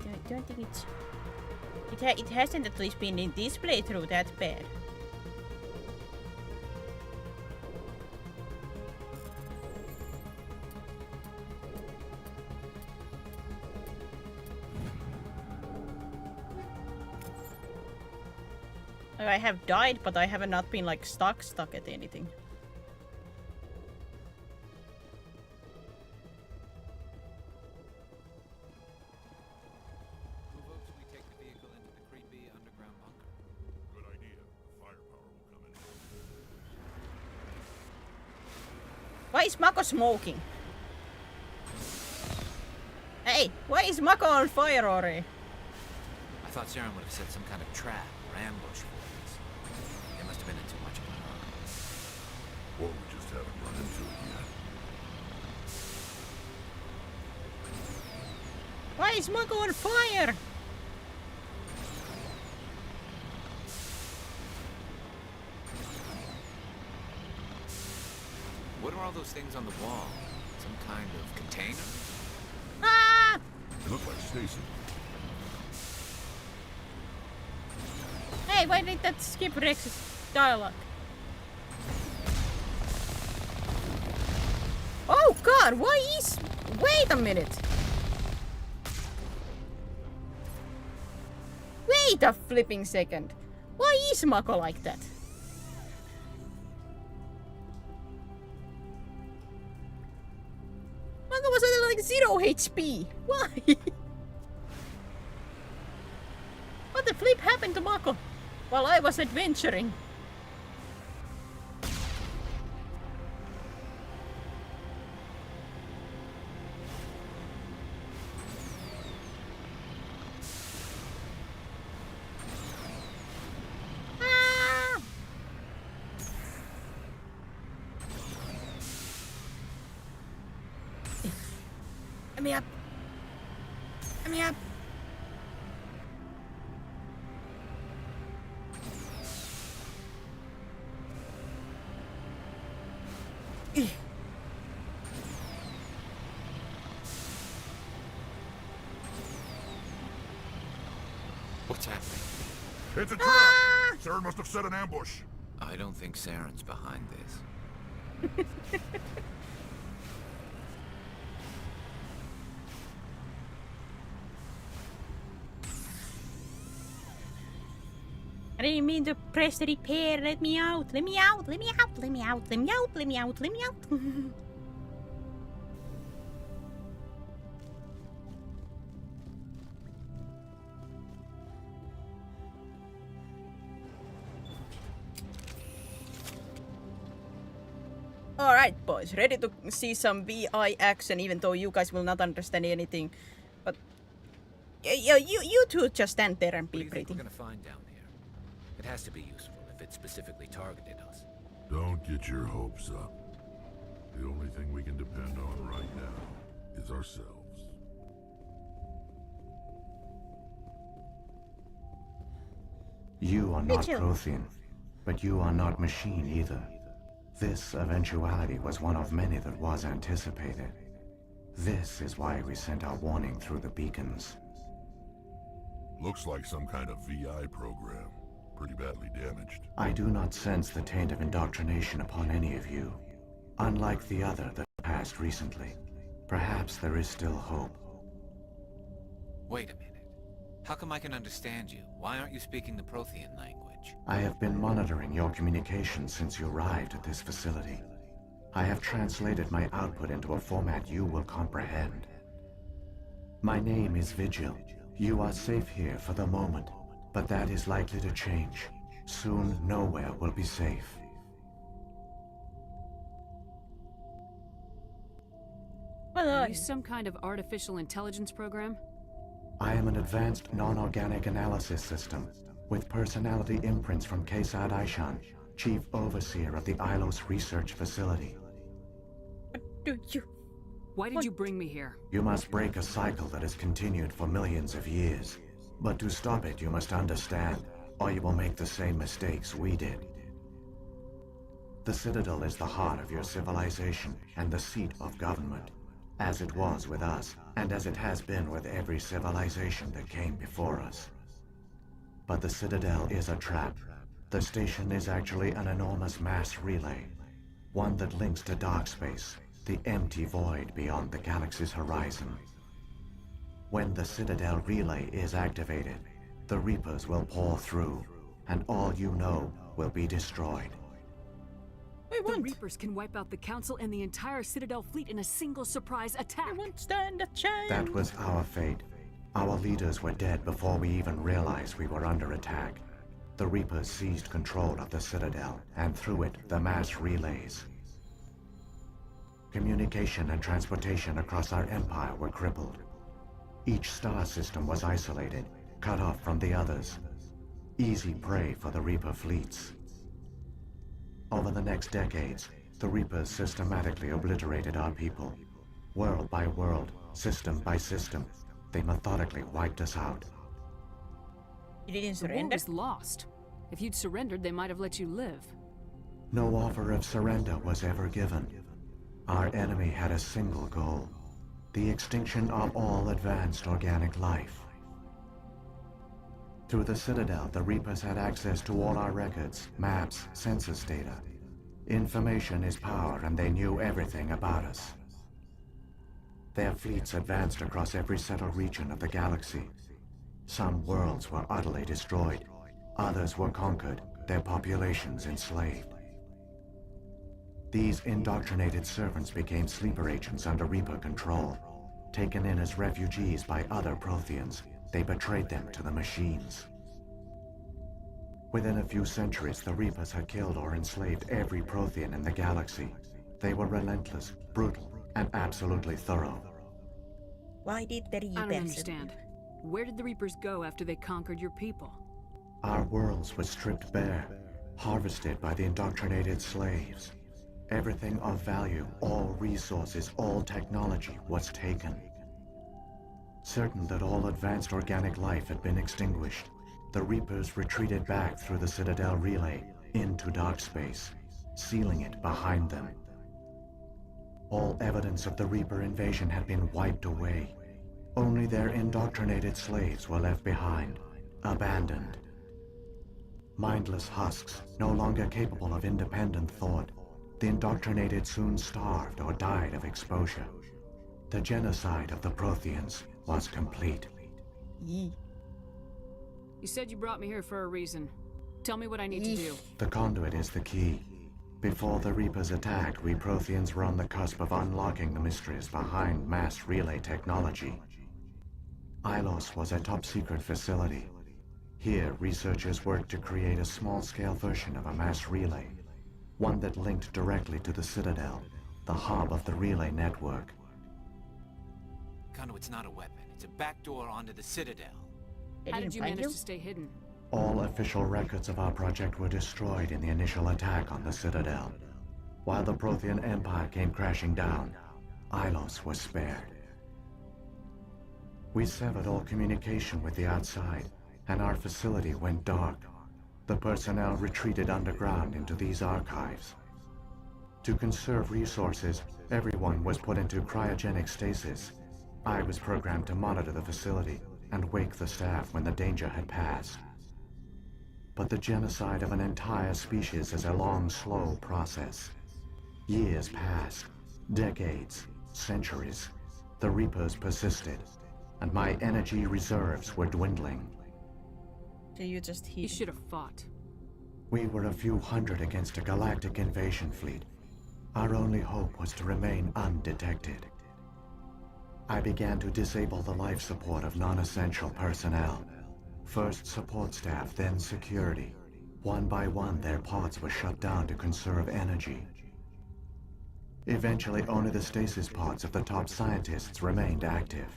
I don't think it's... It hasn't at least been in this playthrough that bad. I have died, but I have not been like stuck at anything. Why is Mako smoking? Hey, why is Mako on fire already? I thought Saren would have set some kind of trap or ambush for us. They must have been in too much of a hurry. Or we just haven't run into it yet. Why is Mako on fire? What are all those things on the wall? Some kind of container? Ah! They look like Stacy. Hey, why did that skip Rex's dialogue? Oh god, why is... Wait a minute! Wait a flipping second! Why is Mako like that? Mako was at like 0 HP! Why? What the flip happened to Mako while I was adventuring? Let me up. Let me up. What's happening? It's a trap! Saren must have set an ambush. I don't think Saren's behind this. I didn't mean to press the repair. Let me out. Let me out. Let me out. Let me out. Let me out. Let me out. Let me out. Alright boys, ready to see some VI action even though you guys will not understand anything. But You two just stand there and What do be you think pretty. we're gonna find down here? It has to be useful if it specifically targeted us. Don't get your hopes up. The only thing we can depend on right now is ourselves. You are not Vigil. Prothean, but you are not machine either. This eventuality was one of many that was anticipated. This is why we sent our warning through the beacons. Looks like some kind of VI program. Pretty badly damaged. I do not sense the taint of indoctrination upon any of you. Unlike the other that passed recently, perhaps there is still hope. Wait a minute. How come I can understand you? Why aren't you speaking the Prothean language? I have been monitoring your communications since you arrived at this facility. I have translated my output into a format you will comprehend. My name is Vigil. You are safe here for the moment, but that is likely to change. Soon, nowhere will be safe. Are you some kind of artificial intelligence program? I am an advanced non-organic analysis system with personality imprints from Kesad Aishan, Chief Overseer of the Ilos Research Facility. Why did you bring me here? You must break a cycle that has continued for millions of years. But to stop it, you must understand, or you will make the same mistakes we did. The Citadel is the heart of your civilization and the seat of government, as it was with us, and as it has been with every civilization that came before us. But the Citadel is a trap. The station is actually an enormous mass relay, one that links to dark space, the empty void beyond the galaxy's horizon. When the Citadel relay is activated, the Reapers will pour through, and all you know will be destroyed. The Reapers can wipe out the Council and the entire Citadel fleet in a single surprise attack. I won't stand a chance. That was our fate. Our leaders were dead before we even realized we were under attack. The Reapers seized control of the Citadel, and through it, the mass relays. Communication and transportation across our empire were crippled. Each star system was isolated, cut off from the others. Easy prey for the Reaper fleets. Over the next decades, the Reapers systematically obliterated our people. World by world, system by system, they methodically wiped us out. You didn't The war surrender? was lost. If you'd surrendered, they might have let you live. No offer of surrender was ever given. Our enemy had a single goal: the extinction of all advanced organic life. Through the Citadel, the Reapers had access to all our records, maps, census data. Information is power, and they knew everything about us. Their fleets advanced across every settled region of the galaxy. Some worlds were utterly destroyed. Others were conquered, their populations enslaved. These indoctrinated servants became sleeper agents under Reaper control. Taken in as refugees by other Protheans, they betrayed them to the machines. Within a few centuries, the Reapers had killed or enslaved every Prothean in the galaxy. They were relentless, brutal, and absolutely thorough. Why did the Reapers? I don't understand. Where did the Reapers go after they conquered your people? Our worlds were stripped bare, harvested by the indoctrinated slaves. Everything of value, all resources, all technology was taken. Certain that all advanced organic life had been extinguished, the Reapers retreated back through the Citadel relay into dark space, sealing it behind them. All evidence of the Reaper invasion had been wiped away. Only their indoctrinated slaves were left behind, abandoned. Mindless husks, no longer capable of independent thought, the indoctrinated soon starved or died of exposure. The genocide of the Protheans was complete. You said you brought me here for a reason. Tell me what I need to do. The conduit is the key. Before the Reapers attacked, we Protheans were on the cusp of unlocking the mysteries behind mass relay technology. Ilos was a top-secret facility. Here, researchers worked to create a small-scale version of a mass relay, one that linked directly to the Citadel, the hub of the relay network. Conduit's not a weapon. It's a backdoor onto the Citadel. How did you manage to stay hidden? All official records of our project were destroyed in the initial attack on the Citadel. While the Prothean Empire came crashing down, Ilos was spared. We severed all communication with the outside, and our facility went dark. The personnel retreated underground into these archives. To conserve resources, everyone was put into cryogenic stasis. I was programmed to monitor the facility and wake the staff when the danger had passed. But the genocide of an entire species is a long, slow process. Years passed, decades, centuries. The Reapers persisted, and my energy reserves were dwindling. So you just hid. You should have fought. We were a few hundred against a galactic invasion fleet. Our only hope was to remain undetected. I began to disable the life support of non-essential personnel. First support staff, then security. One by one, their pods were shut down to conserve energy. Eventually, only the stasis pods of the top scientists remained active.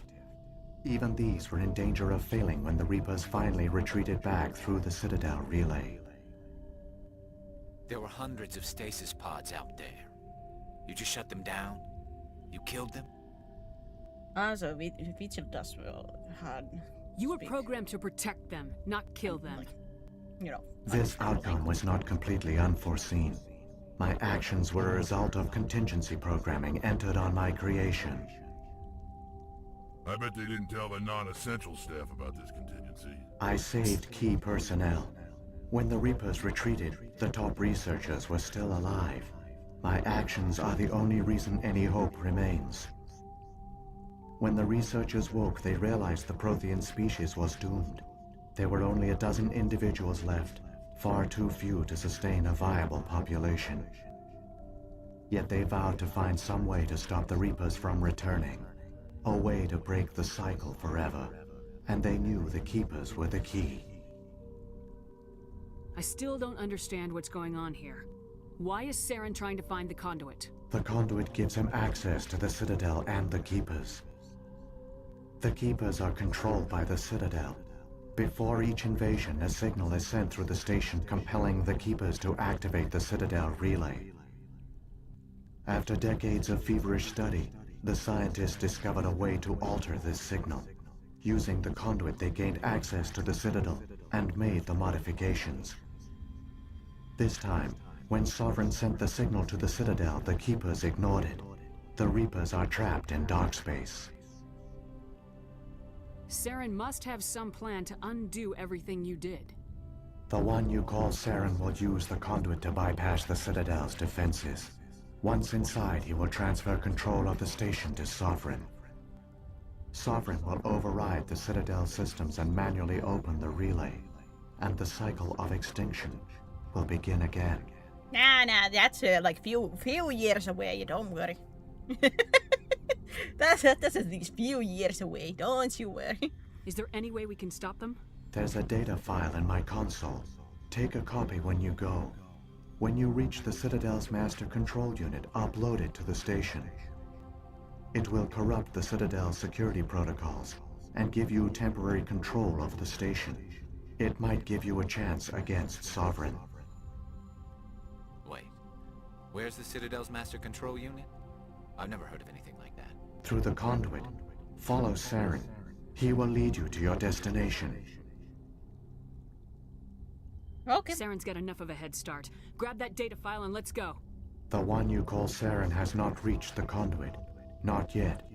Even these were in danger of failing when the Reapers finally retreated back through the Citadel relay. There were hundreds of stasis pods out there. You just shut them down? You killed them? So Vigil does well hard. You were programmed to protect them, not kill them. You know. This outcome was not completely unforeseen. My actions were a result of contingency programming entered on my creation. I bet they didn't tell the non-essential staff about this contingency. I saved key personnel. When the Reapers retreated, the top researchers were still alive. My actions are the only reason any hope remains. When the researchers woke, they realized the Prothean species was doomed. There were only a dozen individuals left, far too few to sustain a viable population. Yet they vowed to find some way to stop the Reapers from returning. A way to break the cycle forever. And they knew the Keepers were the key. I still don't understand what's going on here. Why is Saren trying to find the conduit? The conduit gives him access to the Citadel and the Keepers. The Keepers are controlled by the Citadel. Before each invasion, a signal is sent through the station compelling the Keepers to activate the Citadel relay. After decades of feverish study, the scientists discovered a way to alter this signal. Using the conduit, they gained access to the Citadel and made the modifications. This time, when Sovereign sent the signal to the Citadel, the Keepers ignored it. The Reapers are trapped in dark space. Saren must have some plan to undo everything you did. The one you call Saren will use the conduit to bypass the Citadel's defenses. Once inside, he will transfer control of the station to Sovereign. Sovereign will override the Citadel systems and manually open the relay. And the cycle of extinction will begin again. Nah, that's like few years away, don't worry. That's at least few years away, don't you worry. Is there any way we can stop them? There's a data file in my console. Take a copy when you go. When you reach the Citadel's master control unit, upload it to the station. It will corrupt the Citadel's security protocols and give you temporary control of the station. It might give you a chance against Sovereign. Wait, where's the Citadel's master control unit? I've never heard of anything like that. Through the conduit, follow Saren. He will lead you to your destination. Okay. Saren's got enough of a head start. Grab that data file and let's go. The one you call Saren has not reached the conduit. Not yet.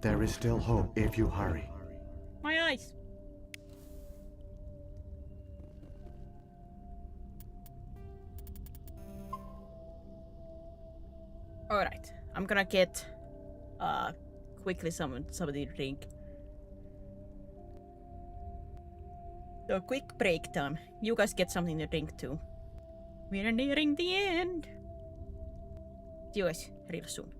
There is still hope if you hurry. My eyes. Alright, I'm gonna get quickly somebody to drink. So quick break time. You guys get something to drink too. We are nearing the end. See you guys real soon.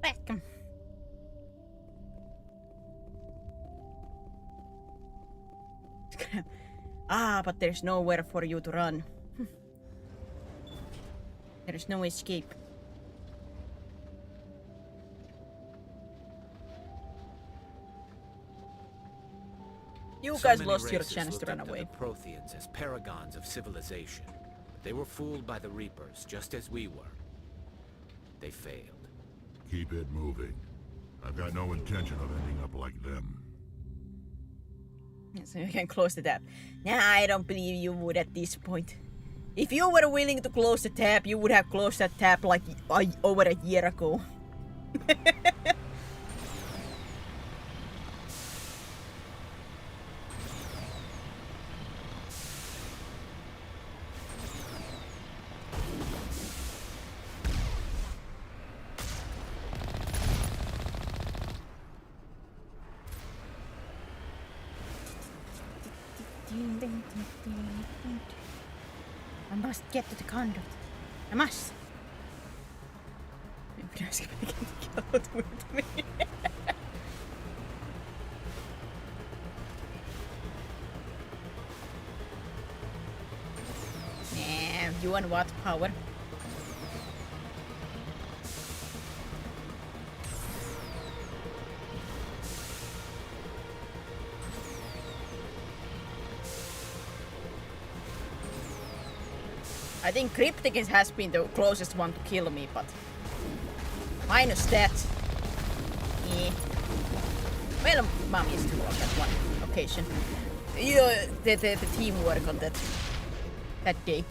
back. But there's nowhere for you to run. There's no escape. You guys lost your chance to run away. The Protheans as paragons of civilization. But they were fooled by the Reapers, just as we were. They failed. Keep it moving. I've got no intention of ending up like them. So you can close the tab. Nah, I don't believe you would at this point. If you were willing to close the tab, you would have closed that tab like over a year ago. I must get to the conduit. I must. Maybe I was gonna get killed with me. Nah, you want what power? I think Cryptic has been the closest one to kill me, but minus that. Yeah. Well, Mom used to on that one occasion. The teamwork on that day.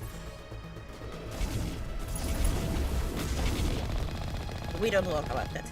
We don't talk about that.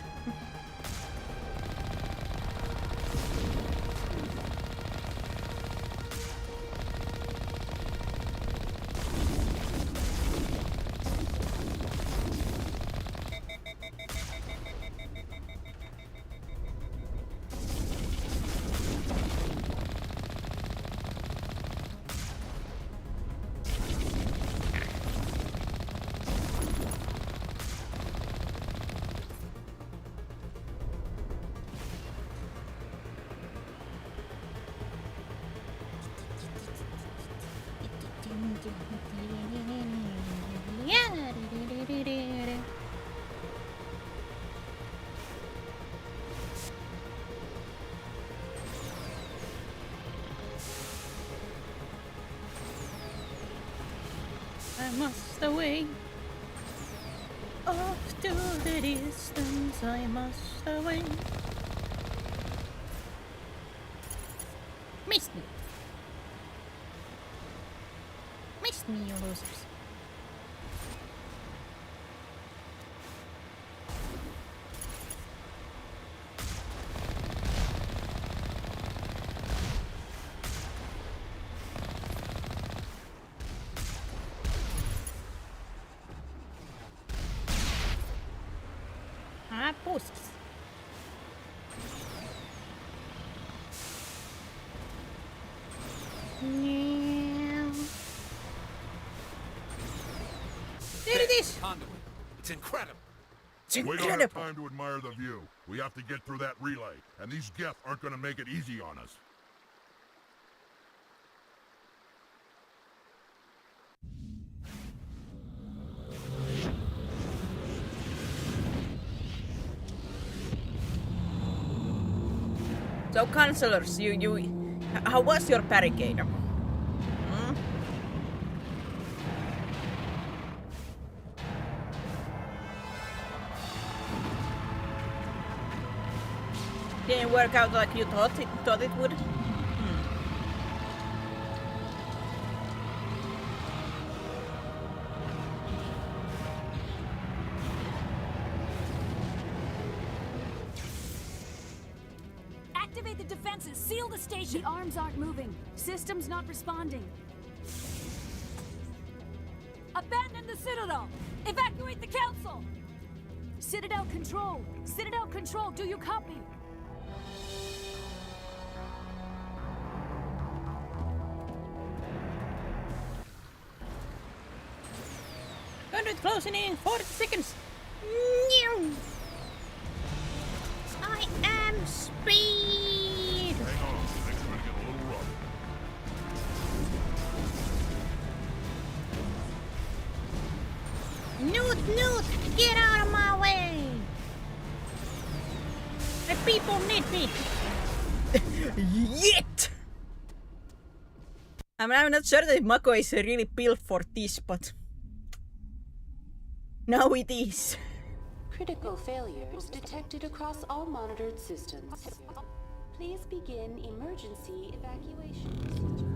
I must away. Off to the distance, I must away. Missed me. Missed me, you losers. Posts. Yeah. There it is. Conduit. It's incredible. We don't have time to admire the view. We have to get through that relay, and these Geth aren't going to make it easy on us. So, counselors, how was your barricade? Didn't work out like you thought it would? Activate the defenses! Seal the station! The arms aren't moving. System's not responding. Abandon the Citadel! Evacuate the Council! Citadel Control! Citadel Control, do you copy? Conduit closing in 40 seconds. Speed! Hang on, things are gonna get a little rough. Newt, get out of my way! The people need me! Yet! I'm not sure that Mako is really built for this, but now it is. Critical failures detected across all monitored systems. Please begin emergency evacuation procedure.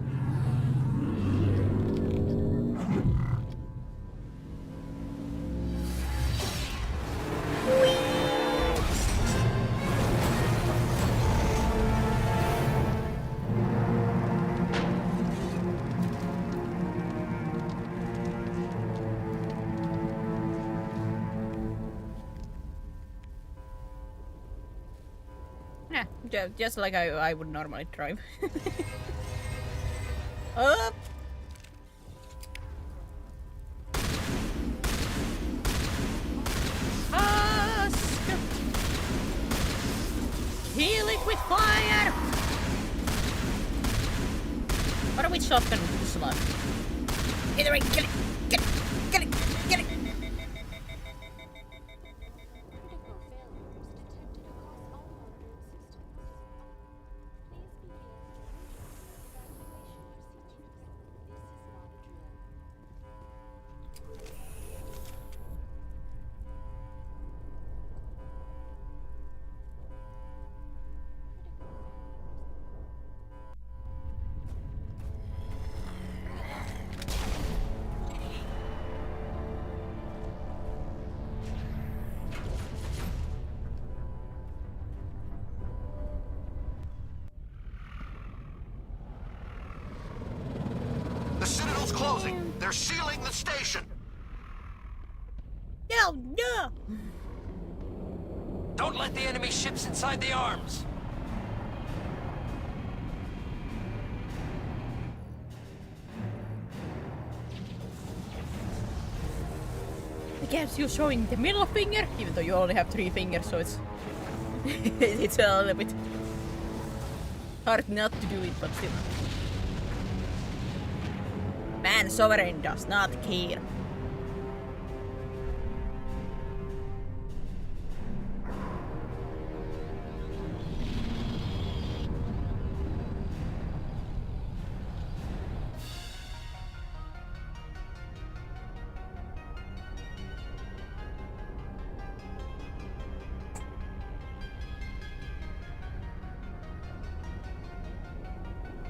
Yeah, just like I would normally drive. Up! Husk! Heal it with fire! What are we shotgun this one? Either way, kill it! Get it! Get it! Get it! Closing. They're sealing the station. No! Don't let the enemy ships inside the arms. I guess you're showing the middle finger, even though you only have 3 fingers, so it's it's a little bit hard not to do it, but still. Man, Sovereign does not care.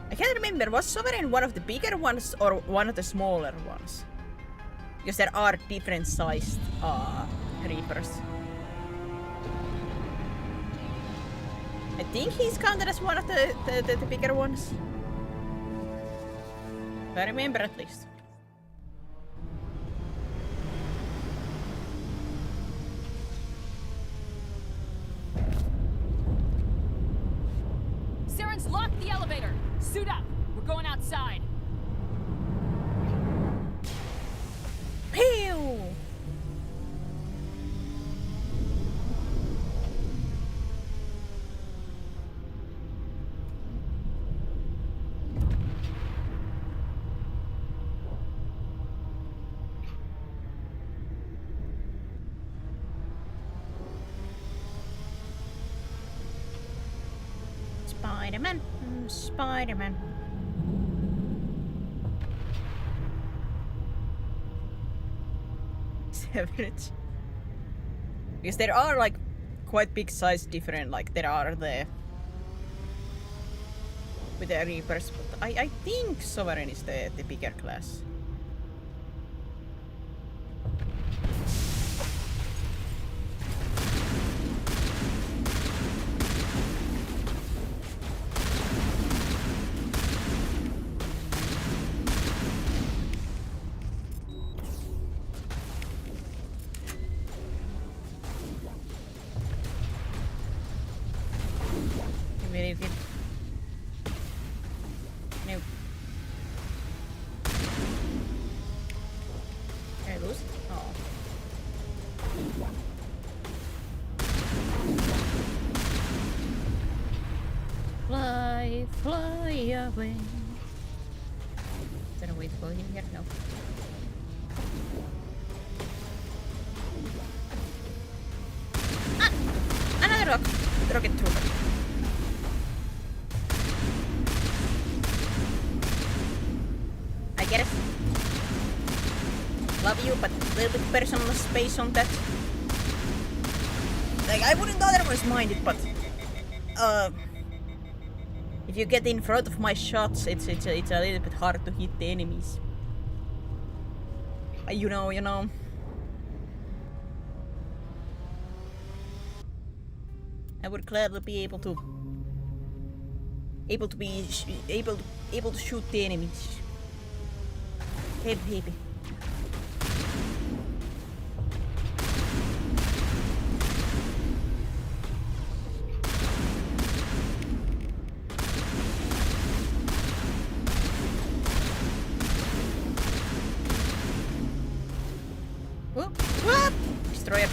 I can't remember, was Sovereign one of the bigger ones or one of the smaller ones? Because there are different sized Reapers. I think he's counted as one of the bigger ones. If I remember at least. Saren's locked the elevator! Suit up! We're going outside! Pew! Spider-Man, Spider-Man. Severage. Because there are like quite big size different, like there are the with the Reapers, but I think Sovereign is the bigger class. Nope. Can I lose? Oh. fly, fly away. Is there a way to go in here? No. Ah! Another rocket trooper. I get it. Love you, but a little bit personal space on that. Like, I wouldn't otherwise mind it, but if you get in front of my shots, it's a little bit hard to hit the enemies. You know. I would gladly be able to shoot the enemies. Maybe. Destroyer.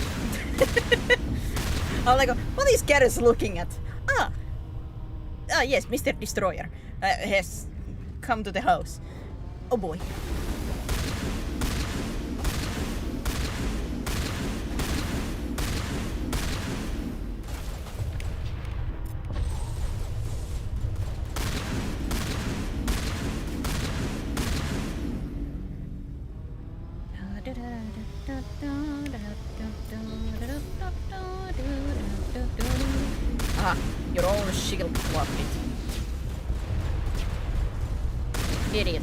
I'm like, what is Garrus looking at? Yes, Mr. Destroyer has come to the house. Oh boy. Ah, your own shield blocked it. Idiot.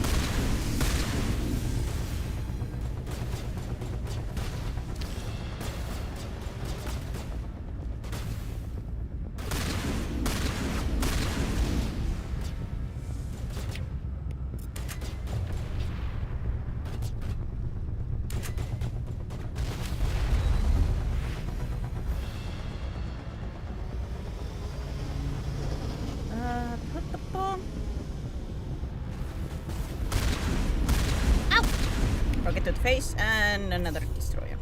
Rocket to the face and another destroyer.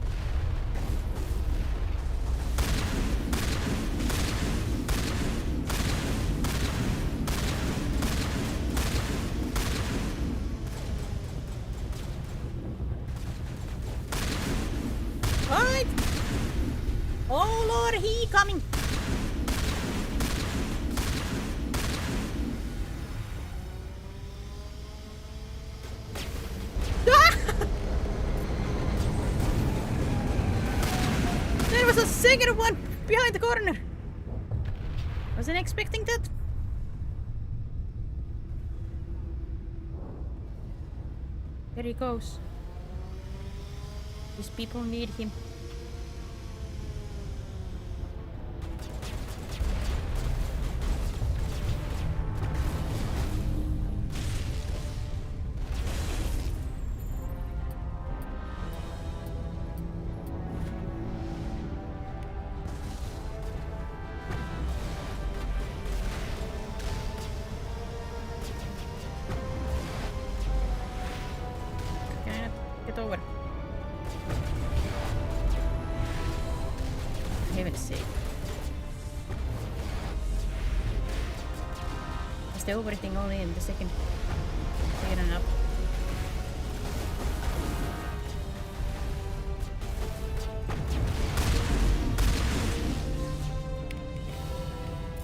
Alright! Oh Lord, he coming! There was a second one behind the corner. Wasn't expecting that. There he goes. These people need him. Get over. For heaven's sake. Is the overthing only in the second up?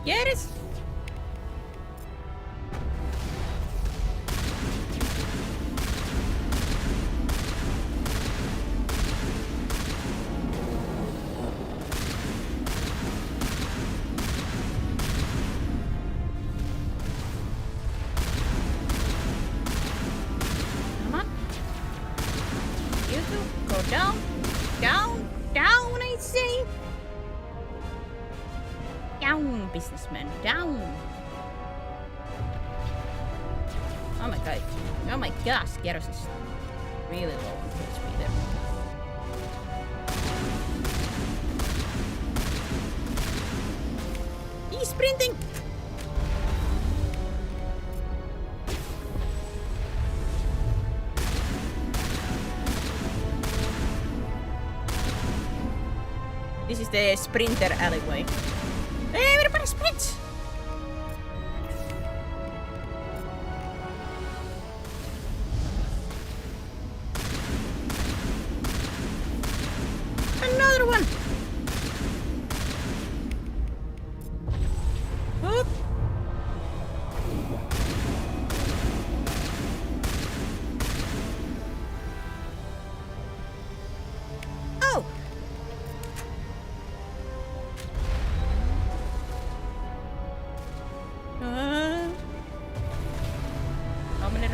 Yes! Down, down, down, I say. Down, businessman, down. Oh my god. Oh my gosh, Garrus is really low on HP there. He's sprinting! This is the sprinter alleyway. Everybody sprints!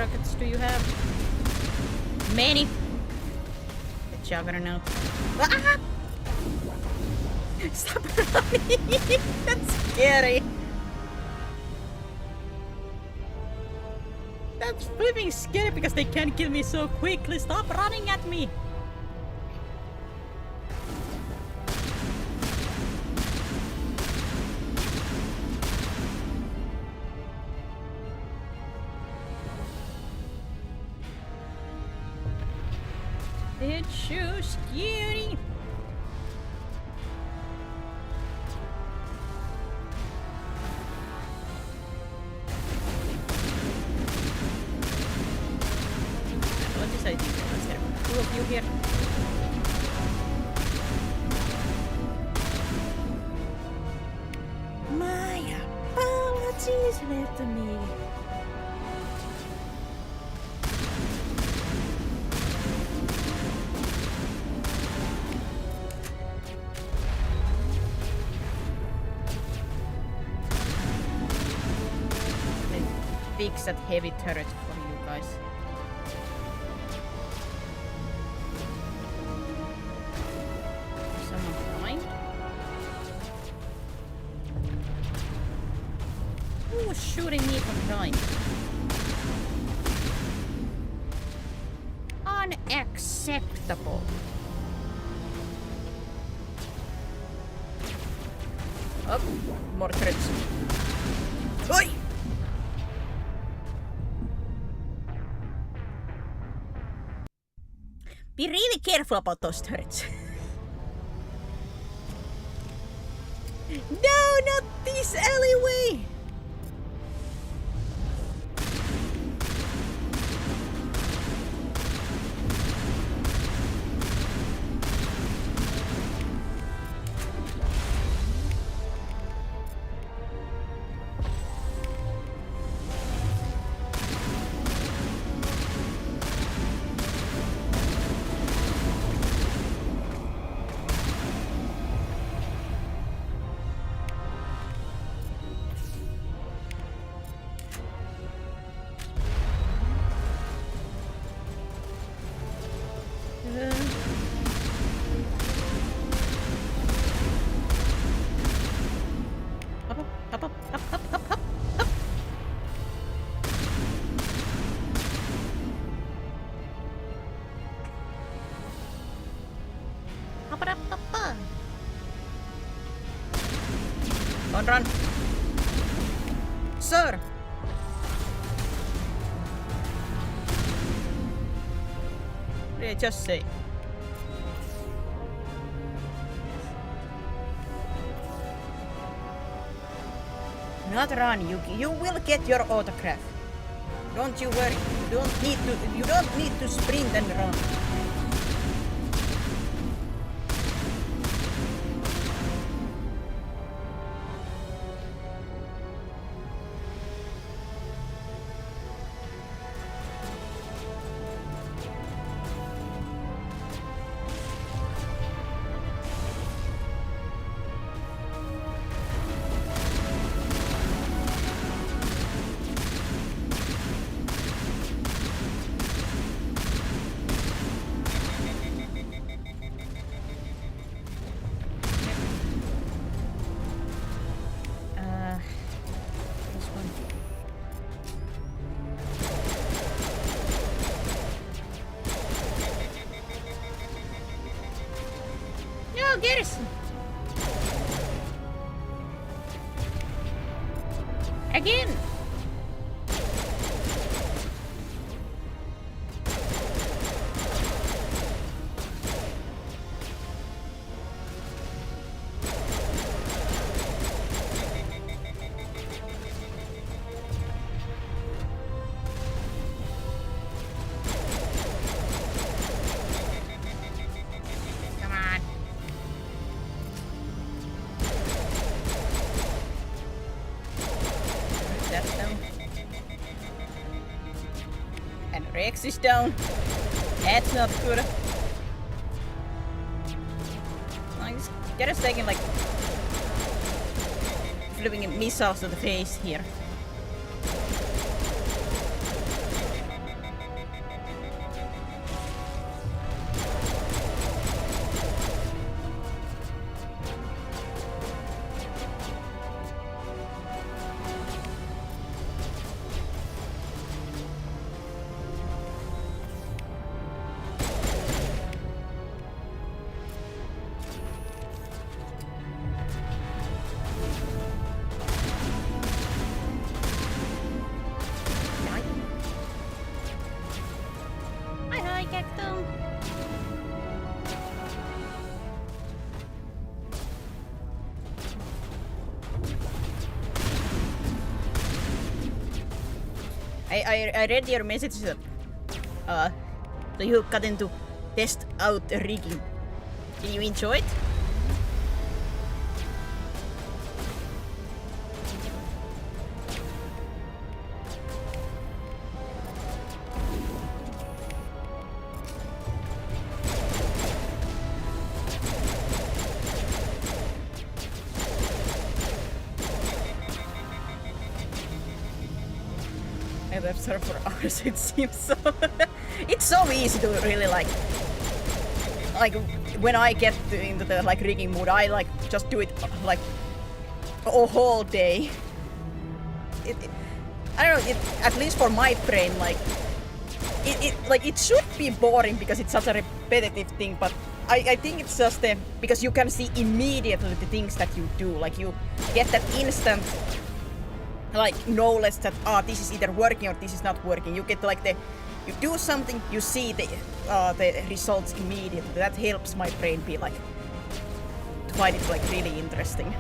rockets do you have? Many. The Juggernaut. Ah! Stop running! That's scary. That's flipping scary because they can't kill me so quickly. Stop running at me! It's so scary. What is I think? Is there two of you here? My apologies, let me. Fix that heavy turret for you guys. Someone behind? Who was shooting me from behind? Unacceptable. Up, more turrets. Oi! Be really careful about those turrets. No, not this alleyway! Run. Sir. Yeah, just say. Not run, Yuki. You will get your autograph. Don't you worry. You don't need to sprint and run. Garrison. Again. Rex is down. That's not good. I just get us taking like flipping missiles to the face here. I read your message that so you got into test out rigging. Did you enjoy it? I left her for hours, it seems so. It's so easy to really like when I get into the like rigging mood, I like just do it like a whole day. I don't know, at least for my brain, like it should be boring because it's such a repetitive thing, but I think it's just because you can see immediately the things that you do, like you get that instant like knowledge that this is either working or this is not working. You get like you do something, you see the results immediately. That helps my brain be like to find it like really interesting.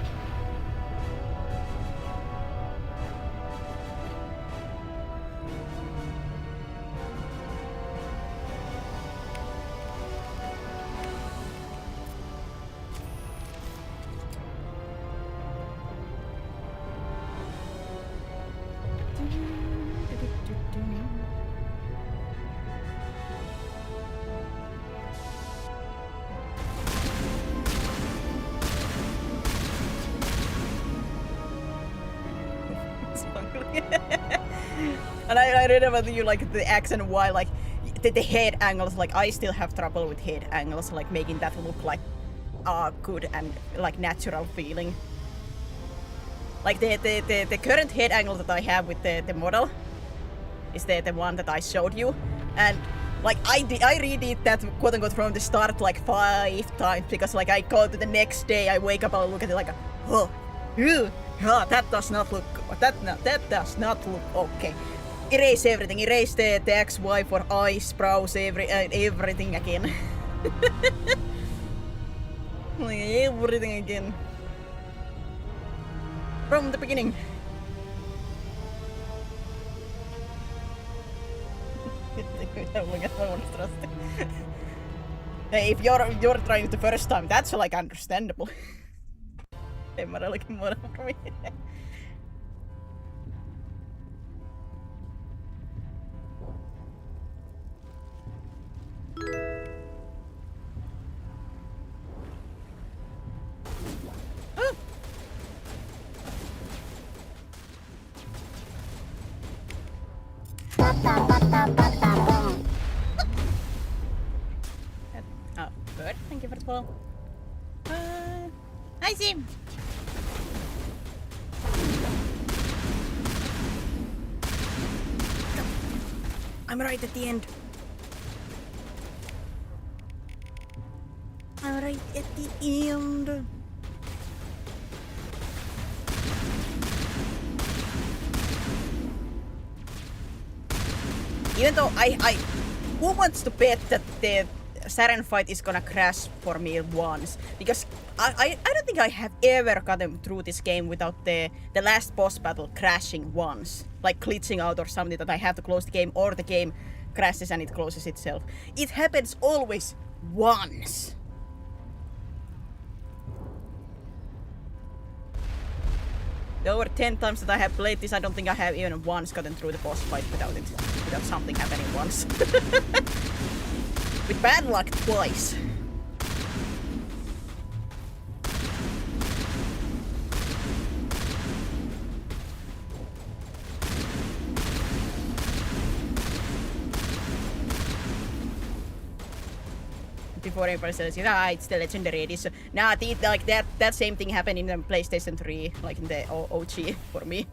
And I read about you like the X and Y, like the head angles. Like I still have trouble with head angles, like making that look like good and like natural feeling. Like the current head angle that I have with the model is the one that I showed you, and like I redid that quote unquote from the start like 5 times because like I go to the next day, I wake up and look at it like that does not look that does not look okay. Erase everything. Erase the XY for eyes, brows, everything again. Like everything again. From the beginning. Hey, if you're trying it the first time, that's like understandable. Emma looking more for me. Oh, good. Thank you for the follow. Hi, Sim. I'm right at the end. I'm right at the end. Even though who wants to bet that the Saren fight is gonna crash for me once? Because I don't think I have ever gotten through this game without the last boss battle crashing once. Like glitching out or something that I have to close the game or the game crashes and it closes itself. It happens always once. The over 10 times that I have played this, I don't think I have even once gotten through the boss fight without something happening once. With bad luck twice. Before everybody says, it's the legendary edition. Nah, like that same thing happened in the PlayStation 3, like in the OG for me.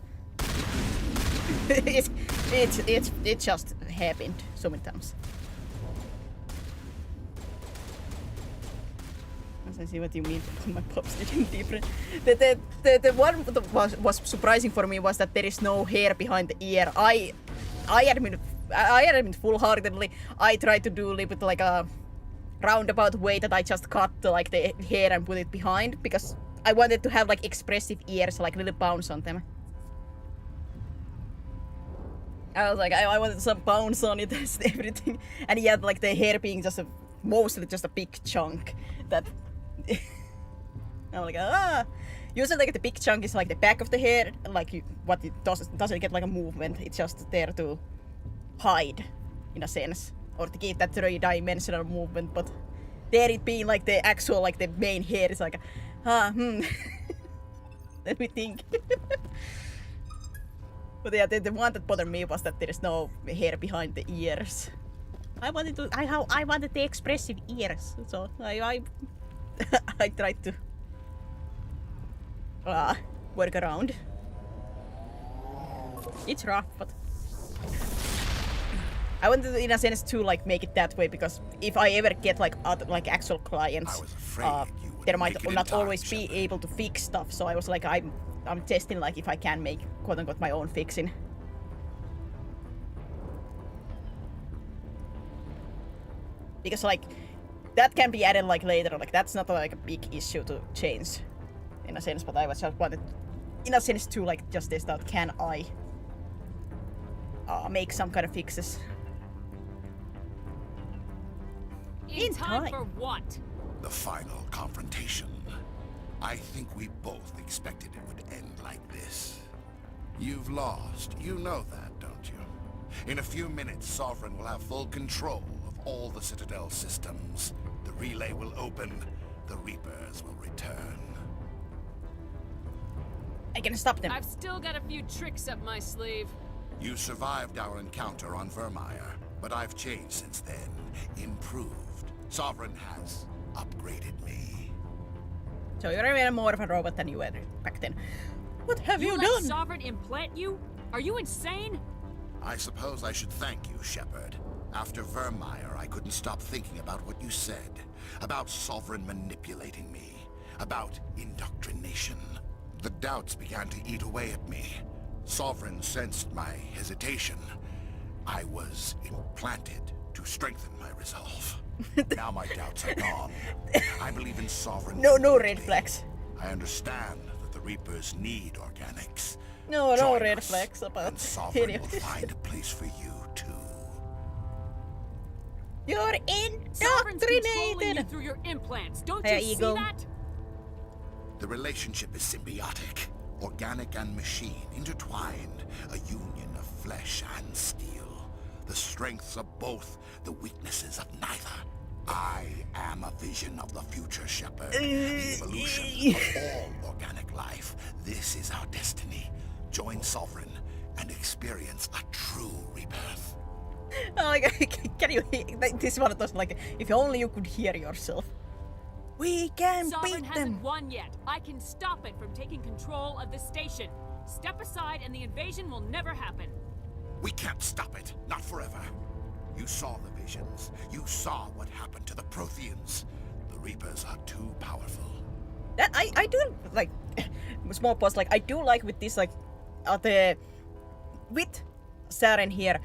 it just happened so many times. I see what you mean. My pops didn't different. The one that was surprising for me was that there is no hair behind the ear. I admit full-heartedly, I tried to do a little bit like a roundabout way that I just cut like the hair and put it behind because I wanted to have like expressive ears, like little bounce on them. I was like, I wanted some bounce on it and everything. And he had like the hair being just mostly just a big chunk that I'm like, usually like the big chunk is like the back of the hair, like what it doesn't get like a movement. It's just there to hide in a sense, or to give that 3-dimensional movement. But there it being like the actual like the main hair is like, let me think. But yeah, the one that bothered me was that there is no hair behind the ears. I wanted the expressive ears, so I tried to work around. It's rough, but I wanted in a sense to like make it that way, because if I ever get like other like actual clients, there might not always be able to fix stuff. So I was like, I'm testing like if I can make quote unquote my own fixing. Because like that can be added like later, like that's not like a big issue to change in a sense, but I was just wanted in a sense to like just test out, can I make some kind of fixes in time for what? The final confrontation. I think we both expected it would end like this. You've lost. You know that, don't you? In a few minutes, Sovereign will have full control of all the Citadel systems. The relay will open. The Reapers will return. I can stop them. I've still got a few tricks up my sleeve. You survived our encounter on Vermeer, but I've changed since then. Improved. Sovereign has upgraded me. So you're even more of a robot than you were back then. What have you done? Sovereign implant you? Are you insane? I suppose I should thank you, Shepard. After Vermeer, I couldn't stop thinking about what you said. About Sovereign manipulating me. About indoctrination. The doubts began to eat away at me. Sovereign sensed my hesitation. I was implanted to strengthen my resolve. Now my doubts are gone. I believe in Sovereign. No red flags. I understand that the Reapers need organics. No Join red us, flags about and Sovereign will find a place for you too. You're Sovereign's controlling you indoctrinated through your implants. Don't Hey, you Eagle. see that? The relationship is symbiotic. Organic and machine intertwined. A union of flesh and steel. The strengths of both, the weaknesses of neither. I am a vision of the future, Shepard. The evolution of all organic life. This is our destiny. Join Sovereign and experience a true rebirth. Can you hear? This is one of those like, if only you could hear yourself. We can Sovereign beat hasn't them. won yet. I can stop it from taking control of the station. Step aside and the invasion will never happen. We can't stop it. Not forever. You saw the visions. You saw what happened to the Protheans. The Reapers are too powerful. That I do like small pause. Like I do like with this like with Saren here.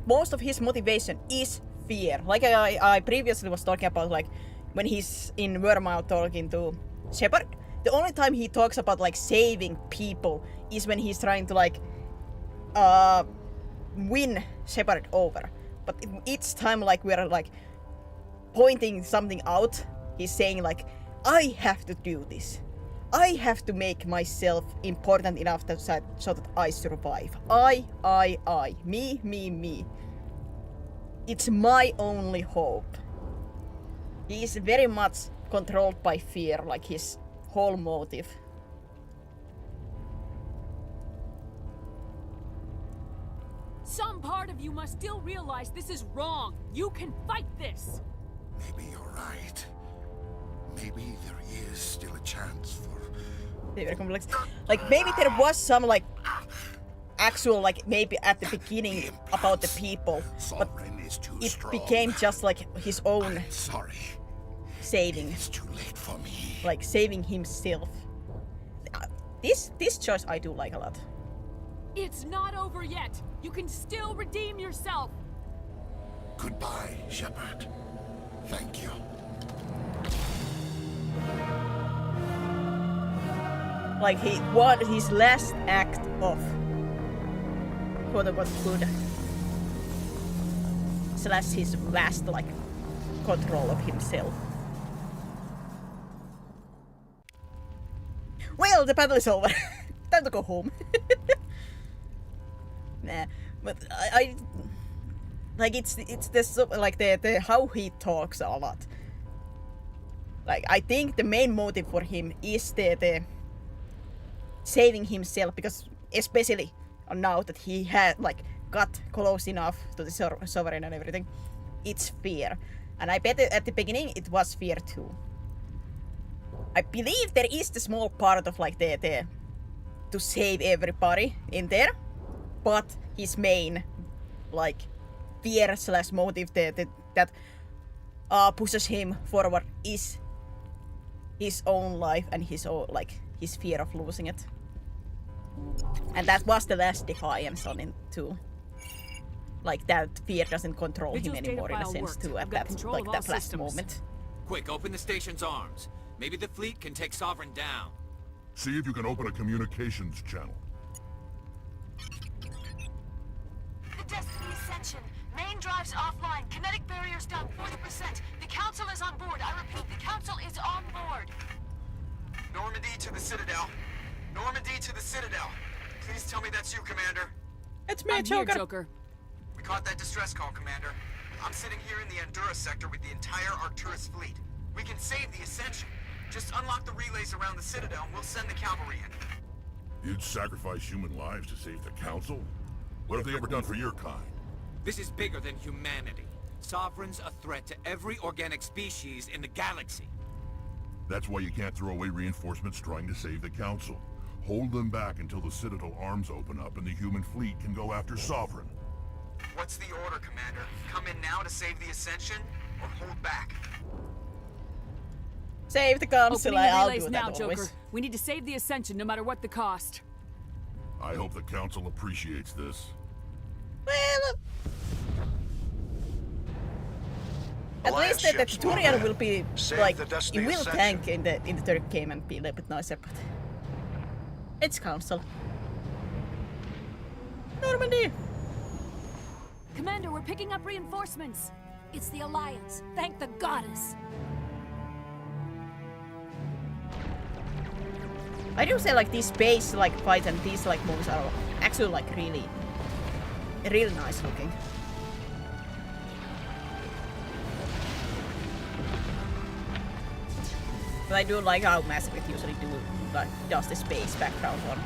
Most of his motivation is fear. Like I previously was talking about, like when he's in Vermeer talking to Shepard. The only time he talks about like saving people is when he's trying to like win Shepard over. But each time like we're like pointing something out, he's saying like, I have to do this. I have to make myself important enough so that I survive. I. Me. It's my only hope. He is very much controlled by fear, like his whole motive. Some part of you must still realize this is wrong. You can fight this. Maybe you're right. Maybe there is still a chance for... Very complex. Like maybe there was some like actual like maybe at the beginning about the people, but it became just like his own saving. It's too late for me. Like saving himself. This choice I do like a lot. It's not over yet. You can still redeem yourself. Goodbye, Shepard. Thank you. Like he won his last act of quote-unquote good. Slash his vast, like, control of himself. Well, the battle is over. Time to go home. Nah, but I like it's this like the how he talks a lot. Like I think the main motive for him is the saving himself, because especially now that he had like got close enough to the sovereign and everything, it's fear. And I bet at the beginning it was fear too. I believe there is the small part of like the to save everybody in there, but his main like fear slash motive that pushes him forward is his own life and his own like his fear of losing it. And that was the last Defiance on it too. Like that fear doesn't control him anymore in a sense too at that like that last moment. Quick, open the station's arms. Maybe the fleet can take Sovereign down. See if you can open a communications channel. The Destiny Ascension. Main drives offline. Kinetic barriers down 40%. The Council is on board. I repeat, the Council is on board. Normandy to the Citadel. Normandy to the Citadel. Please tell me that's you, Commander. It's me, I'm Joker. Here, Joker. We caught that distress call, Commander. I'm sitting here in the Endura sector with the entire Arcturus fleet. We can save the Ascension. Just unlock the relays around the Citadel and we'll send the cavalry in. You'd sacrifice human lives to save the Council? What have they ever done for your kind? This is bigger than humanity. Sovereign's a threat to every organic species in the galaxy. That's why you can't throw away reinforcements trying to save the Council. Hold them back until the Citadel arms open up and the human fleet can go after Sovereign. What's the order, Commander? Come in now to save the Ascension, or hold back? Save the Council, Opening the I'll relays do now, that Joker. always. We need to save the Ascension no matter what the cost. I hope the Council appreciates this. Well, at least the tutorial will be like it will tank in the third game and be a little bit nicer, but it's Council. Normandy. Commander, we're picking up reinforcements. It's the Alliance. Thank the goddess. I do say like these space like fights and these like moves are actually like really nice looking. But I do like how Mass Effect usually does the space background one.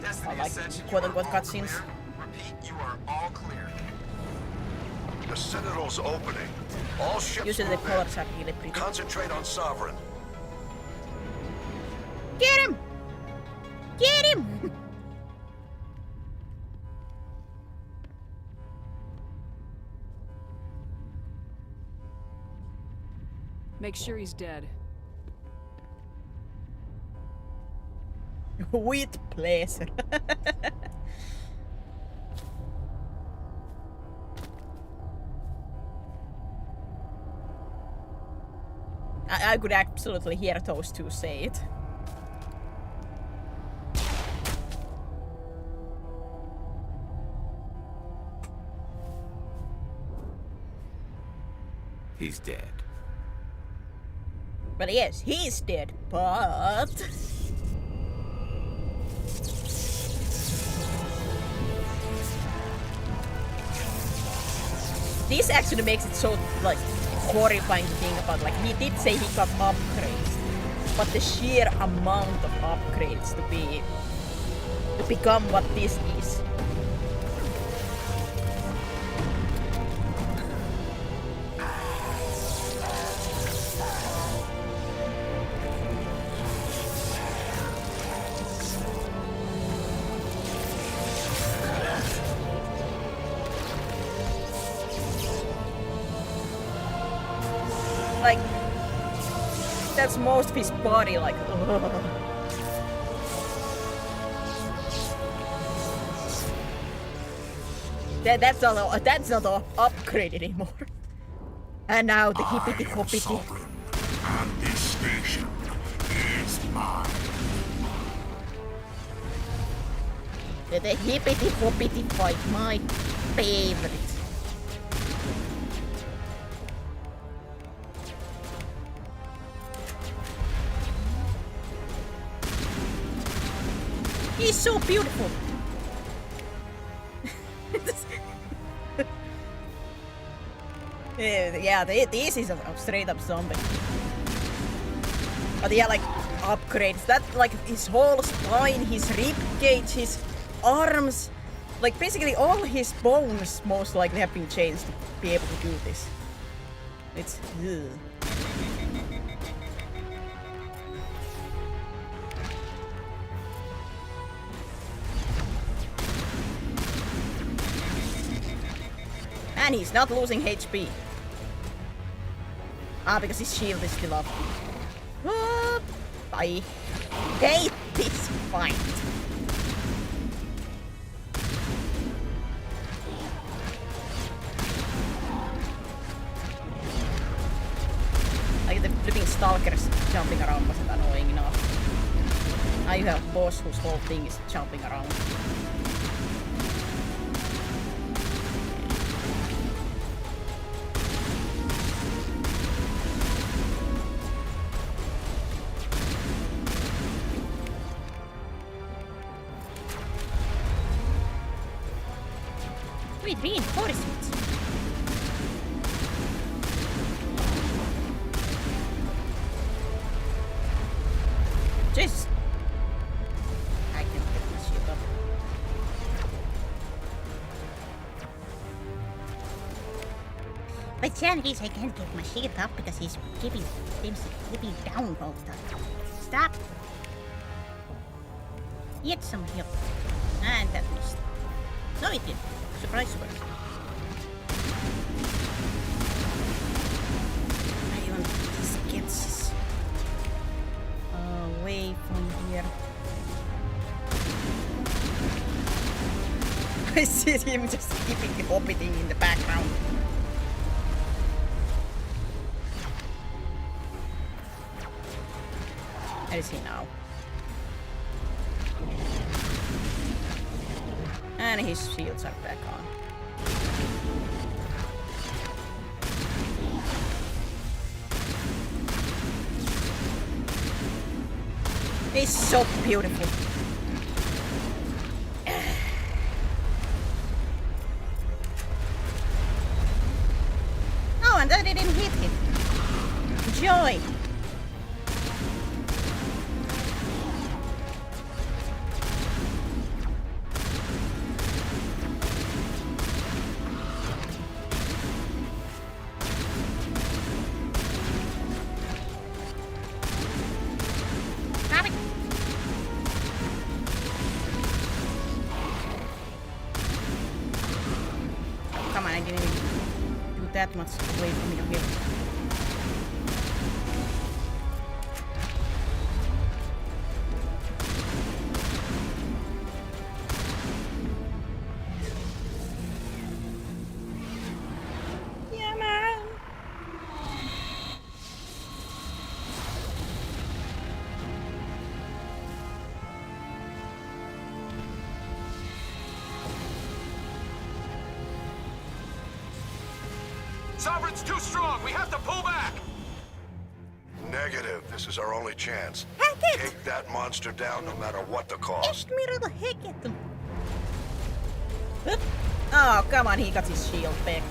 Destiny like Ascension, quote-unquote you are all cutscenes. clear. Repeat, you are all clear. The Citadel's opening. All ships Usually the move colors in. are really pretty. Concentrate on Sovereign. Get him! Get him! Make sure he's dead. With pleasure. I could absolutely hear those two say it. He's dead. But yes, he's dead, but... This actually makes it so, like, horrifying to think about. Like, he did say he got upgrades, but the sheer amount of upgrades to become what this is. Like, that's most of his body, like, ugh. That's not an upgrade anymore. And now the hippity hoppity. And this station is mine. The hippity hoppity fight, my favorite. He's so beautiful. Yeah, this is a straight up zombie. But yeah, like upgrades. That like his whole spine, his rib cage, his arms, like basically all his bones most likely have been changed to be able to do this. It's ugh. And he's not losing HP. Ah, because his shield is still up. I hate this fight. Like the flipping stalkers jumping around wasn't annoying enough. Now you have a boss whose whole thing is jumping around. With reinforcements. Jesus. I can get this shit up. But Chinese, I can't get my shit up because he's keeping down all the time. Stop. Get some help. And that missed. No, it didn't. Surprise, surprise. I want these kids away from here. I see him just keeping hopping in the background. Where is he now? And his shields are back on. He's so beautiful. Oh, and that didn't hit him. Joy. That much away from me here. Yeah, man. Sovereign's too strong. We have to pull back. Negative. This is our only chance. Take that monster down no matter what the cost. Oh, come on. He got his shield back.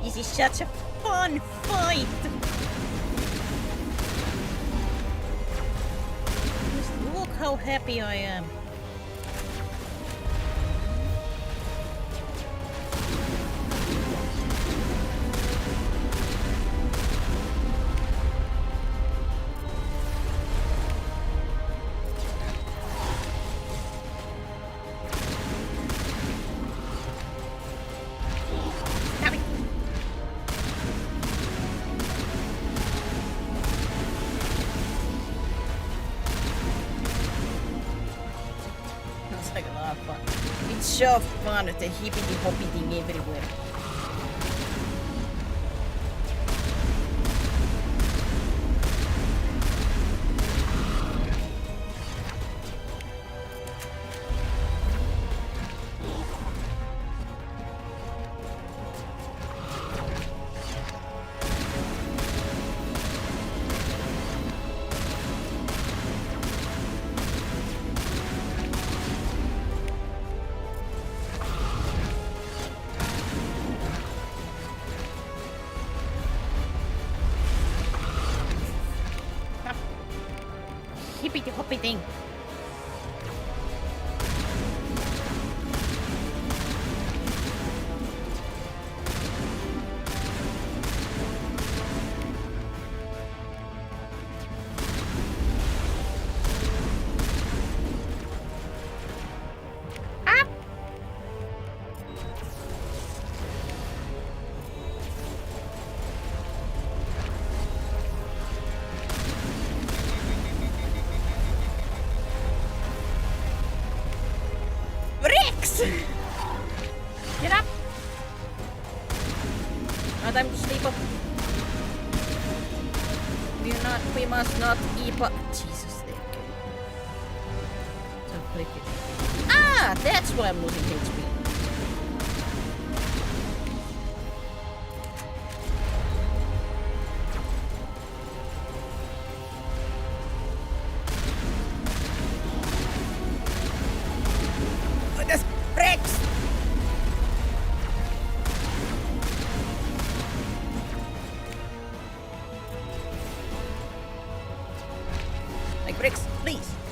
This is such a fun fight. Look how happy I am. So fun with the hippity hoppity everywhere. Poppy thing. Get up! Now time to sleep up. We must not keep up. Jesus, there you go. So click it. Ah, that's why I'm losing HP.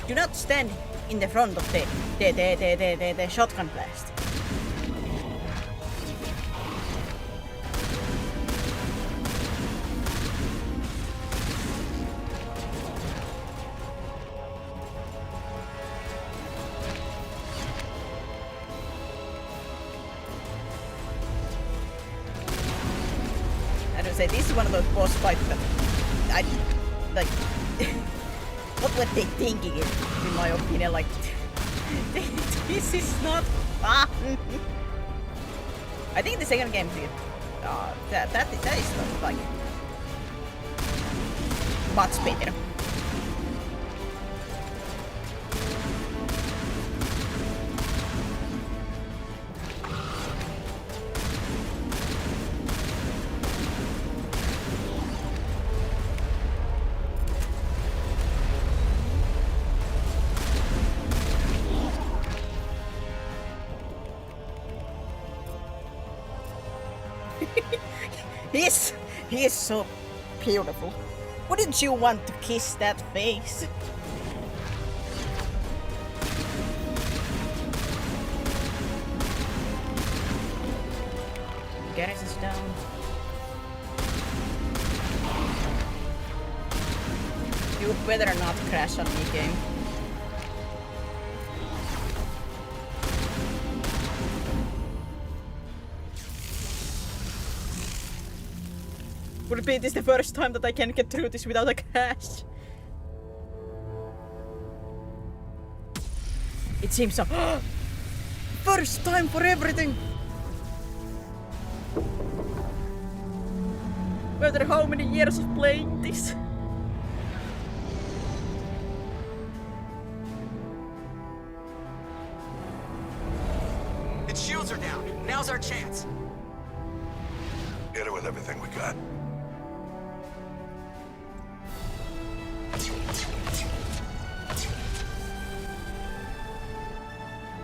Do not stand in the front of the shotgun blast. I don't say this is one of those boss fights that I like. What were they thinking, in my opinion? Like, this is not fun. I think the second game did. That is not like much better. He is so beautiful. Wouldn't you want to kiss that face? Garrus is down. You better not crash on me, game. Would it be this the first time that I can get through this without a crash? It seems so. First time for everything! Whether how many years of playing this? Its shields are down. Now's our chance. Hit it with everything we got.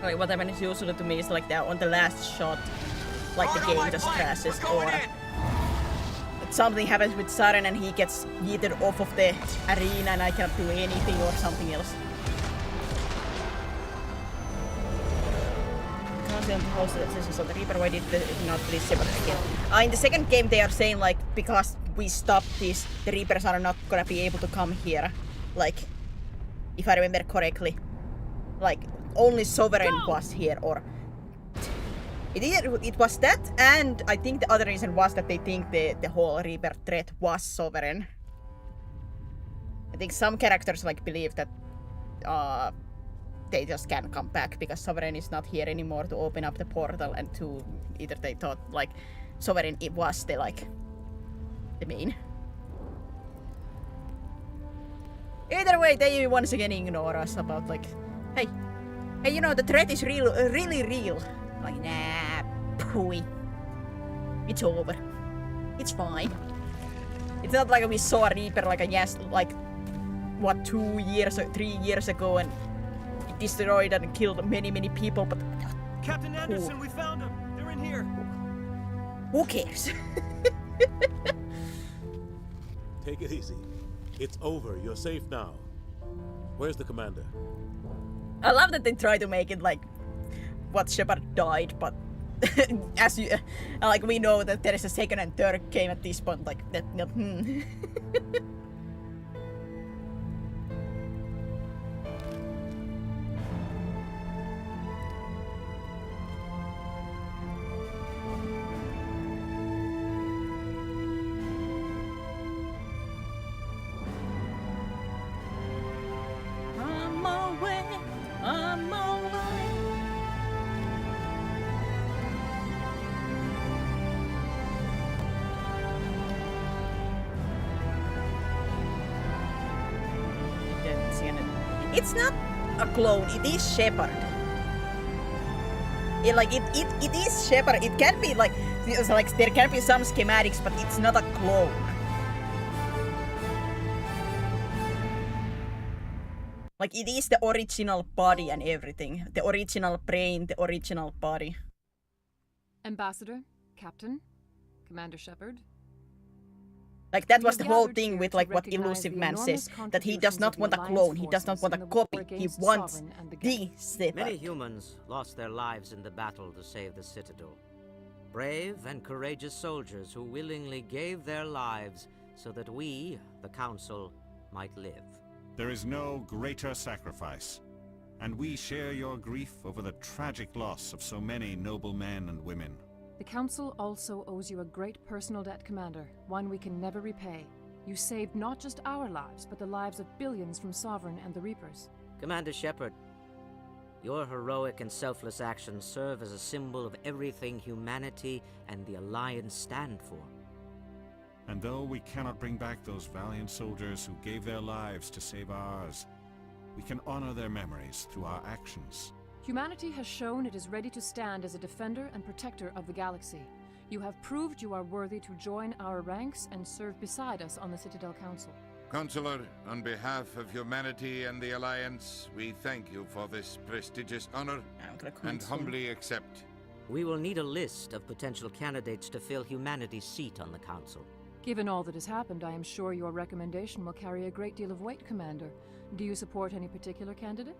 Like what happens usually to me is like that on the last shot, like the game just crashes, or something happens with Saren and he gets yeeted off of the arena and I cannot do anything or something else. So the Reaper, why did they not release separate again? In the second game they are saying like because we stopped this, the Reapers are not gonna be able to come here. Like, if I remember correctly, like only Sovereign was here, or it was that, and I think the other reason was that they think the whole Reaper threat was Sovereign. I think some characters like believe that they just can't come back because Sovereign is not here anymore to open up the portal, and to either they thought like Sovereign it was the main. Either way, they once again ignore us about like, hey, you know the threat is real, really real. Like, nah, pooey. It's over. It's fine. It's not like we saw a Reaper like what 3 years ago, and it destroyed and killed many people. But Captain Anderson, we found them. They're in here. Who cares? Take it easy. It's over. You're safe now. Where's the commander? I love that they try to make it like what Shepard died, but as you like, we know that there is a second and third game at this point, like that. I'm away. It's not a clone, it is Shepard. It is Shepard. It can be like there can be some schematics, but it's not a clone. Like, it is the original body and everything. The original brain, the original body. Ambassador, Captain, Commander Shepard. Like, that was the whole thing with like what Illusive Man says, that he does not want a clone, he does not want a copy, he wants the Shepard. Many humans lost their lives in the battle to save the Citadel. Brave and courageous soldiers who willingly gave their lives so that we, the Council, might live. There is no greater sacrifice, and we share your grief over the tragic loss of so many noble men and women. The Council also owes you a great personal debt, Commander, one we can never repay. You saved not just our lives, but the lives of billions from Sovereign and the Reapers. Commander Shepard, your heroic and selfless actions serve as a symbol of everything humanity and the Alliance stand for. And though we cannot bring back those valiant soldiers who gave their lives to save ours, we can honor their memories through our actions. Humanity has shown it is ready to stand as a defender and protector of the galaxy. You have proved you are worthy to join our ranks and serve beside us on the Citadel Council. Counselor, on behalf of humanity and the Alliance, we thank you for this prestigious honor and humbly accept. We will need a list of potential candidates to fill humanity's seat on the Council. Given all that has happened, I am sure your recommendation will carry a great deal of weight, Commander. Do you support any particular candidate?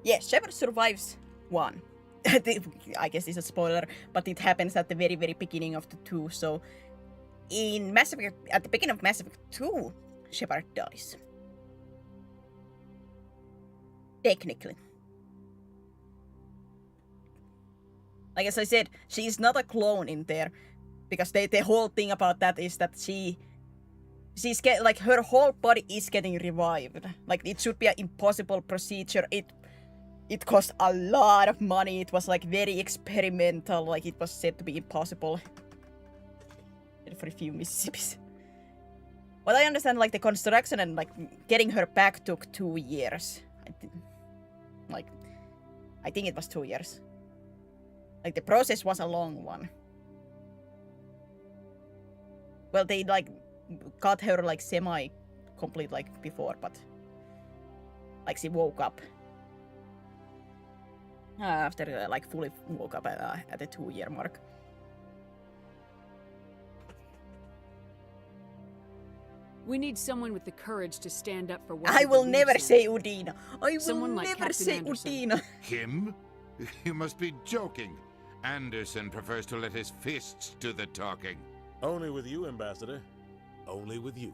Yes, Shepard survives one. I guess it's a spoiler, but it happens at the very, very beginning of the 2, so in Mass Effect, at the beginning of Mass Effect 2, Shepard dies. Technically. Like as I said, she is not a clone in there, because the whole thing about that is that she's like her whole body is getting revived. Like it should be an impossible procedure. It cost a lot of money. It was like very experimental. Like it was said to be impossible. For a few Mississippis. But I understand like the construction and like getting her back took 2 years. I think it was 2 years. Like the process was a long one. Well, they like got her like semi-complete like before, but like she woke up after like fully woke up at the 2-year mark. We need someone with the courage to stand up for what I will never say Udina. I will like never Captain say Anderson. Udina. Him? You must be joking. Anderson prefers to let his fists do the talking. Only with you, Ambassador. Only with you.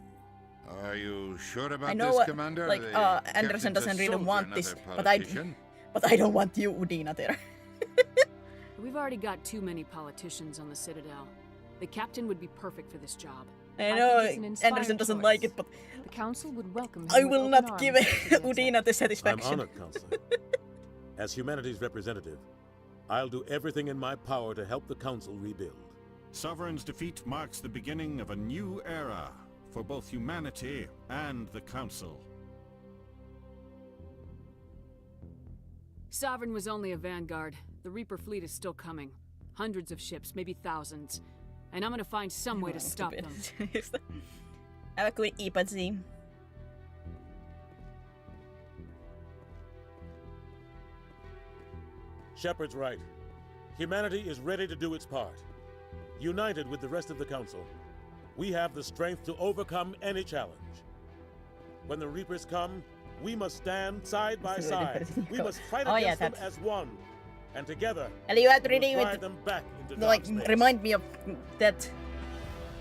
Are you sure about I know this, what, Commander? like Anderson doesn't really want this, but I don't want you, Udina, there. We've already got too many politicians on the Citadel. The captain would be perfect for this job. I know think it's an inspired Anderson doesn't choice. like it, but The Council would welcome him I with will open not arms give if he gets Udina the satisfaction. I'm honored, Counselor. As humanity's representative, I'll do everything in my power to help the Council rebuild. Sovereign's defeat marks the beginning of a new era for both humanity and the Council. Sovereign was only a vanguard. The Reaper fleet is still coming. Hundreds of ships, maybe thousands. And I'm gonna find some way to stop them. Have a good epoxy. Shepard's right. Humanity is ready to do its part. United with the rest of the Council, we have the strength to overcome any challenge. When the Reapers come, We must stand side by side. We must fight Oh, yeah, against them that. as one. And together, And you had to we redeem will drive it. them back into Like, dark space. remind me of that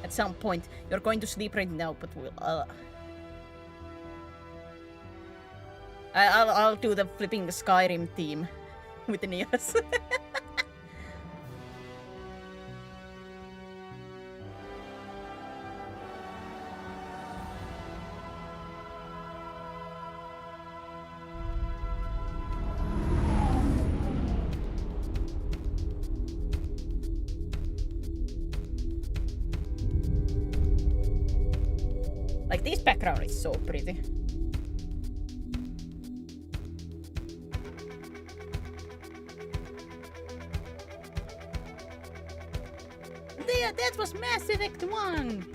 at some point. You're going to sleep right now, but we'll. I'll do the flipping the Skyrim theme with the Neos. Like, this background is so pretty. There, that was Mass Effect 1!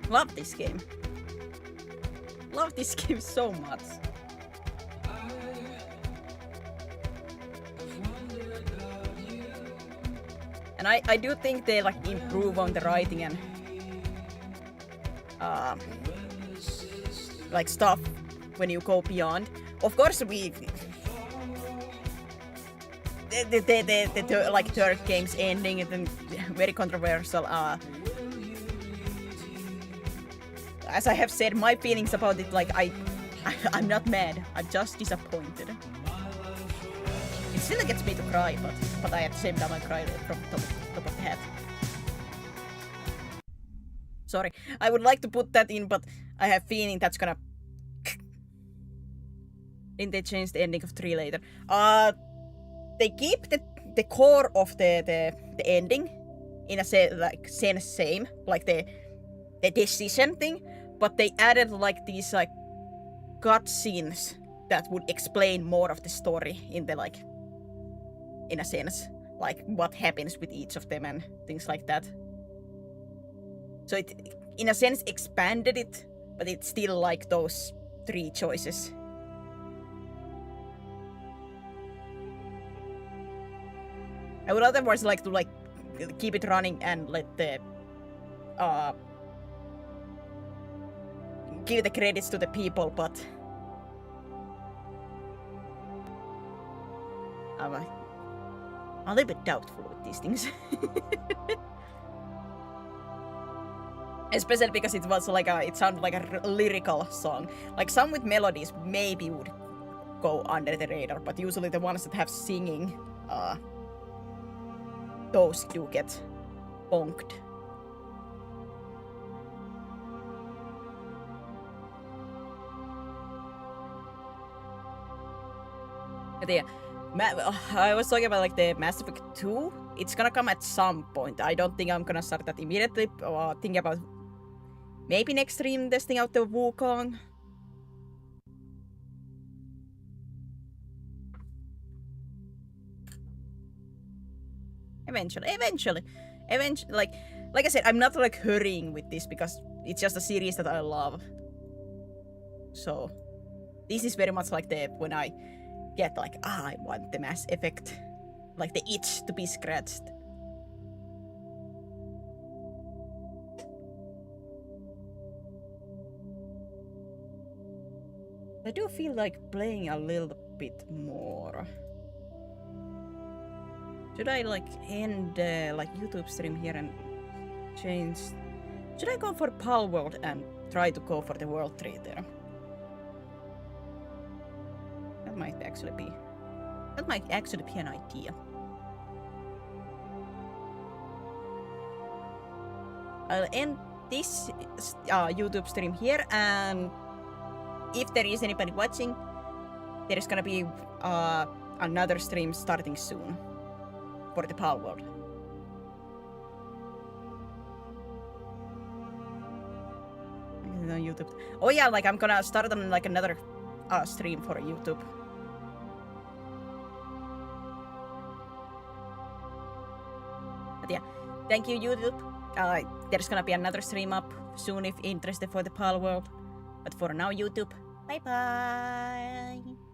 Love this game. Love this game so much. And I do think they like improve on the writing and like stuff when you go beyond. Of course, we the like third game's ending is very controversial. As I have said, my feelings about it, like I'm not mad. I'm just disappointed. It still gets me to cry, but at the same time I cry from top of the head. Sorry, I would like to put that in, but I have feeling that's gonna. Didn't they change the ending of 3 later? They keep the core of the ending in a sense same, like the decision thing, but they added like these like cutscenes that would explain more of the story in the like, in a sense, like what happens with each of them and things like that. So it, in a sense, expanded it, but it's still like those 3 choices. I would otherwise like to keep it running and let the give the credits to the people, but I'm a little bit doubtful with these things. Especially because it was like it sounded like a lyrical song. Like some with melodies maybe would go under the radar, but usually the ones that have singing, those do get bonked. But yeah, I was talking about like the Mass Effect 2. It's gonna come at some point. I don't think I'm gonna start that immediately. Think about maybe next stream testing out the Wukong. Eventually, like I said, I'm not like hurrying with this because it's just a series that I love. So this is very much like the when I get like I want the Mass Effect, like the itch to be scratched. I do feel like playing a little bit more. Should I like end like YouTube stream here and change? Should I go for Palworld and try to go for the World 3 there? That might actually be an idea. I'll end this YouTube stream here, and if there is anybody watching, there is gonna be another stream starting soon for the Palworld. On YouTube. Oh yeah, like I'm gonna start on like another stream for YouTube. But yeah, thank you YouTube. There's gonna be another stream up soon if interested for the Palworld. But for now, YouTube, bye bye.